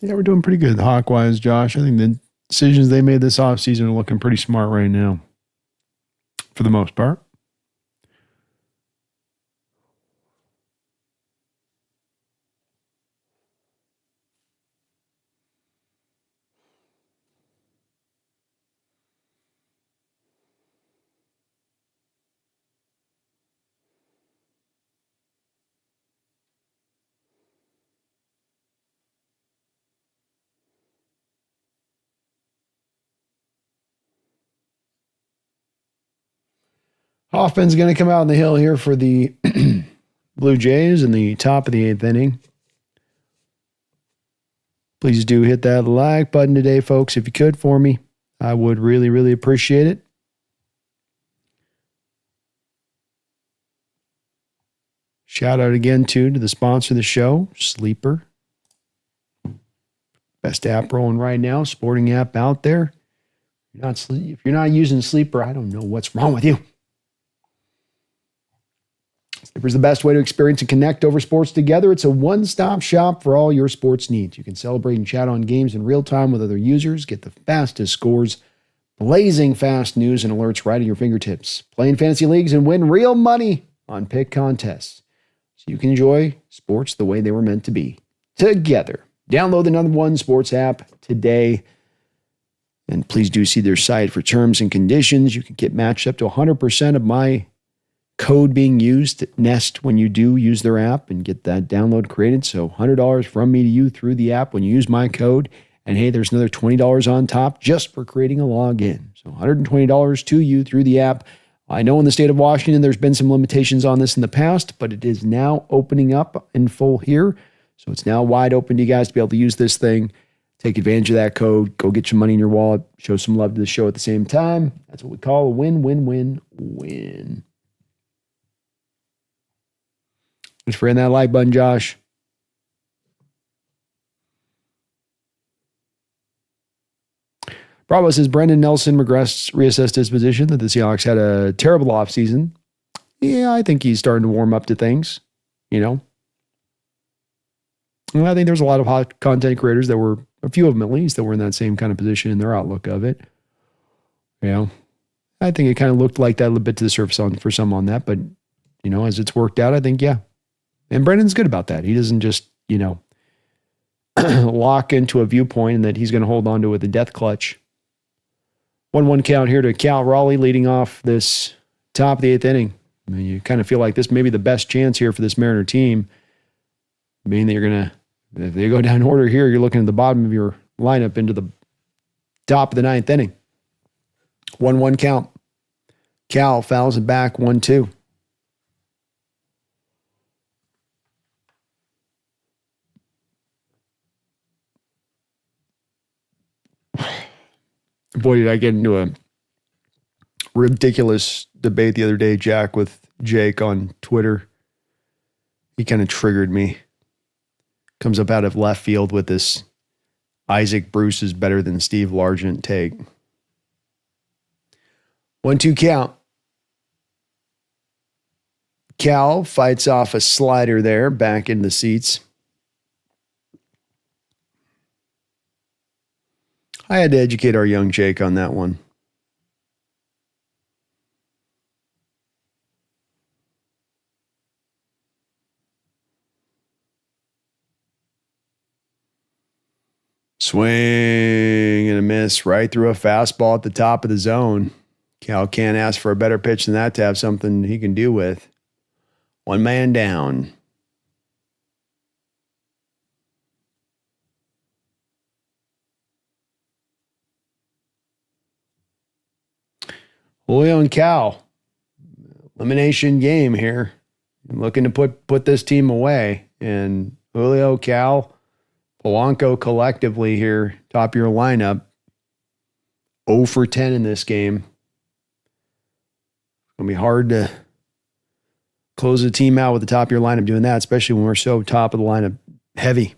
Yeah, we're doing pretty good Hawk-wise, Josh. I think the decisions they made this offseason are looking pretty smart right now, for the most part. Hoffman's going to come out on the hill here for the Blue Jays in the top of the 8th inning. Please do hit that like button today, folks, if you could for me. I would really, really appreciate it. Shout out again, too, to the sponsor of the show, Sleeper. Best app rolling right now, sporting app out there. If you're not using Sleeper, I don't know what's wrong with you. Sleeper's the best way to experience and connect over sports together. It's a one-stop shop for all your sports needs. You can celebrate and chat on games in real time with other users, get the fastest scores, blazing fast news and alerts right at your fingertips, play in fantasy leagues, and win real money on pick contests. So you can enjoy sports the way they were meant to be, together. Download the #1 sports app today. And please do see their site for terms and conditions. You can get matched up to 100% of my code being used at Nest when you do use their app and get that download created. So $100 from me to you through the app when you use my code. And hey, there's another $20 on top just for creating a login. So $120 to you through the app. I know in the state of Washington, there's been some limitations on this in the past, but it is now opening up in full here. So it's now wide open to you guys to be able to use this thing. Take advantage of that code. Go get your money in your wallet. Show some love to the show at the same time. That's what we call a win-win-win-win. Thanks for hitting that like button, Josh. Bravo says Brendan Nelson reassessed his position that the Seahawks had a terrible offseason. Yeah, I think he's starting to warm up to things, you know. And I think there's a lot of hot content creators that were, a few of them at least, that were in that same kind of position in their outlook of it. You know, I think it kind of looked like that a little bit to the surface for some on that, but, you know, as it's worked out, I think, yeah. And Brendan's good about that. He doesn't just, you know, lock into a viewpoint and that he's going to hold on to it with a death clutch. 1-1 count here to Cal Raleigh leading off this top of the 8th inning. I mean, you kind of feel like this may be the best chance here for this Mariner team, meaning that you're going to, if they go down order here, you're looking at the bottom of your lineup into the top of the 9th inning. 1-1 count. Cal fouls it back 1-2. Boy, did I get into a ridiculous debate the other day, Jack, with Jake on Twitter. He kind of triggered me. Comes up out of left field with this Isaac Bruce is better than Steve Largent take. 1-2 count. Cal fights off a slider there, back in the seats. I had to educate our young Jake on that one. Swing and a miss right through a fastball at the top of the zone. Cal can't ask for a better pitch than that to have something he can do with. 1 man down. Julio and Cal. Elimination game here. I'm looking to put this team away. And Julio, Cal, Polanco collectively here, top of your lineup. 0 for 10 in this game. It's going to be hard to close the team out with the top of your lineup doing that, especially when we're so top of the lineup heavy.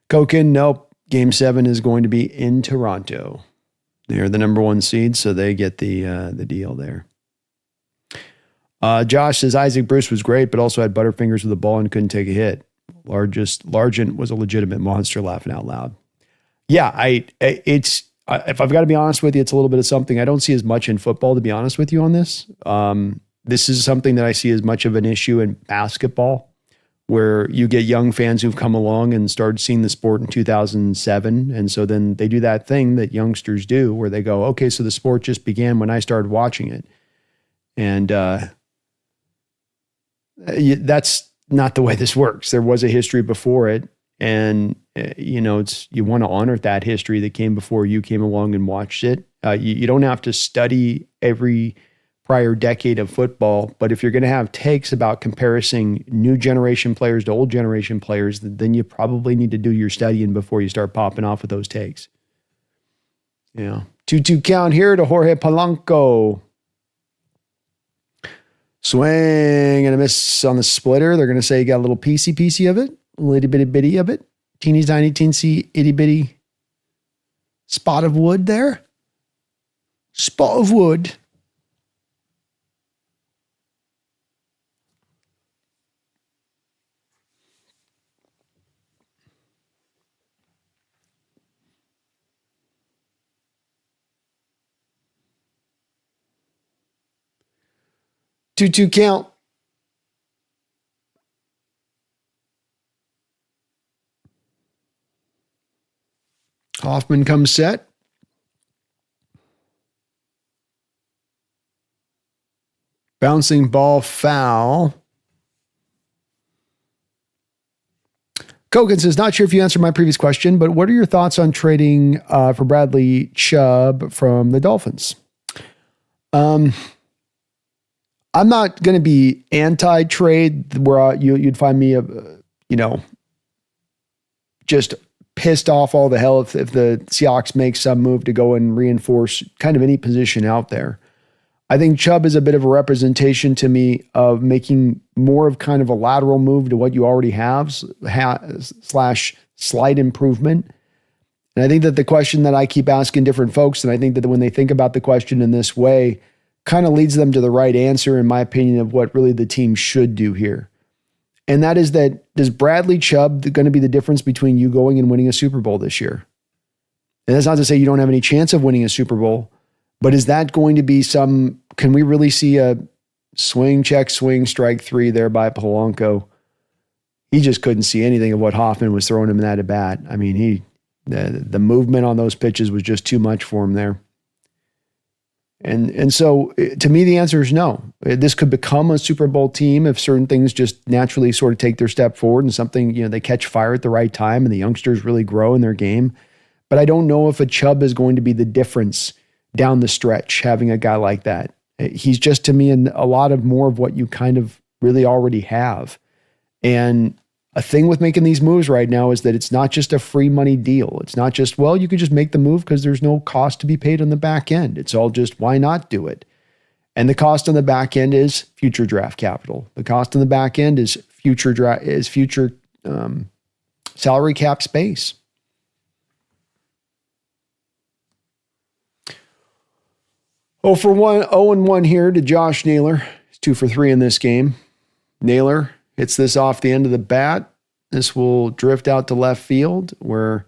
Koken, nope. Game 7 is going to be in Toronto. They're the number 1 seed, so they get the deal there. Josh says Isaac Bruce was great, but also had butterfingers with the ball and couldn't take a hit. Largent was a legitimate monster, laughing out loud. Yeah, if I've got to be honest with you, it's a little bit of something. I don't see as much in football, to be honest with you on this. This is something that I see as much of an issue in basketball, where you get young fans who've come along and started seeing the sport in 2007. And so then they do that thing that youngsters do where they go, okay, so the sport just began when I started watching it. And that's not the way this works. There was a history before it. And, you want to honor that history that came before you came along and watched it. You don't have to study every prior decade of football, but if you're going to have takes about comparing new generation players to old generation players, then you probably need to do your studying before you start popping off with those takes. 2-2 count here to Jorge Polanco. Swing and a miss on the splitter. They're going to say you got a little piecey of it, a little bitty of it. Teeny tiny teensy itty bitty spot of wood there. Spot of wood. Two count. Hoffman comes set. Bouncing ball foul. Kogan says, not sure if you answered my previous question, but what are your thoughts on trading for Bradley Chubb from the Dolphins? I'm not going to be anti-trade where you'd find me, just pissed off all the hell if the Seahawks make some move to go and reinforce kind of any position out there. I think Chubb is a bit of a representation to me of making more of kind of a lateral move to what you already have slash slight improvement. And I think that the question that I keep asking different folks, and I think that when they think about the question in this way, kind of leads them to the right answer, in my opinion, of what really the team should do here. And that is that, does Bradley Chubb going to be the difference between you going and winning a Super Bowl this year? And that's not to say you don't have any chance of winning a Super Bowl, but is that going to be can we really see a swing, check, swing, strike three there by Polanco? He just couldn't see anything of what Hoffman was throwing him in that at bat. I mean, the movement on those pitches was just too much for him there. And so to me, the answer is no. This could become a Super Bowl team if certain things just naturally sort of take their step forward and something, they catch fire at the right time and the youngsters really grow in their game. But I don't know if a Chubb is going to be the difference down the stretch, having a guy like that. He's just, to me, a lot of more of what you kind of really already have. And a thing with making these moves right now is that it's not just a free money deal. It's not just, well, you can just make the move because there's no cost to be paid on the back end. It's all just, why not do it? And the cost on the back end is future draft capital. The cost on the back end is future salary cap space. Oh, for 0-1 here to Josh Naylor. He's 2 for 3 in this game. Naylor hits this off the end of the bat. This will drift out to left field where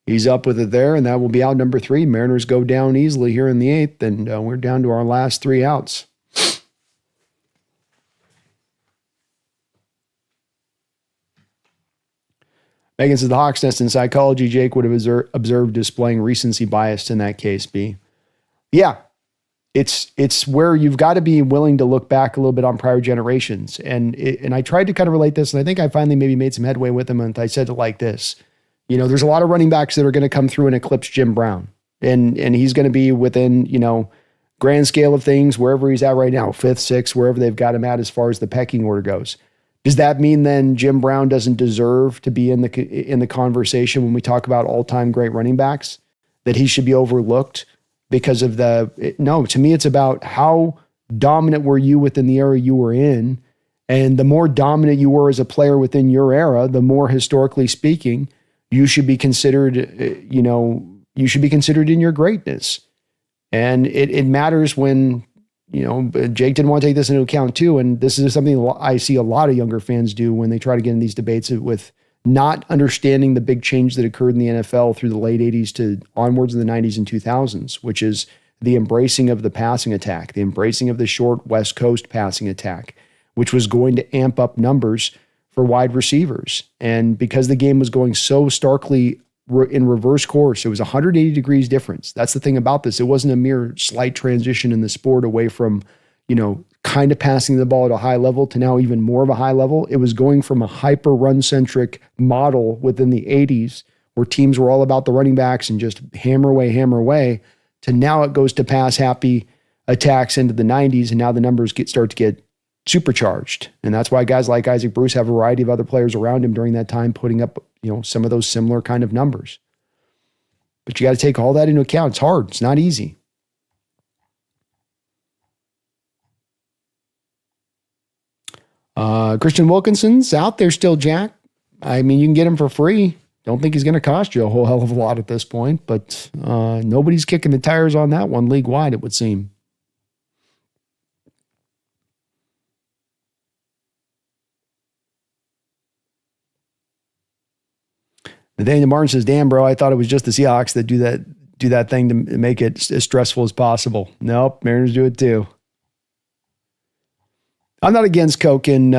he's up with it there, and that will be out number 3. Mariners go down easily here in the 8th, and we're down to our last 3 outs. Megan says the Hawks Nest in psychology, Jake would have observed displaying recency bias in that case, B. Yeah. It's where you've got to be willing to look back a little bit on prior generations. And I tried to kind of relate this, and I think I finally maybe made some headway with them, and I said it like this. There's a lot of running backs that are going to come through and eclipse Jim Brown. And he's going to be within, grand scale of things, wherever he's at right now, 5th, 6th, wherever they've got him at as far as the pecking order goes. Does that mean then Jim Brown doesn't deserve to be in the conversation when we talk about all-time great running backs, that he should be overlooked? Because of no, to me, it's about how dominant were you within the era you were in. And the more dominant you were as a player within your era, the more, historically speaking, you should be considered, you should be considered in your greatness. And it matters when, Jake didn't want to take this into account too. And this is something I see a lot of younger fans do when they try to get in these debates with not understanding the big change that occurred in the NFL through the late 80s to onwards in the 90s and 2000s, which is the embracing of the passing attack, the embracing of the short West Coast passing attack, which was going to amp up numbers for wide receivers. And because the game was going so starkly in reverse course, it was 180 degrees difference. That's the thing about this. It wasn't a mere slight transition in the sport away from, kind of passing the ball at a high level to now even more of a high level. It was going from a hyper run-centric model within the 80s where teams were all about the running backs and just hammer away, to now it goes to pass-happy attacks into the 90s, and now the numbers start to get supercharged. And that's why guys like Isaac Bruce have a variety of other players around him during that time putting up, some of those similar kind of numbers. But you got to take all that into account. It's hard. It's not easy. Christian Wilkinson's out there still, Jack. I mean, you can get him for free. Don't think he's going to cost you a whole hell of a lot at this point, but nobody's kicking the tires on that one league-wide, it would seem. Nathaniel Martin says, damn, bro, I thought it was just the Seahawks that do that thing to make it as stressful as possible. Nope, Mariners do it too. I'm not against Coke and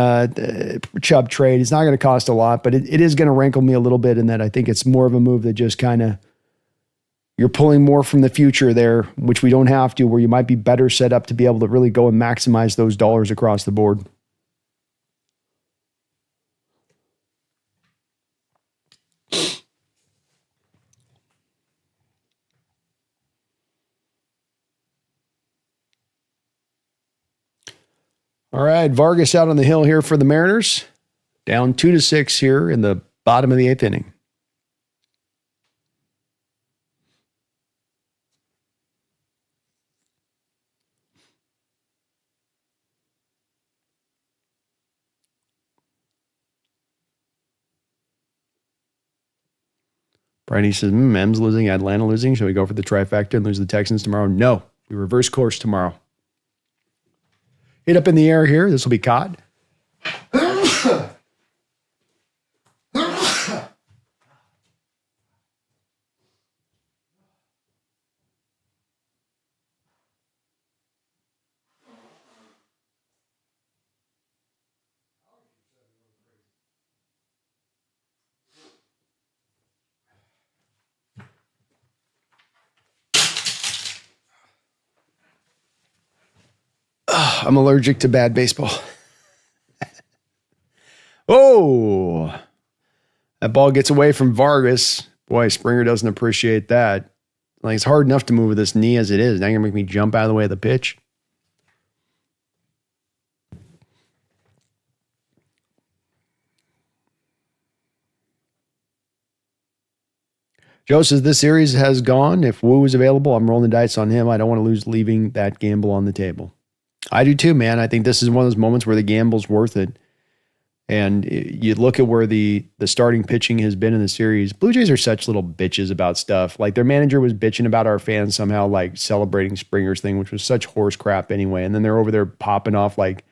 Chubb trade. It's not going to cost a lot, but it is going to rankle me a little bit in that I think it's more of a move that just kind of you're pulling more from the future there, which we don't have to, where you might be better set up to be able to really go and maximize those dollars across the board. All right, Vargas out on the hill here for the Mariners. Down 2-6 here in the bottom of the 8th inning. Brady says, M's losing, Atlanta losing. Shall we go for the trifecta and lose the Texans tomorrow? No, we reverse course tomorrow. Hit up in the air here. This will be caught. I'm allergic to bad baseball. Oh, that ball gets away from Vargas. Boy, Springer doesn't appreciate that. Like, it's hard enough to move with this knee as it is. Now you're going to make me jump out of the way of the pitch. Joe says this series has gone. If Wu is available, I'm rolling the dice on him. I don't want to lose leaving that gamble on the table. I do too, man. I think this is one of those moments where the gamble's worth it. And you look at where the starting pitching has been in the series. Blue Jays are such little bitches about stuff. Like, their manager was bitching about our fans somehow, like, celebrating Springer's thing, which was such horse crap anyway. And then they're over there popping off like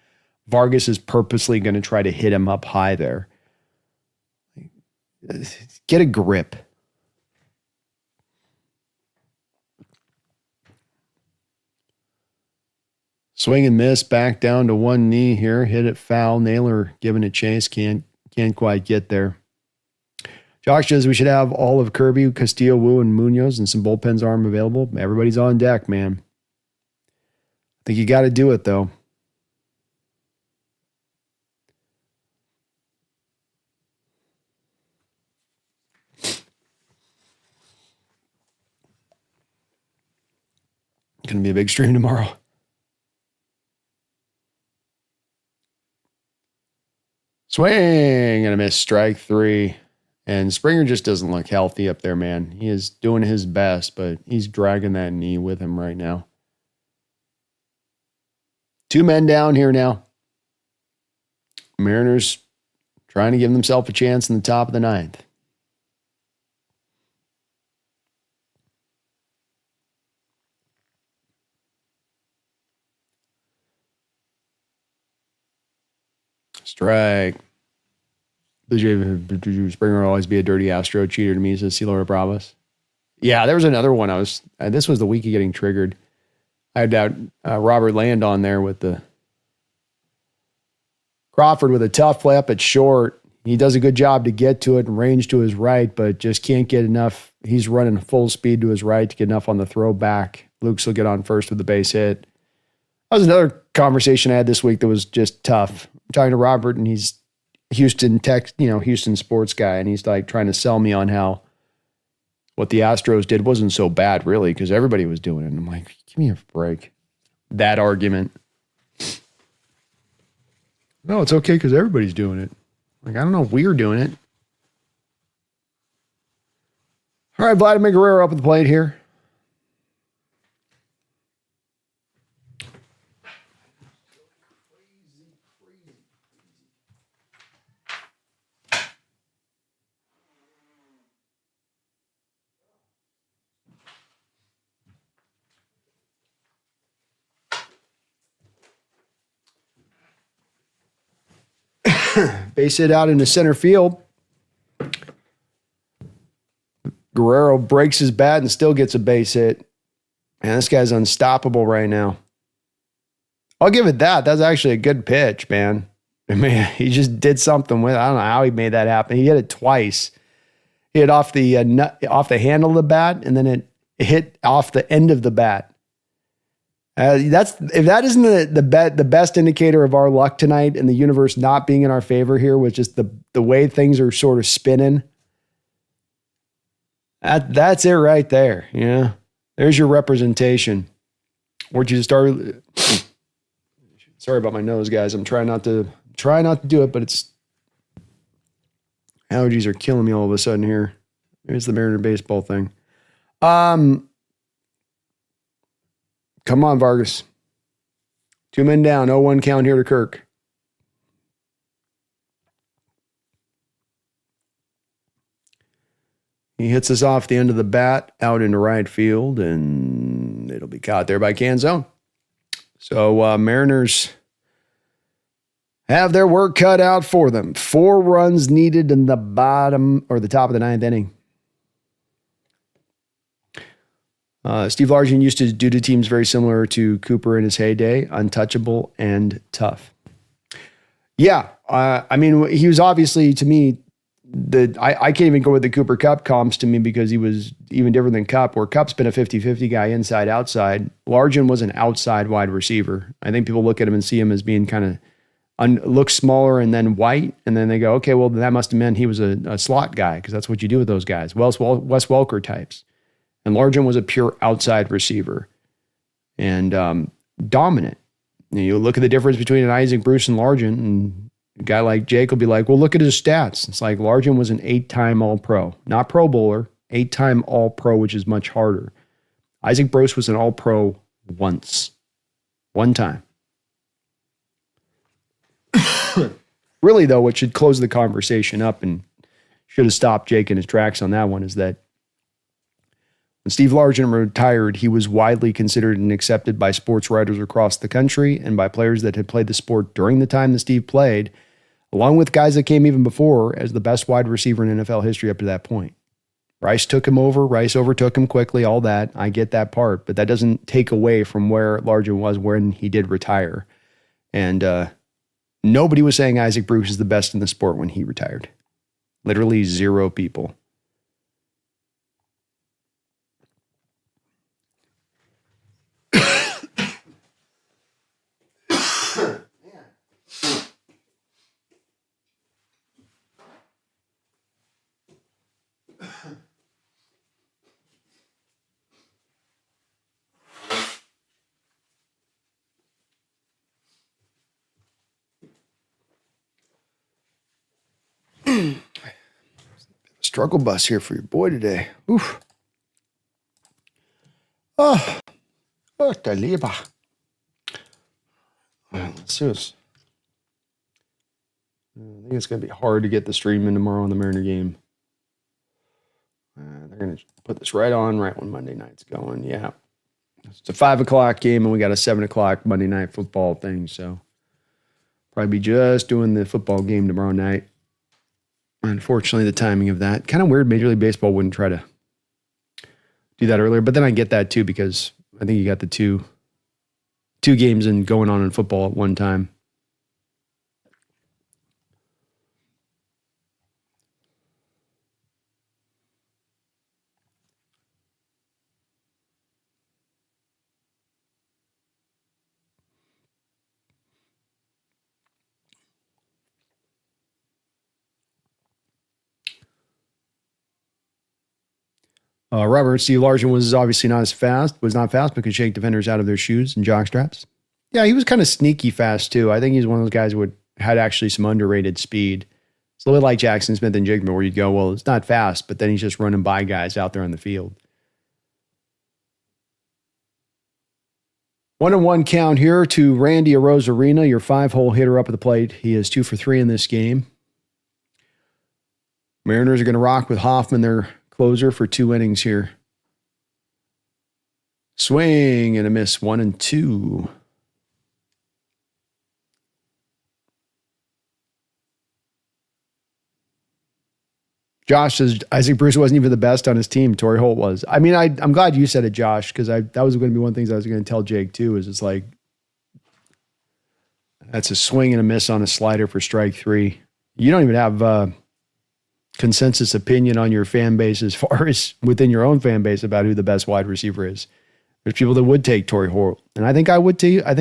Vargas is purposely going to try to hit him up high there. Get a grip. Swing and miss, back down to one knee here. Hit it foul. Naylor giving it chase. Can't quite get there. Josh says we should have all of Kirby, Castillo, Wu, and Munoz and some bullpens arm available. Everybody's on deck, man. I think you got to do it, though. Going to be a big stream tomorrow. Swing and a miss, strike 3. And Springer just doesn't look healthy up there, man. He is doing his best, but he's dragging that knee with him right now. 2 men down here now. Mariners trying to give themselves a chance in the top of the 9th. Strike. Springer will always be a dirty Astro cheater to me, says Celora Bravos. Yeah, there was another one. This was the week of getting triggered. I had Robert Land on there with the Crawford with a tough play up at short. He does a good job to get to it and range to his right, but just can't get enough. He's running full speed to his right to get enough on the throw back. Luke's will get on first with the base hit. That was another conversation I had this week that was just tough. I'm talking to Robert, and he's Houston sports guy, and he's like trying to sell me on how what the Astros did wasn't so bad, really, because everybody was doing it. And I'm like, give me a break. That argument. No, it's okay because everybody's doing it. Like, I don't know if we're doing it. All right, Vladimir Guerrero up at the plate here. Base hit out into center field. Guerrero breaks his bat and still gets a base hit. Man, this guy's unstoppable right now. I'll give it that. That's actually a good pitch, man. I mean, he just did something with it. I don't know how he made that happen. He hit it twice. He hit off the handle of the bat, and then hit off the end of the bat. If that isn't the best indicator of our luck tonight and the universe not being in our favor here with just the way things are sort of spinning. That's it right there. Yeah. There's your representation. Or you start. Sorry about my nose, guys. I'm trying not to do it, but it's allergies are killing me all of a sudden here. Here's the Mariner baseball thing. Come on, Vargas. 2 men down. 0-1 count here to Kirk. He hits us off the end of the bat out into right field, and it'll be caught there by Canzone. So Mariners have their work cut out for them. 4 runs needed in the bottom or the top of the 9th inning. Steve Largent used to do to teams very similar to Cooper in his heyday, untouchable and tough. Yeah, I mean, he was obviously, to me, I can't even go with the Cooper Kupp comps to me because he was even different than Kupp, where Kupp's been a 50-50 guy inside, outside. Largent was an outside wide receiver. I think people look at him and see him as being kind of looks smaller and then white, and then they go, okay, well, that must have meant he was a slot guy because that's what you do with those guys, Wes Welker types. And Largent was a pure outside receiver and dominant. You look at the difference between an Isaac Bruce and Largent, and a guy like Jake will be like, well, look at his stats. It's like Largent was an 8-time All-Pro, not Pro Bowler, 8-time All-Pro, which is much harder. Isaac Bruce was an All-Pro one time. Really, though, what should close the conversation up and should have stopped Jake in his tracks on that one is that when Steve Largent retired, he was widely considered and accepted by sports writers across the country and by players that had played the sport during the time that Steve played, along with guys that came even before, as the best wide receiver in NFL history up to that point. Rice took him over. Rice overtook him quickly, all that. I get that part, but that doesn't take away from where Largent was when he did retire. And nobody was saying Isaac Bruce is the best in the sport when he retired. Literally 0 people. Struggle bus here for your boy today. Oof. Oh, the Lieber. Let's do this. I think it's going to be hard to get the stream in tomorrow on the Mariner game. They're going to put this right when Monday night's going. Yeah. It's a 5 o'clock game, and we got a 7 o'clock Monday night football thing. So probably be just doing the football game tomorrow night. Unfortunately, the timing of that. Kind of weird. Major League Baseball wouldn't try to do that earlier. But then I get that, too, because I think you got the two games going on in football at one time. Robert, Steve Largent was obviously not fast but could shake defenders out of their shoes and jock straps. Yeah, he was kind of sneaky fast too. I think he's one of those guys who had actually some underrated speed. It's a little bit like Jackson Smith and Jigma, where you'd go, well, it's not fast, but then he's just running by guys out there on the field. 1-1 count here to Randy Arozarena, your 5-hole hitter up at the plate. He is 2 for 3 in this game. Mariners are going to rock with Hoffman, their closer, for 2 innings here. Swing and a miss, 1-2. Josh says Isaac Bruce wasn't even the best on his team. Torrey Holt was. I mean, I'm glad you said it, Josh, because that was going to be one of the things I was going to tell Jake too. Is it's like that's a swing and a miss on a slider for strike 3. You don't even have consensus opinion on your fan base as far as within your own fan base about who the best wide receiver is. There's people that would take Torrey Holt, and I think I would too. I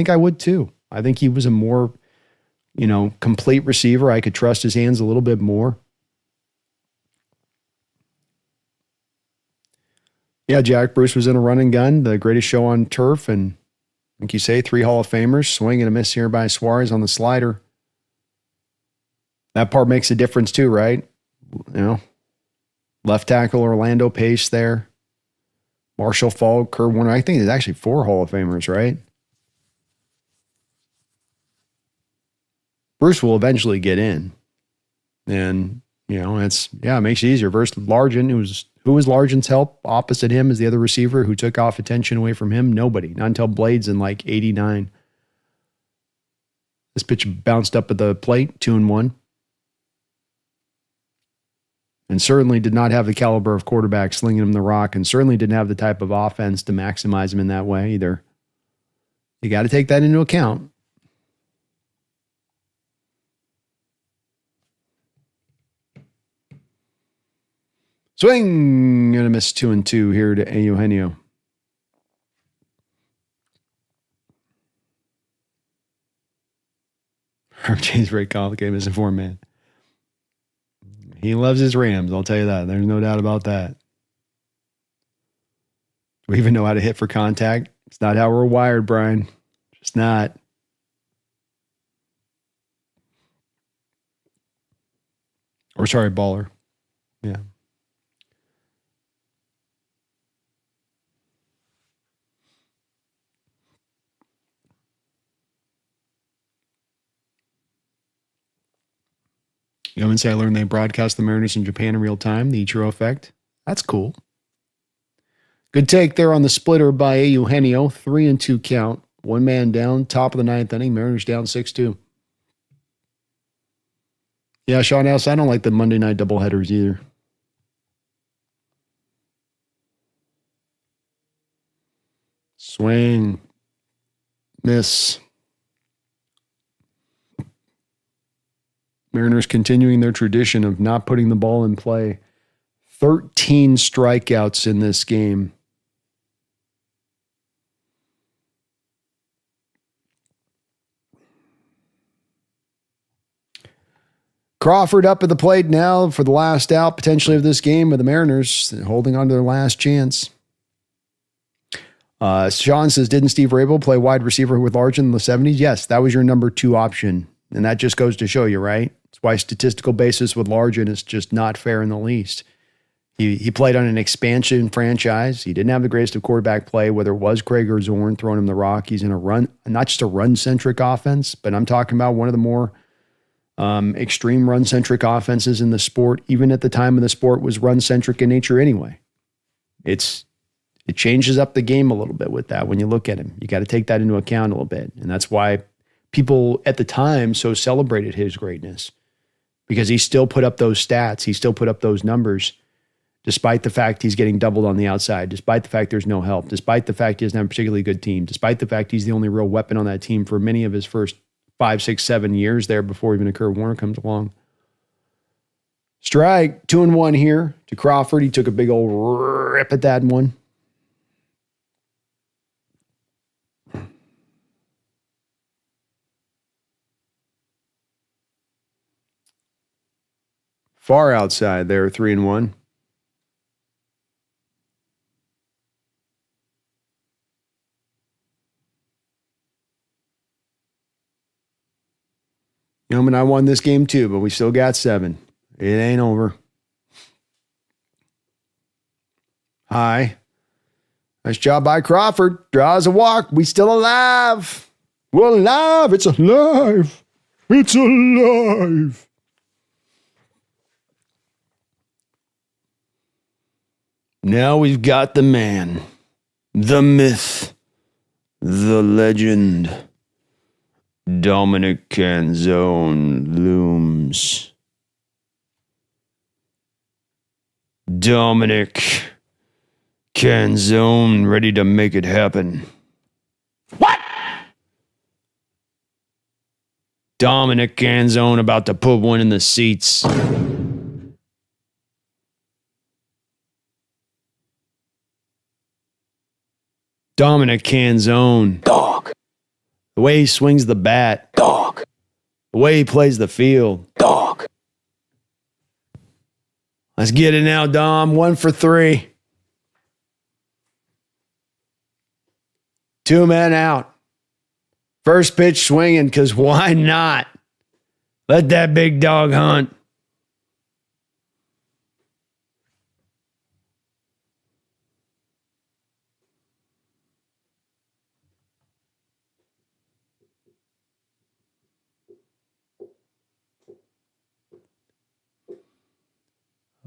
think he was a more, complete receiver. I could trust his hands a little bit more. Yeah, Jack Bruce was in a run and gun, the greatest show on turf, and like you say, 3 Hall of Famers, swing and a miss here by Suarez on the slider. That part makes a difference too, right? Left tackle Orlando Pace there. Marshall Faulk, Kurt Warner. I think there's actually 4 Hall of Famers, right? Bruce will eventually get in. And, it makes it easier. Versus Largent, who was Largent's help opposite him as the other receiver who took off attention away from him? Nobody. Not until Blades in 89. This pitch bounced up at the plate, 2-1. And certainly did not have the caliber of quarterback slinging him the rock, and certainly didn't have the type of offense to maximize him in that way either. You got to take that into account. Swing and a miss 2-2 here to Eugenio. RJ's very complicated, misinformed man. He loves his Rams, I'll tell you that. There's no doubt about that. Do we even know how to hit for contact? It's not how we're wired, Brian. Just not. Or sorry, baller. Yeah. You know, say I learned they broadcast the Mariners in Japan in real time, the Ichiro effect. That's cool. Good take there on the splitter by Eugenio. 3-2 count. 1 man down, top of the 9th inning. Mariners down 6-2. Yeah, Sean House, I don't like the Monday night doubleheaders either. Swing. Miss. Mariners continuing their tradition of not putting the ball in play. 13 strikeouts in this game. Crawford up at the plate now for the last out potentially of this game with the Mariners holding on to their last chance. Sean says, didn't Steve Rabel play wide receiver with Largent in the 70s? Yes, that was your number 2 option. And that just goes to show you, right? That's why statistical basis with Largent is just not fair in the least. He played on an expansion franchise. He didn't have the greatest of quarterback play, whether it was Craig or Zorn throwing him the rock. He's in a run, not just a run-centric offense, but I'm talking about one of the more extreme run-centric offenses in the sport. Even at the time of the sport was run-centric in nature anyway. It changes up the game a little bit with that when you look at him. You got to take that into account a little bit. And that's why people at the time so celebrated his greatness, because he still put up those stats. He still put up those numbers, despite the fact he's getting doubled on the outside, despite the fact there's no help, despite the fact he doesn't have a particularly good team, despite the fact he's the only real weapon on that team for many of his first 5, 6, 7 years there before even a Kurt Warner comes along. Strike, 2-1 here to Crawford. He took a big old rip at that one. Far outside there, 3-1. I won this game too, but we still got 7. It ain't over. High. Nice job by Crawford. Draws a walk. We still alive. We're alive. It's alive. It's alive. Now we've got the man, the myth, the legend. Dominic Canzone looms. Dominic Canzone ready to make it happen. What? Dominic Canzone about to put one in the seats. Dominant Canzone. Dog. The way he swings the bat. Dog. The way he plays the field. Dog. Let's get it now, Dom. 1 for 3. 2 men out. First pitch swinging, because why not? Let that big dog hunt.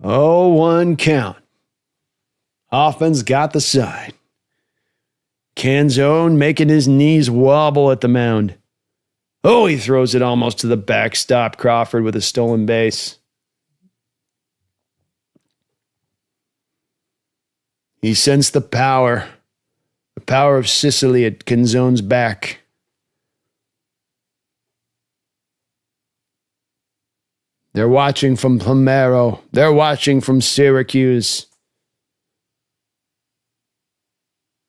Oh, 1 count. Hoffman's got the side. Canzone making his knees wobble at the mound. Oh, he throws it almost to the backstop. Crawford with a stolen base. He sensed the power of Sicily at Canzone's back. They're watching from Palmero. They're watching from Syracuse.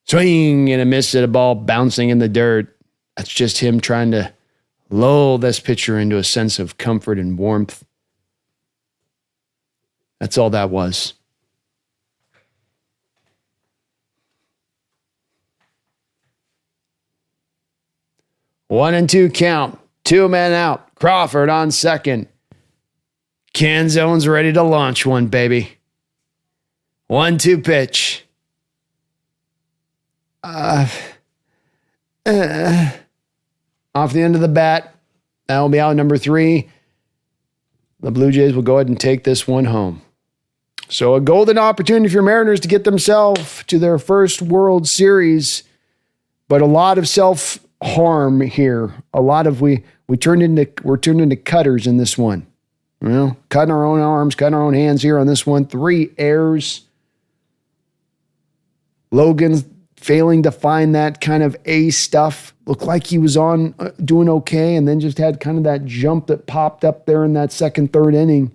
Swing and a miss at a ball bouncing in the dirt. That's just him trying to lull this pitcher into a sense of comfort and warmth. That's all that was. One and 2 count. 2 men out. Crawford on second. Canzone's ready to launch one, baby. 1-2 pitch. Off the end of the bat. That will be out number 3. The Blue Jays will go ahead and take this one home. So a golden opportunity for Mariners to get themselves to their first World Series, but a lot of self-harm here. A lot of we're turned into cutters in this one. You know, cutting our own arms, cutting our own hands here on this one. 3 errors. Logan failing to find that kind of A stuff. Looked like he was on doing okay, and then just had kind of that jump that popped up there in that second, third inning.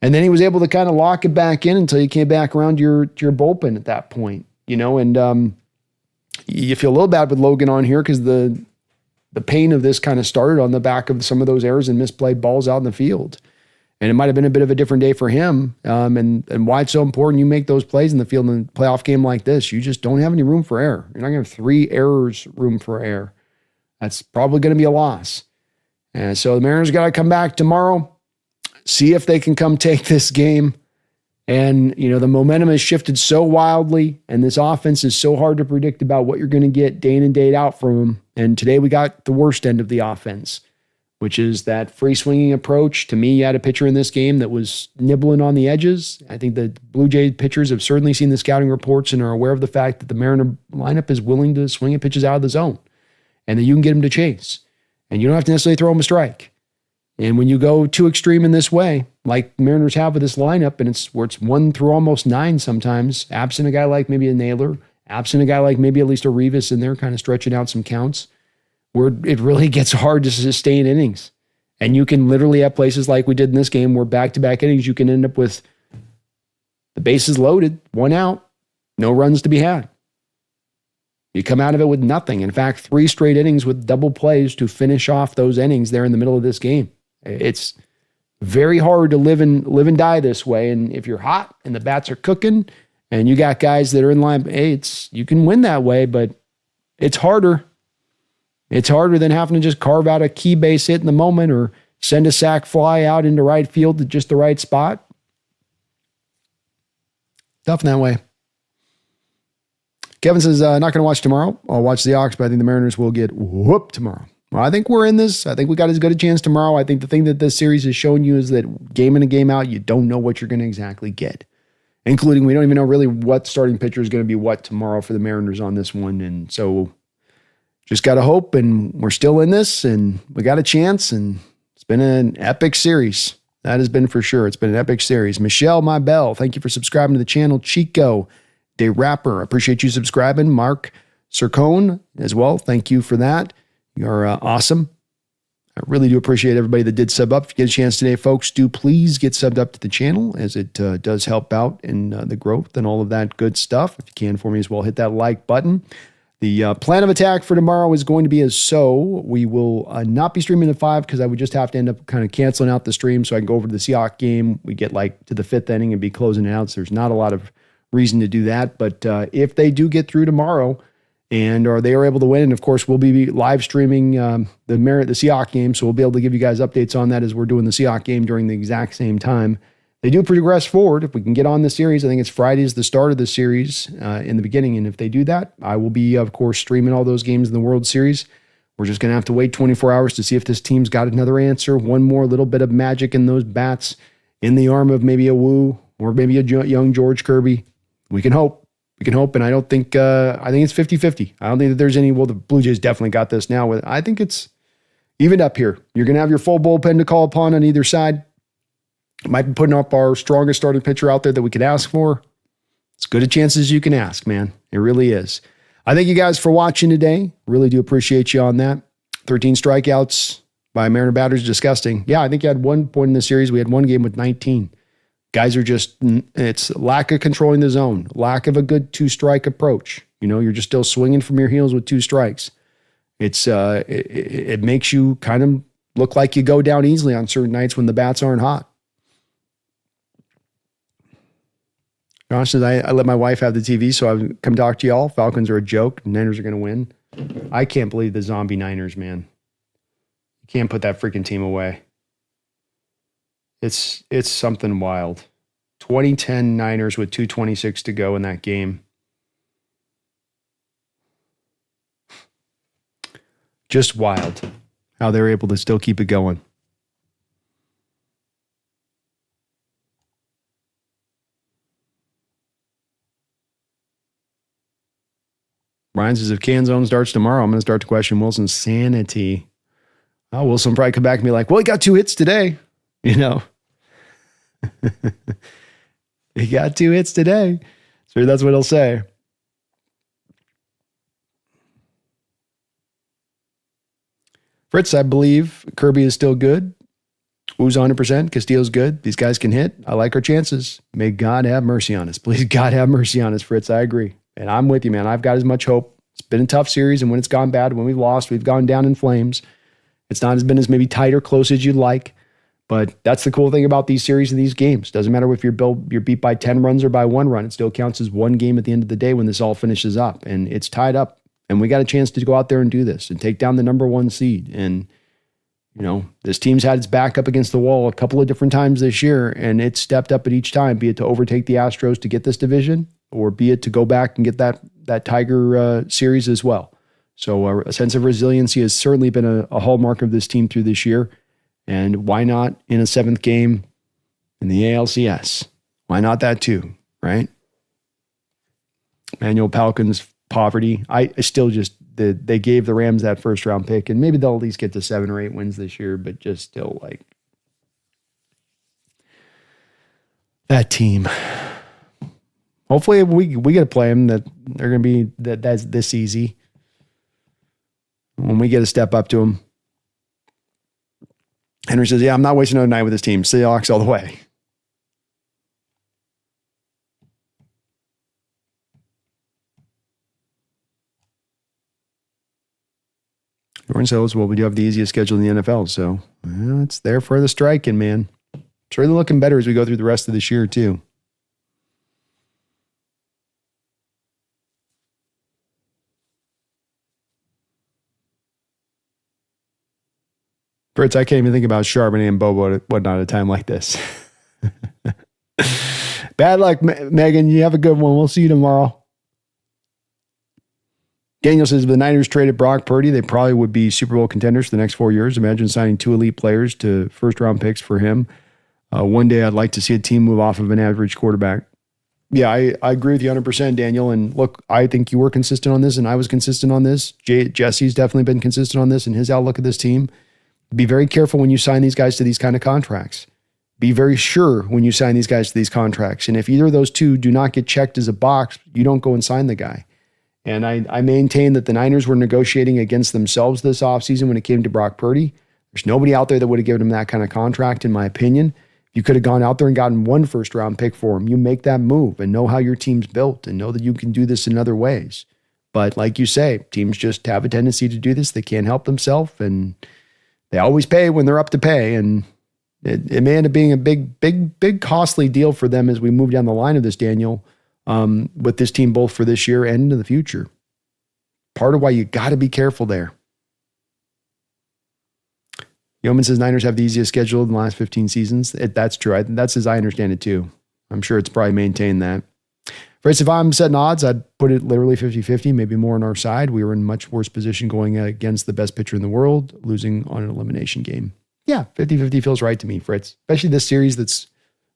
And then he was able to kind of lock it back in until you came back around your bullpen at that point. You know, and you feel a little bad with Logan on here because the pain of this kind of started on the back of some of those errors and misplayed balls out in the field. And it might have been a bit of a different day for him. And why it's so important you make those plays in the field in a playoff game like this. You just don't have any room for error. You're not going to have 3 errors room for error. That's probably going to be a loss. And so the Mariners got to come back tomorrow, see if they can come take this game. And, you know, the momentum has shifted so wildly, and this offense is so hard to predict about what you're going to get day in and day out from them. And today we got the worst end of the offense, which is that free swinging approach. To me, you had a pitcher in this game that was nibbling on the edges. I think the Blue Jays pitchers have certainly seen the scouting reports and are aware of the fact that the Mariner lineup is willing to swing at pitches out of the zone and that you can get them to chase. And you don't have to necessarily throw them a strike. And when you go too extreme in this way, like the Mariners have with this lineup, and it's 1 through almost 9 sometimes, absent a guy like maybe a Naylor, absent a guy like maybe at least a Rivas in there kind of stretching out some counts, where it really gets hard to sustain innings. And you can literally have places like we did in this game where back-to-back innings, you can end up with the bases loaded, 1 out, no runs to be had. You come out of it with nothing. In fact, 3 straight innings with double plays to finish off those innings there in the middle of this game. It's very hard to live and die this way. And if you're hot and the bats are cooking and you got guys that are in line, hey, you can win that way, but it's harder. It's harder than having to just carve out a key base hit in the moment or send a sac fly out into right field at just the right spot. Tough in that way. Kevin says, not going to watch tomorrow. I'll watch the Hawks, but I think the Mariners will get whooped tomorrow. Well, I think we're in this. I think we got as good a chance tomorrow. I think the thing that this series has shown you is that game in and game out, you don't know what you're going to exactly get. Including, we don't even know really what starting pitcher is going to be what tomorrow for the Mariners on this one. And so just got to hope, and we're still in this, and we got a chance, and it's been an epic series. That has been for sure. It's been an epic series. Michelle, my bell, thank you for subscribing to the channel. Chico, De Rapper, appreciate you subscribing. Mark Sircone as well, thank you for that. You're awesome. I really do appreciate everybody that did sub up. If you get a chance today, folks, do please get subbed up to the channel, as it does help out in the growth and all of that good stuff. If you can for me as well, hit that like button. The plan of attack for tomorrow is going to be as so. We will not be streaming at 5 because I would just have to end up kind of canceling out the stream so I can go over to the Seahawks game. We get like to the 5th inning and be closing it out. So there's not a lot of reason to do that. But if they do get through tomorrow or they are able to win, and of course we'll be live streaming the Seahawks game, so we'll be able to give you guys updates on that as we're doing the Seahawks game during the exact same time. They do progress forward. If we can get on the series, I think it's Friday is the start of the series in the beginning. And if they do that, I will be, of course, streaming all those games in the World Series. We're just going to have to wait 24 hours to see if this team's got another answer. One more little bit of magic in those bats in the arm of maybe a Wu or maybe a young George Kirby. We can hope. We can hope. And I don't think, I think it's 50-50. I don't think that there's any, well, the Blue Jays definitely got this now. I think it's evened up here. You're going to have your full bullpen to call upon on either side. Might be putting up our strongest starting pitcher out there that we could ask for. As good a chance as you can ask, man. It really is. I thank you guys for watching today. Really do appreciate you on that. 13 strikeouts by Mariner batters, disgusting. Yeah, I think you had one point in the series. We had one game with 19. Guys are just, it's lack of controlling the zone, lack of a good 2-strike approach. You're just still swinging from your heels with 2 strikes. It makes you kind of look like you go down easily on certain nights when the bats aren't hot. Josh says, I let my wife have the TV, so I come talk to y'all. Falcons are a joke. Niners are going to win. I can't believe the zombie Niners, man. You can't put that freaking team away. It's something wild. 2010 Niners with 2:26 to go in that game. Just wild how they're able to still keep it going. Brian says, if Canzone starts tomorrow, I'm going to start to question Wilson's sanity. Oh, Wilson probably come back and be like, well, he got 2 hits today. He got 2 hits today. So that's what he'll say. Fritz, I believe Kirby is still good. Who's 100%? Castillo's good. These guys can hit. I like our chances. May God have mercy on us. Please, God have mercy on us, Fritz. I agree. And I'm with you, man. I've got as much hope. It's been a tough series, and when it's gone bad, when we've lost, we've gone down in flames. It's not been as maybe tight or close as you'd like, but that's the cool thing about these series and these games. Doesn't matter if you're beat by 10 runs or by 1 run. It still counts as one game at the end of the day when this all finishes up, and it's tied up, and we got a chance to go out there and do this and take down the number 1 seed. And this team's had its back up against the wall a couple of different times this year, and it's stepped up at each time, be it to overtake the Astros to get this division, or be it to go back and get that Tiger series as well. So a sense of resiliency has certainly been a hallmark of this team through this year. And why not in a 7th game in the ALCS? Why not that too, right? Manuel Palkin's poverty. I still just, they gave the Rams that 1st round pick, and maybe they'll at least get to 7 or 8 wins this year, but just still like that team. Hopefully we get to play them that they're going to be that's this easy. When we get a step up to them. Henry says, yeah, I'm not wasting another night with this team. Seahawks all the way. Jordan says, well, we do have the easiest schedule in the NFL, so it's there for the striking, man. It's really looking better as we go through the rest of this year, too. Fritz, I can't even think about Charbonnet and Bobo and whatnot at a time like this. Bad luck, Megan. You have a good one. We'll see you tomorrow. Daniel says, if the Niners traded Brock Purdy, they probably would be Super Bowl contenders for the next 4 years. Imagine signing 2 elite players to 1st-round picks for him. One day I'd like to see a team move off of an average quarterback. Yeah, I agree with you 100%, Daniel. And look, I think you were consistent on this, and I was consistent on this. Jesse's definitely been consistent on this and his outlook of this team. Be very careful when you sign these guys to these kind of contracts. Be very sure when you sign these guys to these contracts. And if either of those two do not get checked as a box, you don't go and sign the guy. And I maintain that the Niners were negotiating against themselves this offseason when it came to Brock Purdy. There's nobody out there that would have given him that kind of contract, in my opinion. You could have gone out there and gotten 1 first-round pick for him. You make that move and know how your team's built and know that you can do this in other ways. But like you say, teams just have a tendency to do this. They can't help themselves, and they always pay when they're up to pay. And it may end up being a big costly deal for them as we move down the line of this, Daniel, with this team both for this year and into the future. Part of why you got to be careful there. Yeoman says Niners have the easiest schedule in the last 15 seasons. That's true. That's as I understand it too. I'm sure it's probably maintained that. Fritz, if I'm setting odds, I'd put it literally 50-50, maybe more on our side. We were in much worse position going against the best pitcher in the world, losing on an elimination game. Yeah, 50-50 feels right to me, Fritz. Especially this series that's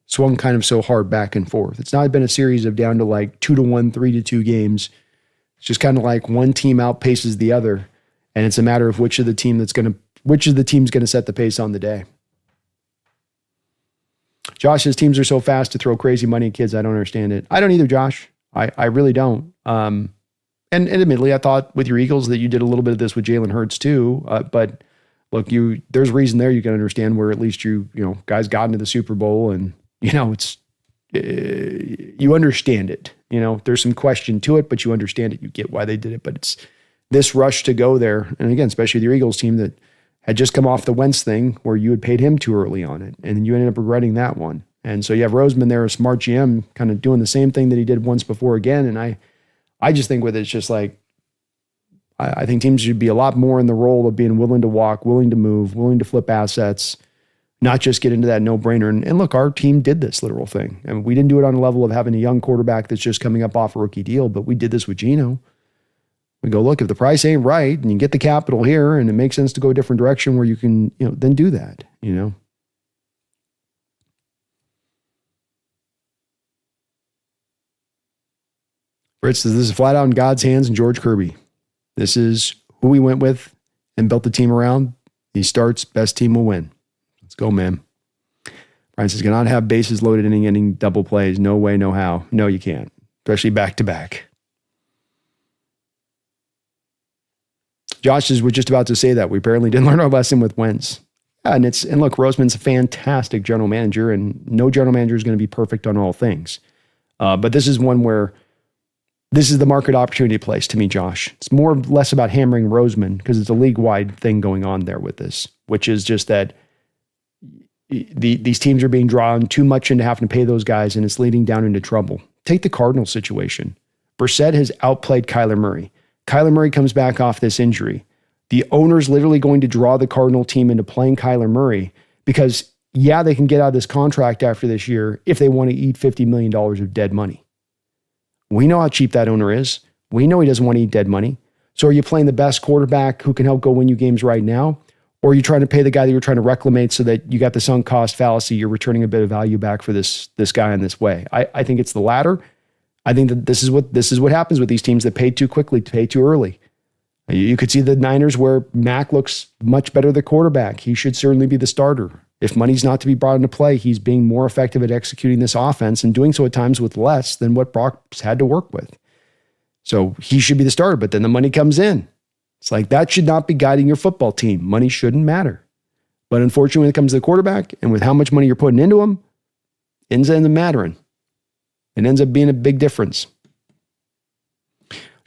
swung kind of so hard back and forth. It's not been a series of down to like 2-1, 3-2 games. It's just kind of like one team outpaces the other, and it's a matter of which of the team's going to set the pace on the day. Josh says teams are so fast to throw crazy money at kids. I don't understand it. I don't either, Josh. I really don't. And admittedly, I thought with your Eagles that you did a little bit of this with Jalen Hurts too. But look, there's reason there you can understand where at least you guys got into the Super Bowl, and it's you understand it. There's some question to it, but you understand it. You get why they did it. But it's this rush to go there, and again, especially with your Eagles team that had just come off the Wentz thing where you had paid him too early on it, and you ended up regretting that one. And so you have Roseman there, a smart GM, kind of doing the same thing that he did once before again. And I just think with it, it's just like, I think teams should be a lot more in the role of being willing to walk, willing to move, willing to flip assets, not just get into that no-brainer. And look, our team did this literal thing. And we didn't do it on a level of having a young quarterback that's just coming up off a rookie deal, but we did this with Geno. We go, look, if the price ain't right and you get the capital here and it makes sense to go a different direction where you can, then do that, Fritz says this is flat out in God's hands and George Kirby. This is who we went with and built the team around. He starts, best team will win. Let's go, man. Brian says, cannot have bases loaded inning double plays. No way, no how. No, you can't, especially back to back. Josh was just about to say that. We apparently didn't learn our lesson with Wentz. And look, Roseman's a fantastic general manager, and no general manager is going to be perfect on all things. But this is one where this is the market opportunity place to me, Josh. It's more or less about hammering Roseman because it's a league-wide thing going on there with this, which is just that these teams are being drawn too much into having to pay those guys, and it's leading down into trouble. Take the Cardinals situation. Brissett has outplayed Kyler Murray. Kyler Murray comes back off this injury. The owner's literally going to draw the Cardinal team into playing Kyler Murray because, yeah, they can get out of this contract after this year if they want to eat $50 million of dead money. We know how cheap that owner is. We know he doesn't want to eat dead money. So are you playing the best quarterback who can help go win you games right now? Or are you trying to pay the guy that you're trying to reclamate so that you got the sunk cost fallacy, you're returning a bit of value back for this guy in this way? I think it's the latter. I think that this is what happens with these teams that pay too quickly, pay too early. You could see the Niners where Mac looks much better the quarterback. He should certainly be the starter. If money's not to be brought into play, he's being more effective at executing this offense and doing so at times with less than what Brock's had to work with. So he should be the starter, but then the money comes in. It's like that should not be guiding your football team. Money shouldn't matter. But unfortunately, when it comes to the quarterback and with how much money you're putting into him, it ends up mattering. It ends up being a big difference.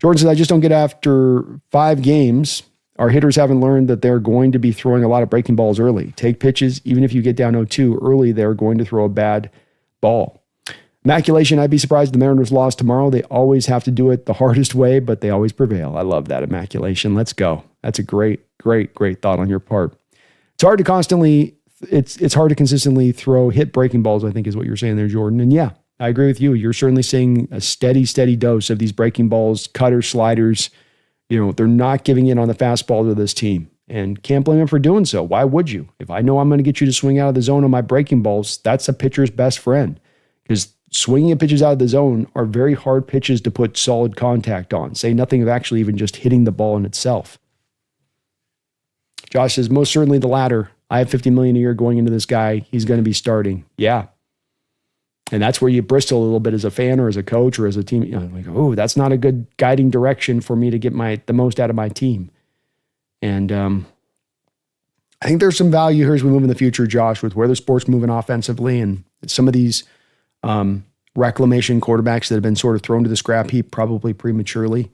Jordan says, I just don't get after 5 games. Our hitters haven't learned that they're going to be throwing a lot of breaking balls early. Take pitches, even if you get down 0-2 early, they're going to throw a bad ball. Immaculation, I'd be surprised if the Mariners lost tomorrow. They always have to do it the hardest way, but they always prevail. I love that, Immaculation. Let's go. That's a great thought on your part. It's hard to consistently hit breaking balls, I think is what you're saying there, Jordan. And yeah, I agree with you. You're certainly seeing a steady dose of these breaking balls, cutters, sliders. They're not giving in on the fastball to this team and can't blame them for doing so. Why would you? If I know I'm going to get you to swing out of the zone on my breaking balls, that's a pitcher's best friend because swinging at pitches out of the zone are very hard pitches to put solid contact on. Say nothing of actually even just hitting the ball in itself. Josh says, most certainly the latter. I have $50 million a year going into this guy. He's going to be starting. Yeah. And that's where you bristle a little bit as a fan or as a coach or as a team. Like, oh, that's not a good guiding direction for me to get the most out of my team. And I think there's some value here as we move in the future, Josh, with where the sport's moving offensively and some of these reclamation quarterbacks that have been sort of thrown to the scrap heap, probably prematurely.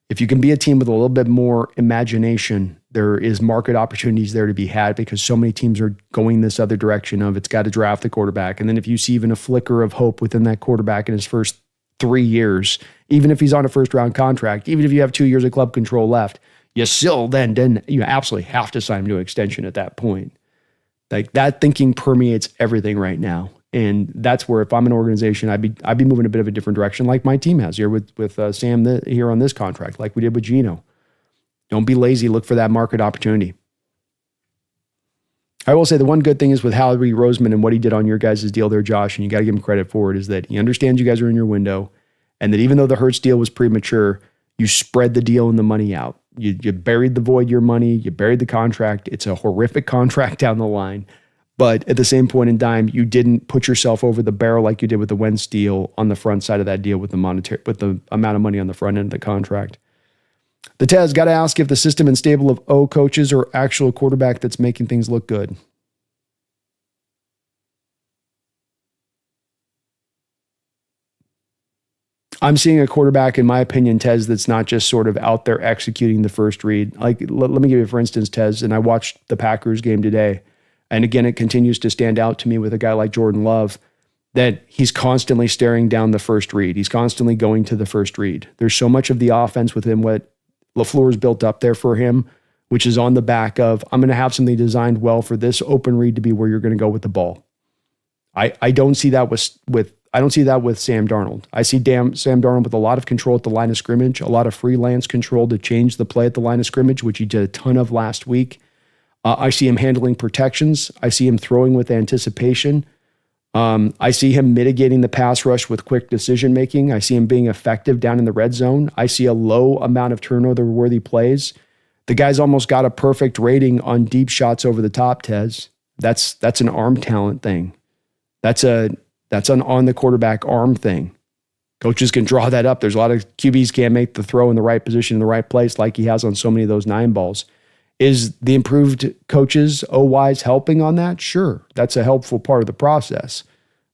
If you can be a team with a little bit more imagination, there is market opportunities there to be had because so many teams are going this other direction of it's got to draft the quarterback. And then if you see even a flicker of hope within that quarterback in his first 3 years, even if he's on a first round contract, even if you have 2 years of club control left, you still then you absolutely have to sign him to an extension at that point. Like that thinking permeates everything right now. And that's where if I'm an organization, I'd be moving a bit of a different direction like my team has here with Sam here on this contract, like we did with Gino. Don't be lazy. Look for that market opportunity. I will say the one good thing is with Howie Roseman and what he did on your guys' deal there, Josh, and you got to give him credit for it, is that he understands you guys are in your window and that even though the Hurts deal was premature, you spread the deal and the money out. You buried the void year money. You buried the contract. It's a horrific contract down the line. But at the same point in time, you didn't put yourself over the barrel like you did with the Wentz deal on the front side of that deal with the amount of money on the front end of the contract. The Tez got to ask if the system and stable of O coaches or actual quarterback that's making things look good. I'm seeing a quarterback, in my opinion, Tez, that's not just sort of out there executing the first read. Like, let me give you, for instance, Tez, and I watched the Packers game today. And again, it continues to stand out to me with a guy like Jordan Love that he's constantly staring down the first read. He's constantly going to the first read. There's so much of the offense with him, what LaFleur's built up there for him, which is on the back of, I'm going to have something designed well for this open read to be where you're going to go with the ball. I don't see that with Sam Darnold. I see Sam Darnold with a lot of control at the line of scrimmage, a lot of freelance control to change the play at the line of scrimmage, which he did a ton of last week. I see him handling protections. I see him throwing with anticipation. I see him mitigating the pass rush with quick decision-making. I see him being effective down in the red zone. I see a low amount of turnover-worthy plays. The guy's almost got a perfect rating on deep shots over the top, Tez. That's an arm talent thing. That's an on-the-quarterback arm thing. Coaches can draw that up. There's a lot of QBs can't make the throw in the right position in the right place like he has on so many of those 9 balls. Is the improved coaches, O-wise, helping on that? Sure, that's a helpful part of the process.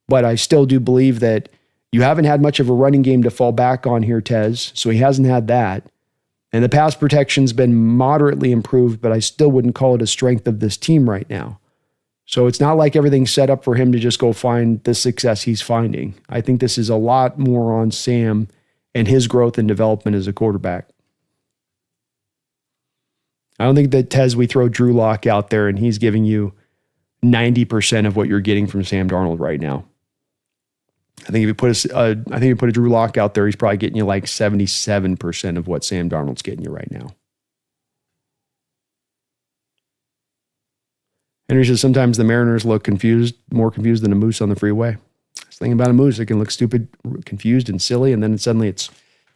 But I still do believe that you haven't had much of a running game to fall back on here, Tez, so he hasn't had that. And the pass protection's been moderately improved, but I still wouldn't call it a strength of this team right now. So it's not like everything's set up for him to just go find the success he's finding. I think this is a lot more on Sam and his growth and development as a quarterback. I don't think that, Tez, we throw Drew Lock out there and he's giving you 90% of what you're getting from Sam Darnold right now. I think if you put a Drew Lock out there, he's probably getting you like 77% of what Sam Darnold's getting you right now. Henry says sometimes the Mariners look more confused than a moose on the freeway. That's the thing about a moose, it can look stupid, confused, and silly, and then suddenly it's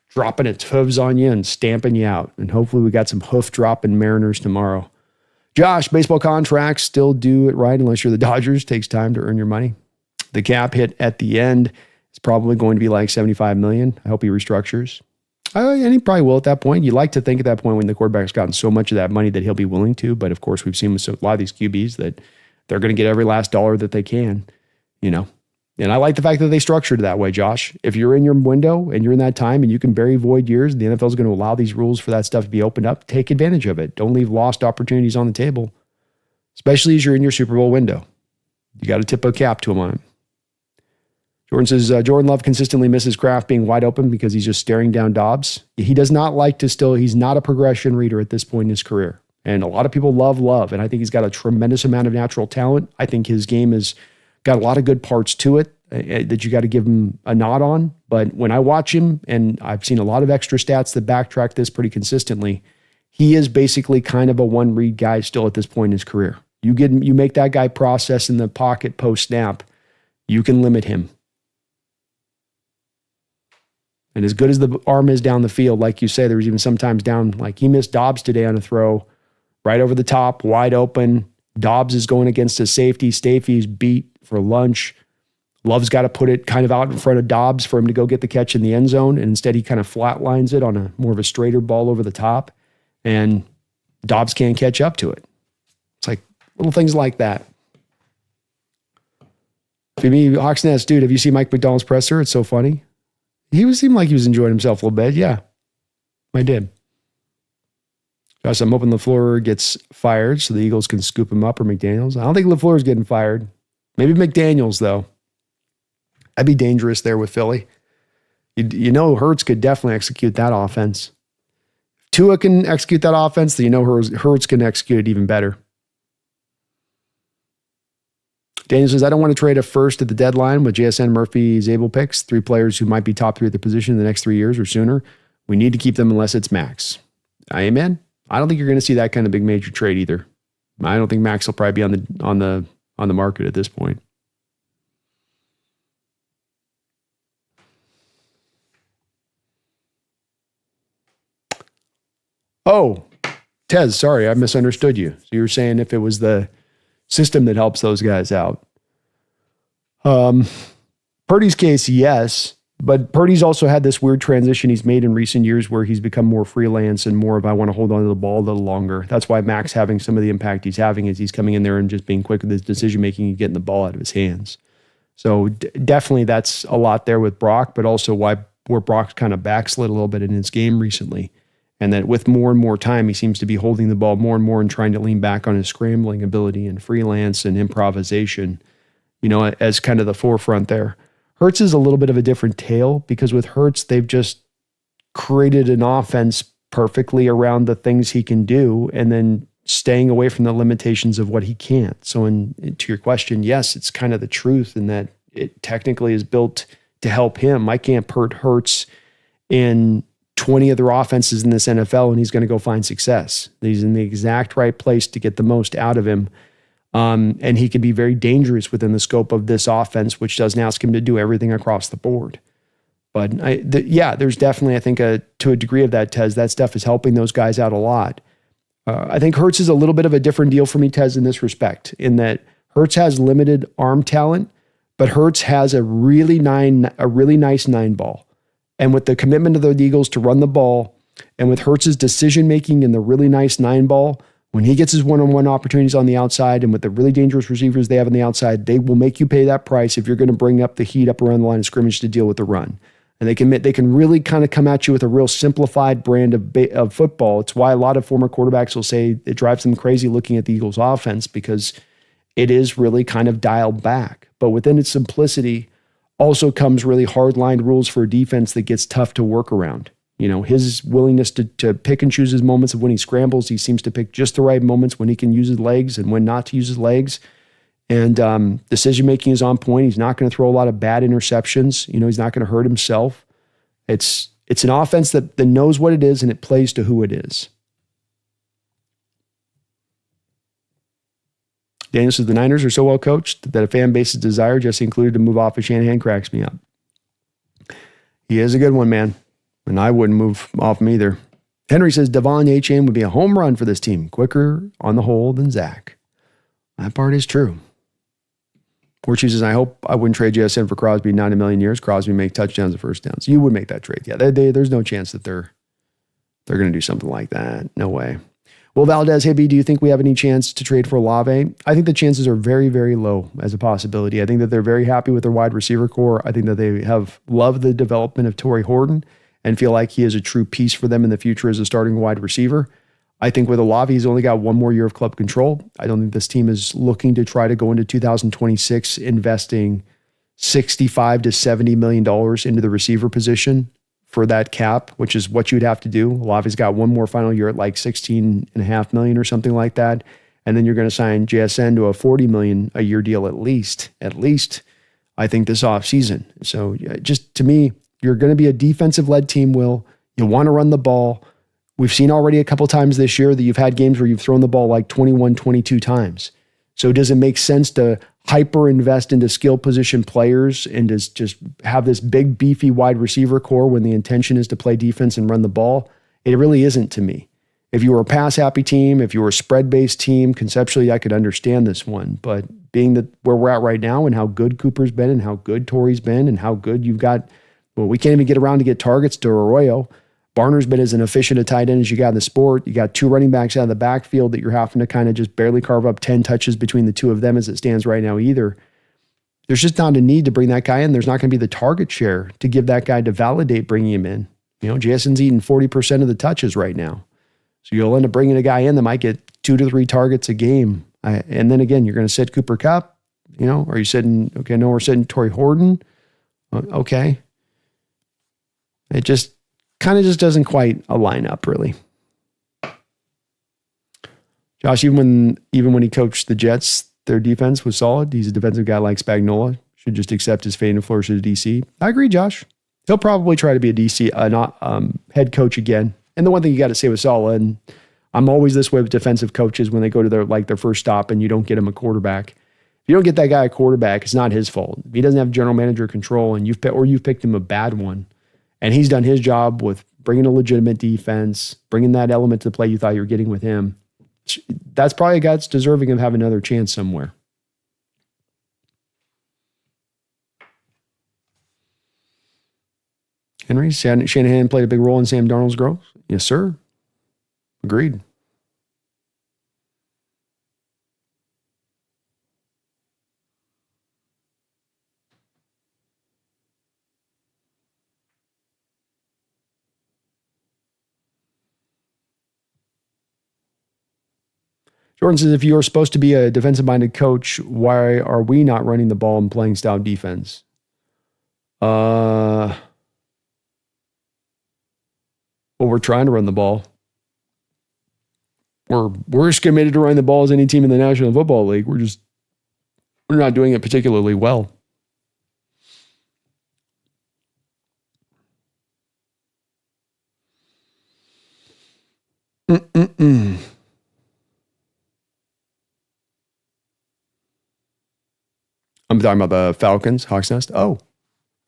dropping its hooves on you and stamping you out. And hopefully we got some hoof-dropping Mariners tomorrow. Josh, baseball contracts still do it right unless you're the Dodgers. Takes time to earn your money. The cap hit at the end is probably going to be like $75 million. I hope he restructures. And he probably will at that point. You'd like to think at that point when the quarterback's gotten so much of that money that he'll be willing to. But of course, we've seen with a lot of these QBs that they're going to get every last dollar that they can, you know. And I like the fact that they structured it that way, Josh. If you're in your window and you're in that time and you can bury void years, the NFL is going to allow these rules for that stuff to be opened up. Take advantage of it. Don't leave lost opportunities on the table, especially as you're in your Super Bowl window. You got to tip a cap to him on it. Jordan says, Jordan Love consistently misses Kraft being wide open because he's just staring down Dobbs. He does not like to he's not a progression reader at this point in his career. And a lot of people love Love, and I think he's got a tremendous amount of natural talent. I think his game has got a lot of good parts to it that you got to give him a nod on. But when I watch him, and I've seen a lot of extra stats that backtrack this pretty consistently, he is basically kind of a one-read guy still at this point in his career. You make that guy process in the pocket post-snap, you can limit him. And as good as the arm is down the field, like you say, there was even sometimes down, like he missed Dobbs today on a throw, right over the top, wide open. Dobbs is going against a safety. Stafey's beat for lunch. Love's got to put it kind of out in front of Dobbs for him to go get the catch in the end zone. And instead he kind of flatlines it on a more of a straighter ball over the top. And Dobbs can't catch up to it. It's like little things like that. For me, ALCS, dude, have you seen Mike McDonald's presser? It's so funny. He seemed like he was enjoying himself a little bit. Yeah. I did. Josh, I'm hoping LaFleur gets fired so the Eagles can scoop him up, or McDaniels. I don't think LaFleur's getting fired. Maybe McDaniels, though. That'd be dangerous there with Philly. You know Hurts could definitely execute that offense. If Tua can execute that offense, then you know Hurts can execute it even better. Daniel says, I don't want to trade a first at the deadline with JSN, Murphy, Zabel picks, 3 players who might be top 3 at the position in the next 3 years or sooner. We need to keep them unless it's Max. Amen. I don't think you're going to see that kind of big major trade either. I don't think Max will probably be on the market at this point. Oh, Tez, sorry, I misunderstood you. So you were saying if it was the system that helps those guys out. Purdy's case, yes. But Purdy's also had this weird transition he's made in recent years where he's become more freelance and more of, I want to hold on to the ball a little longer. That's why Max having some of the impact he's having is he's coming in there and just being quick with his decision-making and getting the ball out of his hands. So definitely that's a lot there with Brock, but also where Brock's kind of backslid a little bit in his game recently. And that with more and more time, he seems to be holding the ball more and more and trying to lean back on his scrambling ability and freelance and improvisation, as kind of the forefront there. Hurts is a little bit of a different tale because with Hurts, they've just created an offense perfectly around the things he can do and then staying away from the limitations of what he can't. So to your question, yes, it's kind of the truth in that it technically is built to help him. I can't put Hurts in 20 other offenses in this NFL and he's going to go find success. He's in the exact right place to get the most out of him. And he can be very dangerous within the scope of this offense, which doesn't ask him to do everything across the board. But there's definitely, I think, to a degree of that, Tez, that stuff is helping those guys out a lot. I think Hurts is a little bit of a different deal for me, Tez, in this respect, in that Hurts has limited arm talent, but Hurts has a really nice 9-ball. And with the commitment of the Eagles to run the ball, and with Hurts' decision-making in the really nice 9-ball, when he gets his one-on-one opportunities on the outside and with the really dangerous receivers they have on the outside, they will make you pay that price if you're going to bring up the heat up around the line of scrimmage to deal with the run. And they can really kind of come at you with a real simplified brand of football. It's why a lot of former quarterbacks will say it drives them crazy looking at the Eagles offense because it is really kind of dialed back. But within its simplicity also comes really hard-lined rules for a defense that gets tough to work around. His willingness to pick and choose his moments of when he scrambles. He seems to pick just the right moments when he can use his legs and when not to use his legs. And decision-making is on point. He's not going to throw a lot of bad interceptions. He's not going to hurt himself. It's an offense that knows what it is and it plays to who it is. Daniel says the Niners are so well coached that a fan base's desire, Jesse included, to move off of Shanahan cracks me up. He is a good one, man. And I wouldn't move off him either. Henry says Devon Achane would be a home run for this team. Quicker on the whole than Zach. That part is true. Fortune says, I hope I wouldn't trade JSN for Crosby 90 million years. Crosby make touchdowns and first downs. You would make that trade. Yeah, there's no chance that they're going to do something like that. No way. Well, Valdez, hey, B, do you think we have any chance to trade for Olave? I think the chances are very, very low as a possibility. I think that they're very happy with their wide receiver core. I think that they have loved the development of Torrey Horton and feel like he is a true piece for them in the future as a starting wide receiver. I think with Olave, he's only got one more year of club control. I don't think this team is looking to try to go into 2026 investing $65 to $70 million into the receiver position for that cap, which is what you'd have to do. Olave's got one more final year at like $16.5 million or something like that. And then you're going to sign JSN to a $40 million a year deal at least, I think this offseason. So just to me, you're going to be a defensive-led team, Will. You want to run the ball. We've seen already a couple times this year that you've had games where you've thrown the ball like 21, 22 times. So does it make sense to hyper-invest into skill position players and just have this big, beefy wide receiver core when the intention is to play defense and run the ball? It really isn't to me. If you were a pass-happy team, if you were a spread-based team, conceptually I could understand this one. But being that where we're at right now and how good Cooper's been and how good Torrey's been and how good you've got, well, we can't even get around to get targets to Arroyo. Barner's been as an efficient a tight end as you got in the sport. You got 2 running backs out of the backfield that you're having to kind of just barely carve up 10 touches between the 2 of them as it stands right now either. There's just not a need to bring that guy in. There's not going to be the target share to give that guy to validate bringing him in. Jason's eating 40% of the touches right now. So you'll end up bringing a guy in that might get 2 to 3 targets a game. And then again, you're going to sit Cooper Kupp. Are you sitting, okay, no, we're sitting Torrey Horton. Okay. It just kind of just doesn't quite align up, really. Josh, even when he coached the Jets, their defense was solid. He's a defensive guy like Spagnuolo. Should just accept his fate and flourish as a DC. I agree, Josh. He'll probably try to be a DC, head coach again. And the one thing you got to say with Saleh, and I'm always this way with defensive coaches when they go to their first stop and you don't get them a quarterback. If you don't get that guy a quarterback, it's not his fault. If he doesn't have general manager control and you've picked him a bad one, and he's done his job with bringing a legitimate defense, bringing that element to the play you thought you were getting with him, that's probably a guy that's deserving of having another chance somewhere. Henry, Shanahan played a big role in Sam Darnold's growth. Yes, sir. Agreed. Jordan says, if you're supposed to be a defensive-minded coach, why are we not running the ball and playing style defense? Well, we're trying to run the ball. We're as committed to running the ball as any team in the National Football League. We're not doing it particularly well. I'm talking about the Falcons, Hawks Nest. Oh,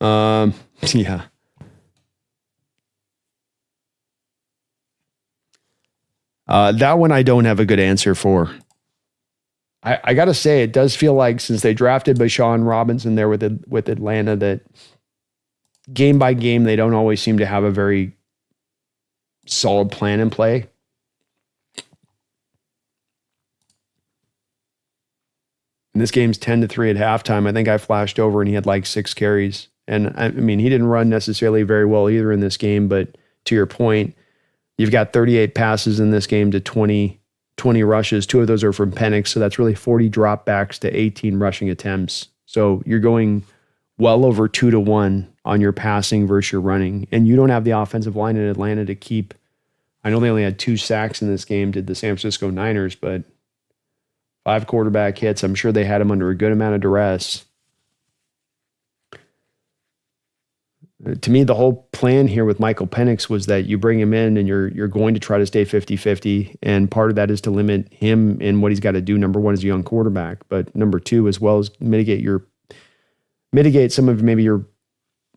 yeah. That one I don't have a good answer for. I got to say, it does feel like since they drafted Bashawn Robinson there with Atlanta, that game by game, they don't always seem to have a very solid plan in play. And this game's 10-3 at halftime. I think I flashed over and he had like 6 carries. And I mean, he didn't run necessarily very well either in this game, but to your point, you've got 38 passes in this game to 20 rushes. 2 of those are from Penix, so that's really 40 dropbacks to 18 rushing attempts. So you're going well over 2-1 on your passing versus your running. And you don't have the offensive line in Atlanta to keep. I know they only had 2 sacks in this game, did the San Francisco Niners, but 5 quarterback hits. I'm sure they had him under a good amount of duress. To me, the whole plan here with Michael Penix was that you bring him in and you're going to try to stay 50-50. And part of that is to limit him in what he's got to do. Number one, as a young quarterback, but number two, as well as mitigate some of maybe your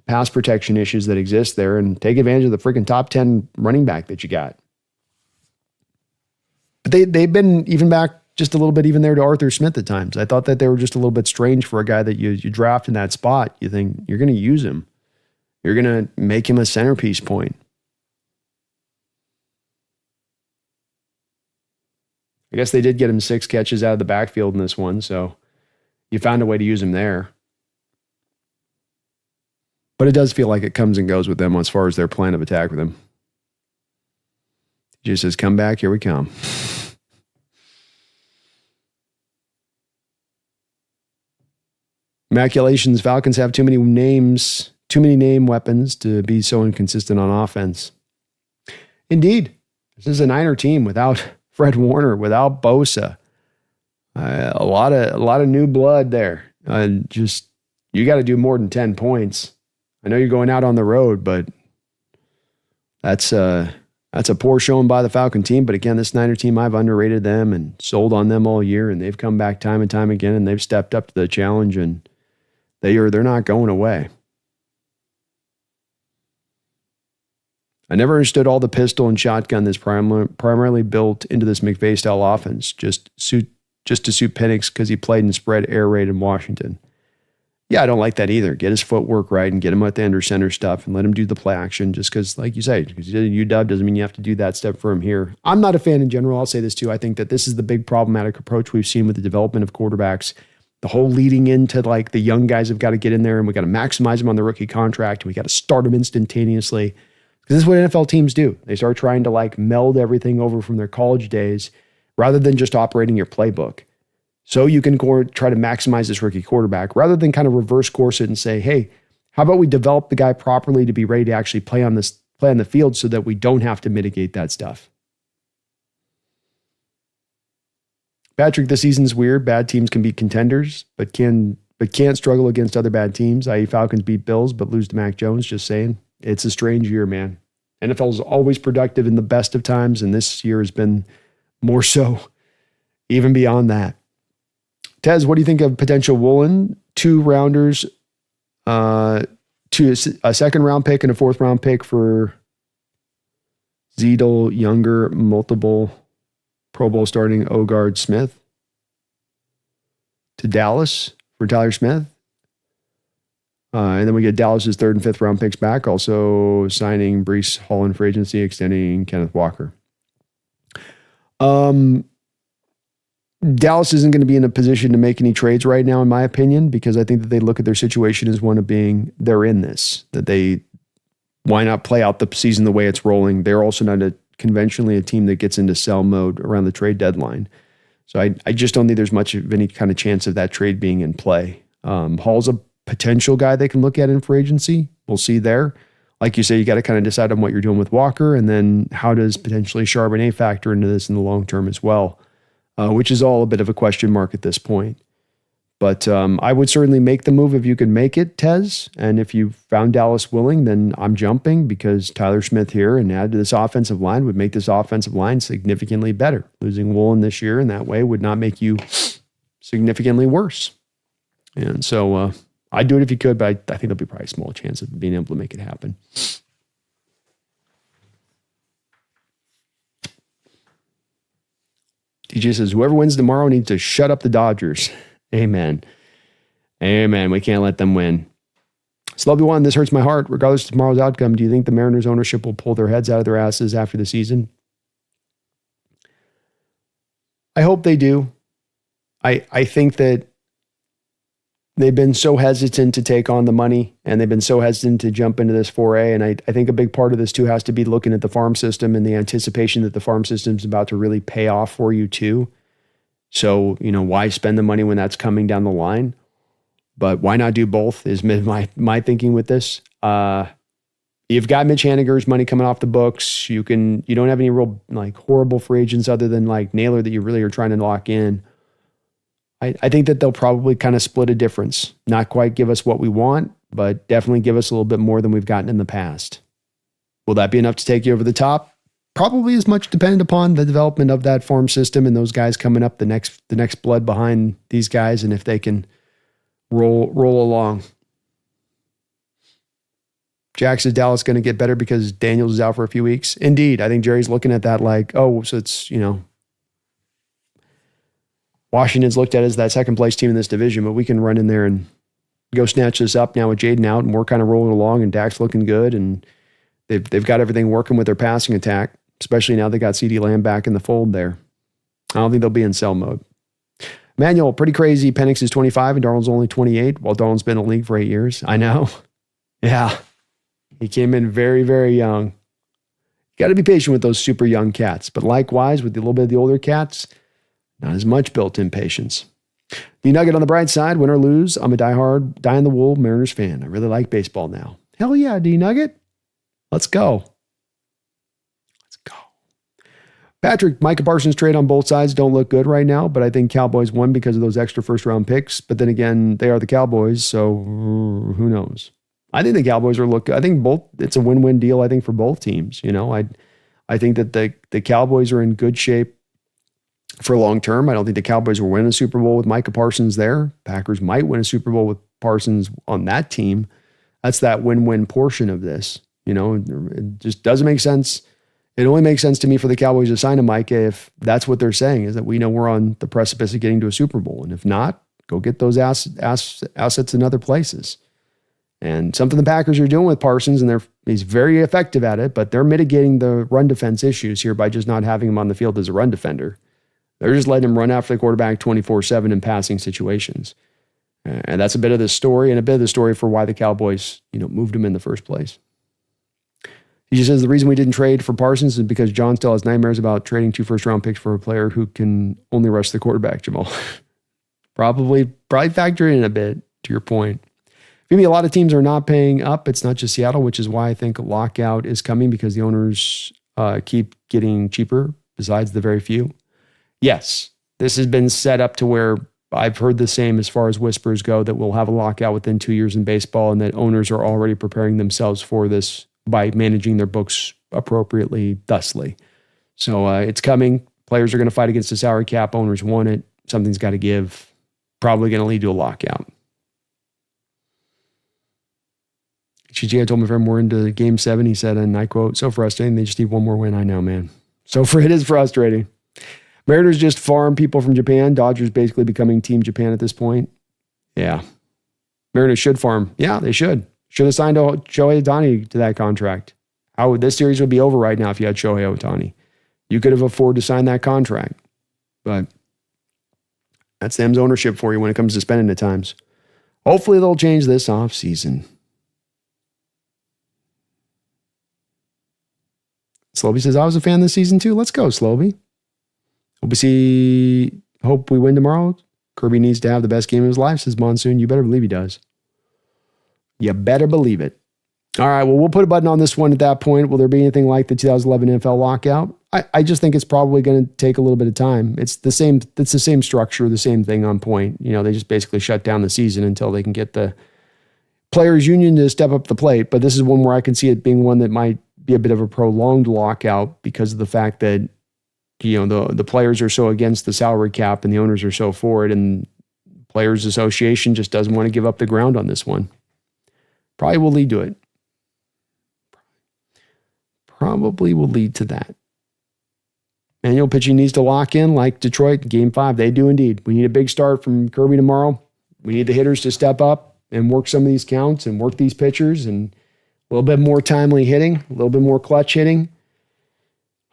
pass protection issues that exist there and take advantage of the freaking top 10 running back that you got. But they've been even back just a little bit even there to Arthur Smith at times. I thought that they were just a little bit strange for a guy that you draft in that spot. You think you're going to use him. You're going to make him a centerpiece point. I guess they did get him 6 catches out of the backfield in this one, so you found a way to use him there. But it does feel like it comes and goes with them as far as their plan of attack with him. He just says, come back, here we come. Maculations, Falcons have too many name weapons to be so inconsistent on offense. Indeed, this is a Niner team without Fred Warner, without Bosa. A lot of new blood there. Just you got to do more than 10 points. I know you're going out on the road, but that's a poor showing by the Falcon team. But again, this Niner team, I've underrated them and sold on them all year, and they've come back time and time again, and they've stepped up to the challenge, and they're not going away. I never understood all the pistol and shotgun that's primarily built into this McVay style offense, just to suit Penix because he played and spread air raid in Washington. Yeah, I don't like that either. Get his footwork right and get him at the under center stuff and let him do the play action just because, like you say, because you UW doesn't mean you have to do that step for him here. I'm not a fan in general. I'll say this too. I think that this is the big problematic approach we've seen with the development of quarterbacks. The whole leading into like the young guys have got to get in there and we got to maximize them on the rookie contract and we got to start them instantaneously. Because this is what NFL teams do. They start trying to like meld everything over from their college days rather than just operating your playbook. So you can try to maximize this rookie quarterback rather than kind of reverse course it and say, hey, how about we develop the guy properly to be ready to actually play on the field so that we don't have to mitigate that stuff. Patrick, the season's weird. Bad teams can be contenders, but can't struggle against other bad teams, i.e. Falcons beat Bills, but lose to Mac Jones. Just saying. It's a strange year, man. NFL is always productive in the best of times, and this year has been more so even beyond that. Tez, what do you think of potential Woolen? 2 rounders, a second round pick and a 4th round pick for Zedel, Younger, multiple Pro Bowl starting Ogard Smith to Dallas for Tyler Smith. And then we get Dallas's 3rd and 5th round picks back, also signing Breece Hall in free agency, extending Kenneth Walker. Dallas isn't going to be in a position to make any trades right now, in my opinion, because I think that they look at their situation as one of being, they're in this, why not play out the season the way it's rolling? They're also not conventionally a team that gets into sell mode around the trade deadline. So I just don't think there's much of any kind of chance of that trade being in play. Hall's a potential guy they can look at in free agency. We'll see there. Like you say, you got to kind of decide on what you're doing with Walker, and then how does potentially Charbonnet factor into this in the long term as well, which is all a bit of a question mark at this point. But I would certainly make the move if you could make it, Tez. And if you found Dallas willing, then I'm jumping, because Tyler Smith here and add to this offensive line would make this offensive line significantly better. Losing Woolen this year in that way would not make you significantly worse. And so I'd do it if you could, but I think there'll be probably a small chance of being able to make it happen. DJ says, whoever wins tomorrow needs to shut up the Dodgers. Amen. Amen. We can't let them win. Slubby one, this hurts my heart. Regardless of tomorrow's outcome, do you think the Mariners ownership will pull their heads out of their asses after the season? I hope they do. I think that they've been so hesitant to take on the money, and they've been so hesitant to jump into this foray. And I think a big part of this too has to be looking at the farm system and the anticipation that the farm system is about to really pay off for you too. So, why spend the money when that's coming down the line? But why not do both is my thinking with this. You've got Mitch Haniger's money coming off the books. You don't have any real horrible free agents other than Naylor that you really are trying to lock in. I think that they'll probably kind of split a difference. Not quite give us what we want, but definitely give us a little bit more than we've gotten in the past. Will that be enough to take you over the top? Probably as much dependent upon the development of that farm system and those guys coming up, the next blood behind these guys, and if they can roll along. Jack says Dallas going to get better because Daniels is out for a few weeks. Indeed, I think Jerry's looking at that so it's Washington's looked at as that second place team in this division, but we can run in there and go snatch this up now with Jaden out, and we're kind of rolling along, and Dak's looking good, and they've got everything working with their passing attack. Especially now they got CeeDee Lamb back in the fold there. I don't think they'll be in sell mode. Manuel, pretty crazy. Penix is 25 and Darnold's only 28, while Darnold's been in the league for 8 years. I know. Yeah. He came in very, very young. You got to be patient with those super young cats. But likewise, with a little bit of the older cats, not as much built-in patience. The Nugget on the bright side, win or lose, I'm a diehard, die-in-the-wool Mariners fan. I really like baseball now. Hell yeah, D-Nugget. Let's go. Patrick, Micah Parsons trade on both sides don't look good right now, but I think Cowboys won because of those extra first-round picks. But then again, they are the Cowboys, so who knows? I think the Cowboys I think it's a win-win deal, I think, for both teams. I think that the Cowboys are in good shape for long term. I don't think the Cowboys will win a Super Bowl with Micah Parsons there. Packers might win a Super Bowl with Parsons on that team. That's that win-win portion of this. It just doesn't make sense. It only makes sense to me for the Cowboys to sign a Micah if that's what they're saying, is that we know we're on the precipice of getting to a Super Bowl. And if not, go get those assets in other places. And something the Packers are doing with Parsons, and he's very effective at it, but they're mitigating the run defense issues here by just not having him on the field as a run defender. They're just letting him run after the quarterback 24/7 in passing situations. And that's a bit of the story, and a bit of the story for why the Cowboys, moved him in the first place. He just says the reason we didn't trade for Parsons is because John still has nightmares about trading 2 first-round picks for a player who can only rush the quarterback, Jamal. Probably factor in a bit, to your point. Maybe a lot of teams are not paying up. It's not just Seattle, which is why I think lockout is coming, because the owners keep getting cheaper, besides the very few. Yes, this has been set up to where I've heard the same as far as whispers go, that we'll have a lockout within 2 years in baseball, and that owners are already preparing themselves for this by managing their books appropriately, thusly. So it's coming. Players are going to fight against the salary cap. Owners want it. Something's got to give. Probably going to lead to a lockout. GG, I told my friend we're into Game 7. He said, and I quote, "So frustrating. They just need one more win." I know, man. It is frustrating. Mariners just farm people from Japan. Dodgers basically becoming Team Japan at this point. Yeah. Mariners should farm. Yeah, they should. Should have signed Shohei Ohtani to that contract. This series would be over right now if you had Shohei Ohtani. You could have afforded to sign that contract. But that's them's ownership for you when it comes to spending at times. Hopefully they'll change this offseason. Sloby says, I was a fan this season too. Let's go, Sloby. Hope we win tomorrow. Kirby needs to have the best game of his life, says Monsoon. You better believe he does. You better believe it. All right, well, we'll put a button on this one at that point. Will there be anything like the 2011 NFL lockout? I just think it's probably going to take a little bit of time. It's the same structure, the same thing on point. They just basically shut down the season until they can get the players union to step up the plate. But this is one where I can see it being one that might be a bit of a prolonged lockout because of the fact that the players are so against the salary cap and the owners are so for it, and Players Association just doesn't want to give up the ground on this one. Probably will lead to it. Probably will lead to that. Manual pitching needs to lock in like Detroit, Game 5. They do indeed. We need a big start from Kirby tomorrow. We need the hitters to step up and work some of these counts and work these pitchers, and a little bit more timely hitting, a little bit more clutch hitting.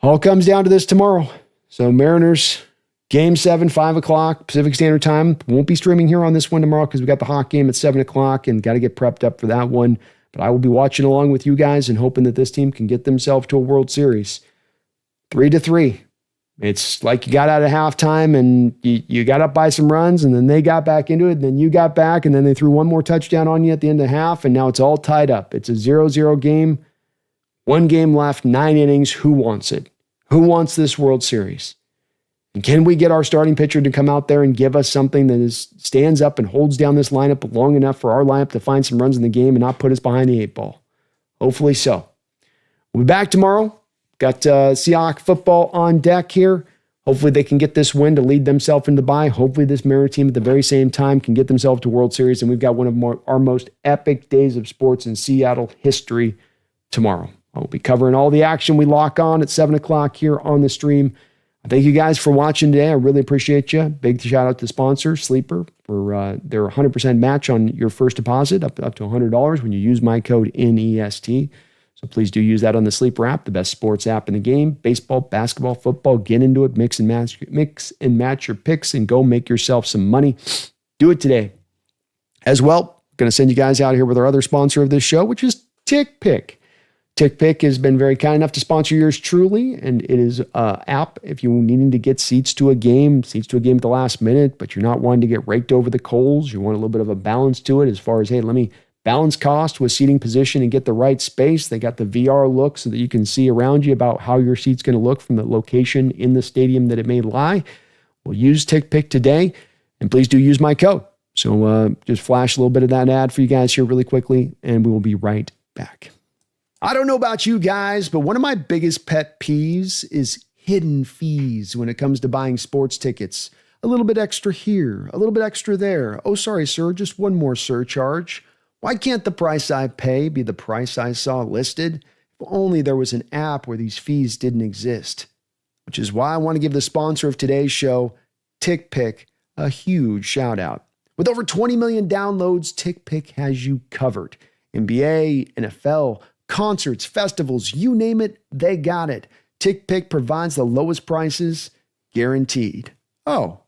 All comes down to this tomorrow. So Mariners, Game 7, 5 o'clock Pacific Standard Time. Won't be streaming here on this one tomorrow because we got the Hawk game at 7 o'clock and got to get prepped up for that one. But I will be watching along with you guys and hoping that this team can get themselves to a World Series. 3-3. It's like you got out of halftime and you got up by some runs, and then they got back into it, and then you got back, and then they threw one more touchdown on you at the end of the half, and now it's all tied up. It's a 0-0 game. 1 game left, 9 innings. Who wants it? Who wants this World Series? And can we get our starting pitcher to come out there and give us something that stands up and holds down this lineup long enough for our lineup to find some runs in the game and not put us behind the 8 ball? Hopefully so. We'll be back tomorrow. Got Seahawk football on deck here. Hopefully they can get this win to lead themselves into the bye. Hopefully this Mariner team at the very same time can get themselves to World Series, and we've got one of our most epic days of sports in Seattle history tomorrow. I'll be covering all the action we lock on at 7 o'clock here on the stream. Thank you guys for watching today. I really appreciate you. Big shout out to sponsor Sleeper for their 100% match on your first deposit up to $100 when you use my code NEST. So please do use that on the Sleeper app, the best sports app in the game. Baseball, basketball, football, get into it, mix and match your picks, and go make yourself some money. Do it today. As well, going to send you guys out here with our other sponsor of this show, which is TickPick. TickPick has been very kind enough to sponsor yours truly, and it is an app if you're needing to get seats to a game at the last minute, but you're not wanting to get raked over the coals. You want a little bit of a balance to it as far as, hey, let me balance cost with seating position and get the right space. They got the VR look so that you can see around you about how your seat's going to look from the location in the stadium that it may lie. We'll use TickPick today, and please do use my code. So just flash a little bit of that ad for you guys here really quickly, and we will be right back. I don't know about you guys, but one of my biggest pet peeves is hidden fees when it comes to buying sports tickets. A little bit extra here, a little bit extra there. Oh, sorry, sir, just one more surcharge. Why can't the price I pay be the price I saw listed? If only there was an app where these fees didn't exist. Which is why I want to give the sponsor of today's show, TickPick, a huge shout out. With over 20 million downloads, TickPick has you covered. NBA, NFL, concerts, festivals, you name it, they got it. TickPick provides the lowest prices, guaranteed. Oh,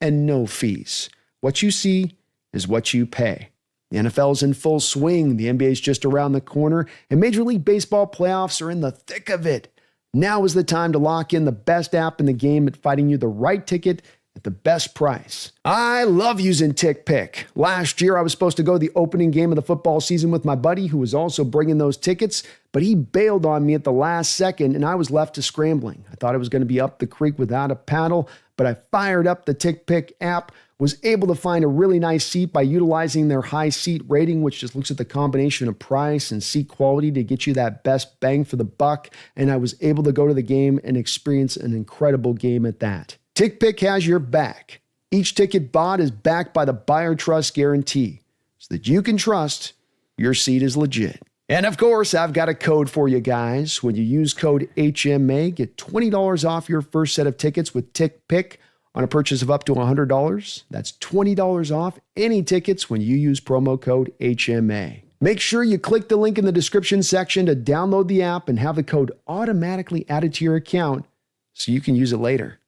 and no fees. What you see is what you pay. The NFL's in full swing, the NBA's just around the corner, and Major League Baseball playoffs are in the thick of it. Now is the time to lock in the best app in the game at finding you the right ticket at the best price. I love using TickPick. Last year, I was supposed to go to the opening game of the football season with my buddy who was also bringing those tickets, but he bailed on me at the last second and I was left to scrambling. I thought I was going to be up the creek without a paddle, but I fired up the TickPick app, was able to find a really nice seat by utilizing their high seat rating, which just looks at the combination of price and seat quality to get you that best bang for the buck. And I was able to go to the game and experience an incredible game at that. TickPick has your back. Each ticket bought is backed by the buyer trust guarantee so that you can trust your seat is legit. And of course, I've got a code for you guys. When you use code HMA, get $20 off your first set of tickets with TickPick on a purchase of up to $100. That's $20 off any tickets when you use promo code HMA. Make sure you click the link in the description section to download the app and have the code automatically added to your account so you can use it later.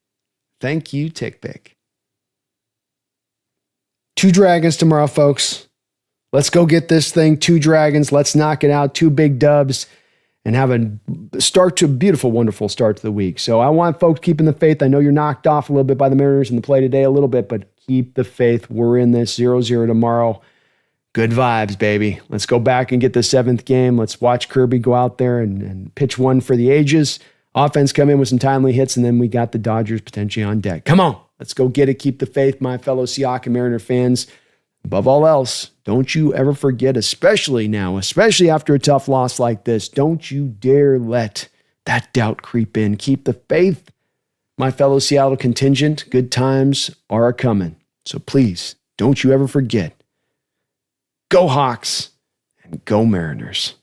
Thank you, TickPick. 2 Dragons tomorrow, folks. Let's go get this thing. 2 Dragons. Let's knock it out. 2 big dubs and have a beautiful, wonderful start to the week. So I want folks keeping the faith. I know you're knocked off a little bit by the Mariners in the play today a little bit, but keep the faith. We're in this 0-0 tomorrow. Good vibes, baby. Let's go back and get the 7th game. Let's watch Kirby go out there and pitch one for the ages. Offense come in with some timely hits, and then we got the Dodgers potentially on deck. Come on, let's go get it. Keep the faith, my fellow Seahawks and Mariner fans. Above all else, don't you ever forget, especially now, especially after a tough loss like this, don't you dare let that doubt creep in. Keep the faith, my fellow Seattle contingent. Good times are coming. So please, don't you ever forget. Go Hawks and go Mariners.